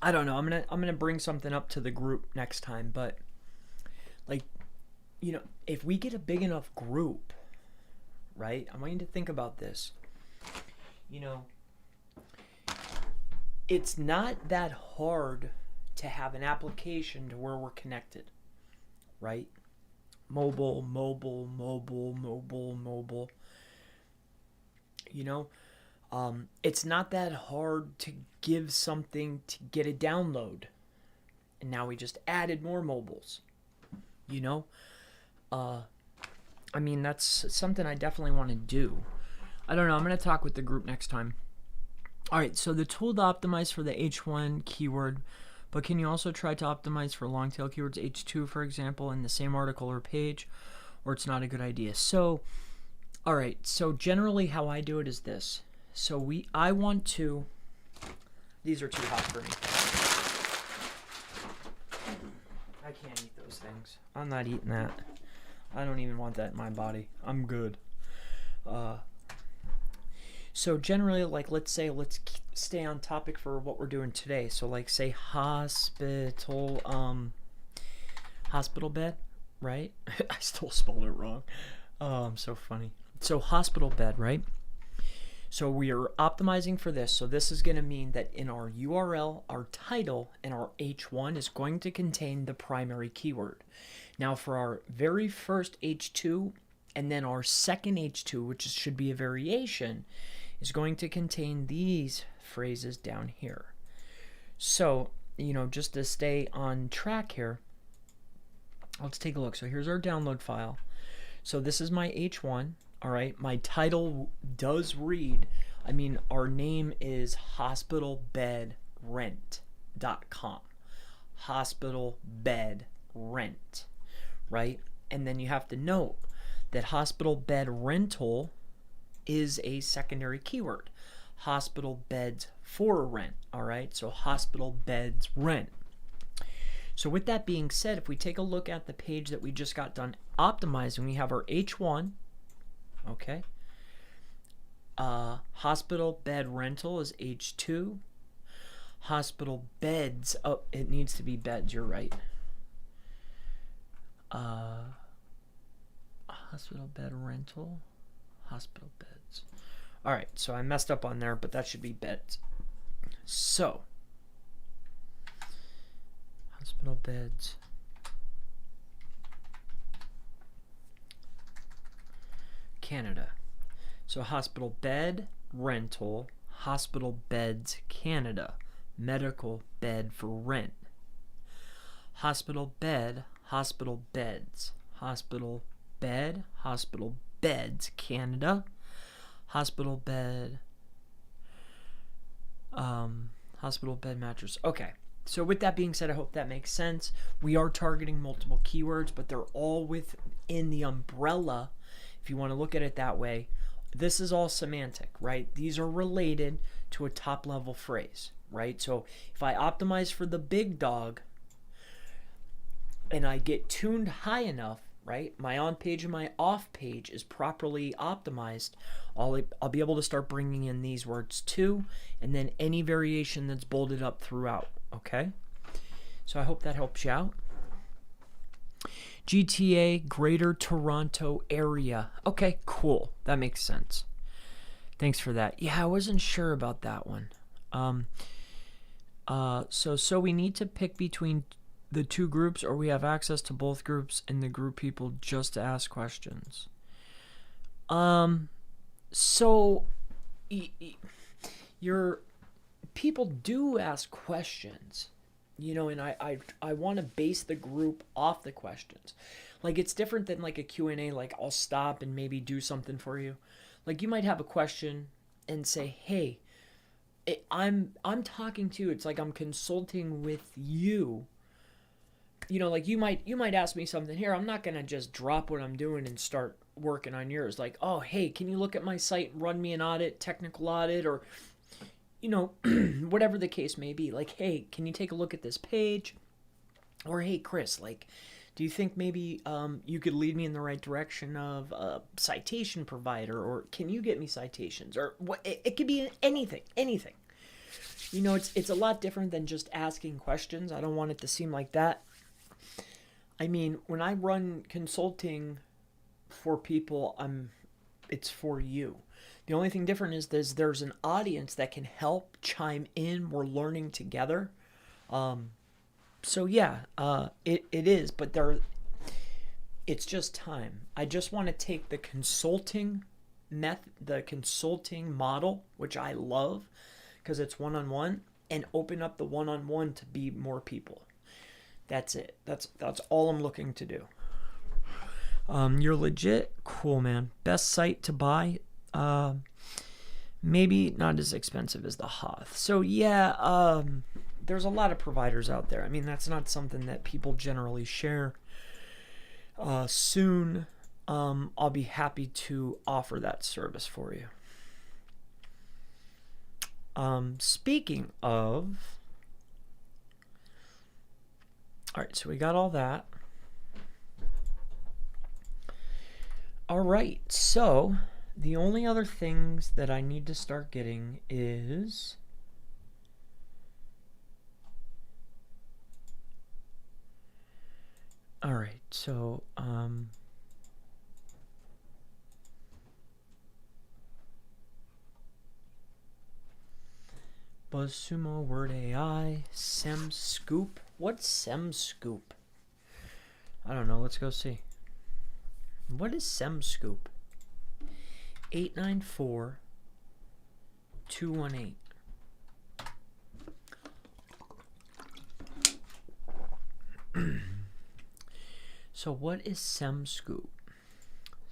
I don't know. I'm gonna bring something up to the group next time. But like, if we get a big enough group, right? I want you to think about this. It's not that hard to have an application to where we're connected, right? Mobile. It's not that hard to give something to get a download. And now we just added more mobiles. That's something I definitely want to do. I don't know. I'm going to talk with the group next time. All right, so the tool to optimize for the H1 keyword, but can you also try to optimize for long tail keywords, H2, for example, in the same article or page, or it's not a good idea? So, all right, so generally how I do it is this. So I want to, these are too hot for me. I can't eat those things. I'm not eating that. I don't even want that in my body. I'm good. So generally, like, let's stay on topic for what we're doing today. So like, say hospital bed, right? I still spelled it wrong. So funny. So hospital bed, right? So we are optimizing for this. So this is going to mean that in our URL, our title, and our H1 is going to contain the primary keyword. Now for our very first H2 and then our second H2, which should be a variation, is going to contain these phrases down here. So, just to stay on track here, let's take a look. So here's our download file. So this is my H1. All right, my title does read, our name is hospitalbedrent.com. Hospital bed rent, right? And then you have to note that hospital bed rental is a secondary keyword. Hospital beds for rent, all right? So hospital beds rent. So with that being said, if we take a look at the page that we just got done optimizing, we have our H1, okay? Hospital bed rental is H2. Hospital beds, oh, it needs to be beds, you're right. Hospital bed rental, hospital beds. All right, so I messed up on there, but that should be beds. So, hospital beds. Canada. So hospital bed rental, hospital beds Canada, medical bed for rent. Hospital bed, hospital beds, hospital bed, hospital beds Canada, hospital bed mattress. Okay. So with that being said, I hope that makes sense. We are targeting multiple keywords, but they're all within the umbrella, if you want to look at it that way. This is all semantic, right? These are related to a top level phrase, right? So if I optimize for the big dog and I get tuned high enough, right? My on page and my off page is properly optimized. I'll be able to start bringing in these words too, and then any variation that's bolded up throughout, okay? So I hope that helps you out. GTA, Greater Toronto Area. Okay, cool. That makes sense. Thanks for that. Yeah, I wasn't sure about that one. So we need to pick between the two groups, or we have access to both groups and the group people just to ask questions. So your people do ask questions, and I want to base the group off the questions. Like, it's different than like a Q&A. Like, I'll stop and maybe do something for you. Like, you might have a question and say, hey, I'm talking to you. It's like I'm consulting with you. Like you might ask me something here. I'm not gonna just drop what I'm doing and start working on yours. Like, oh, hey, can you look at my site and run me an audit, technical audit, or whatever the case may be. Like, hey, can you take a look at this page? Or hey, Chris, like, Do you think maybe you could lead me in the right direction of a citation provider, or can you get me citations, or what? It could be anything, anything. You know, it's a lot different than just asking questions. I don't want it to seem like that. I mean, when I run consulting for people, it's for you. The only thing different is there's an audience that can help chime in. We're learning together. So yeah, it is, but it's just time. I just want to take the consulting model, which I love because it's one-on-one, and open up the one-on-one to be more people. That's it. That's all I'm looking to do. You're legit? Cool, man. Best site to buy? Maybe not as expensive as the Hoth. So yeah, there's a lot of providers out there. I mean, that's not something that people generally share. Soon, I'll be happy to offer that service for you. Speaking of... Alright, so we got all that. Alright, so the only other things that I need to start getting is... Alright, so, BuzzSumo, Word AI, SemScoop. What's SemScoop? I don't know. Let's go see. What is SemScoop? 894-218. So what is SemScoop?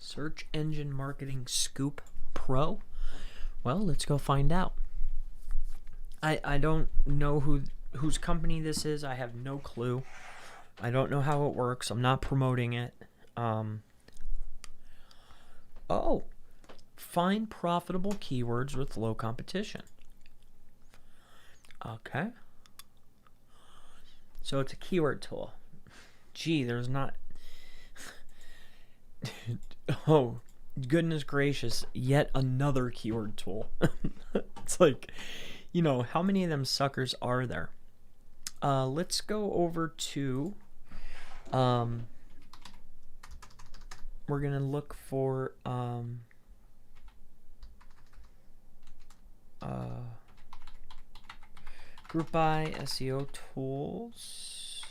Search Engine Marketing Scoop Pro? Well, let's go find out. I don't know whose company this is. I have no clue. I don't know how it works. I'm not promoting it. Oh, find profitable keywords with low competition. Okay. So it's a keyword tool. Gee, there's not... Oh, goodness gracious. Yet another keyword tool. It's like... You know, how many of them suckers are there? Let's go over to... we're going to look for... Group by SEO tools.org.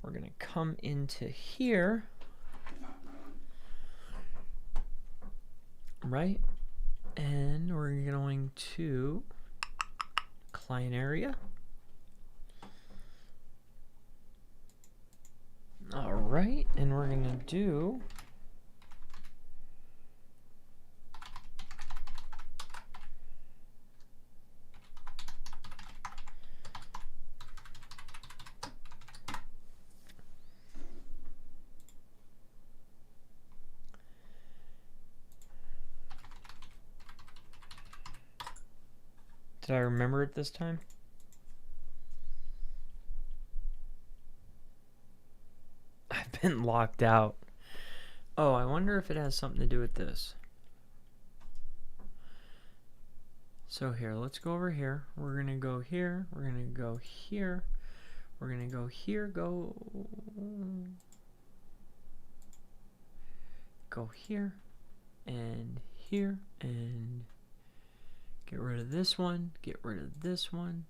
We're going to come into here. Right? And we're going to client area. All right, and we're going to do Did I remember it this time? I've been locked out. Oh, I wonder if it has something to do with this. So here, let's go over here. We're going to go here. We're going to go here. We're going to go here. Go here. And here. And... get rid of this one. Get rid of this one.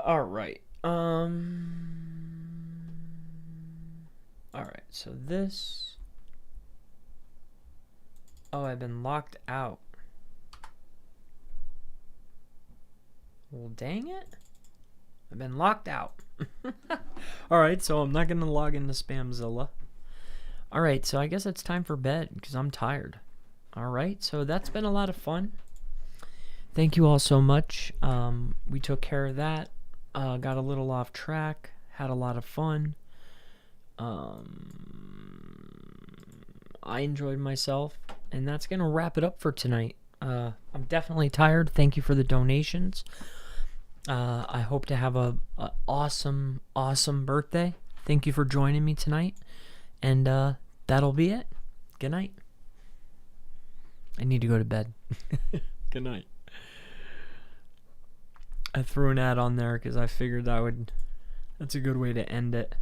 All right. All right. So this. Oh, I've been locked out. Well, dang it. I've been locked out. All right. So I'm not going to log into Spamzilla. All right. So I guess it's time for bed because I'm tired. Alright, so that's been a lot of fun. Thank you all so much. We took care of that. Got a little off track. Had a lot of fun. I enjoyed myself. And that's going to wrap it up for tonight. I'm definitely tired. Thank you for the donations. I hope to have a awesome birthday. Thank you for joining me tonight, and that'll be it. Good night. I need to go to bed. Good night. I threw an ad on there because I figured that's a good way to end it.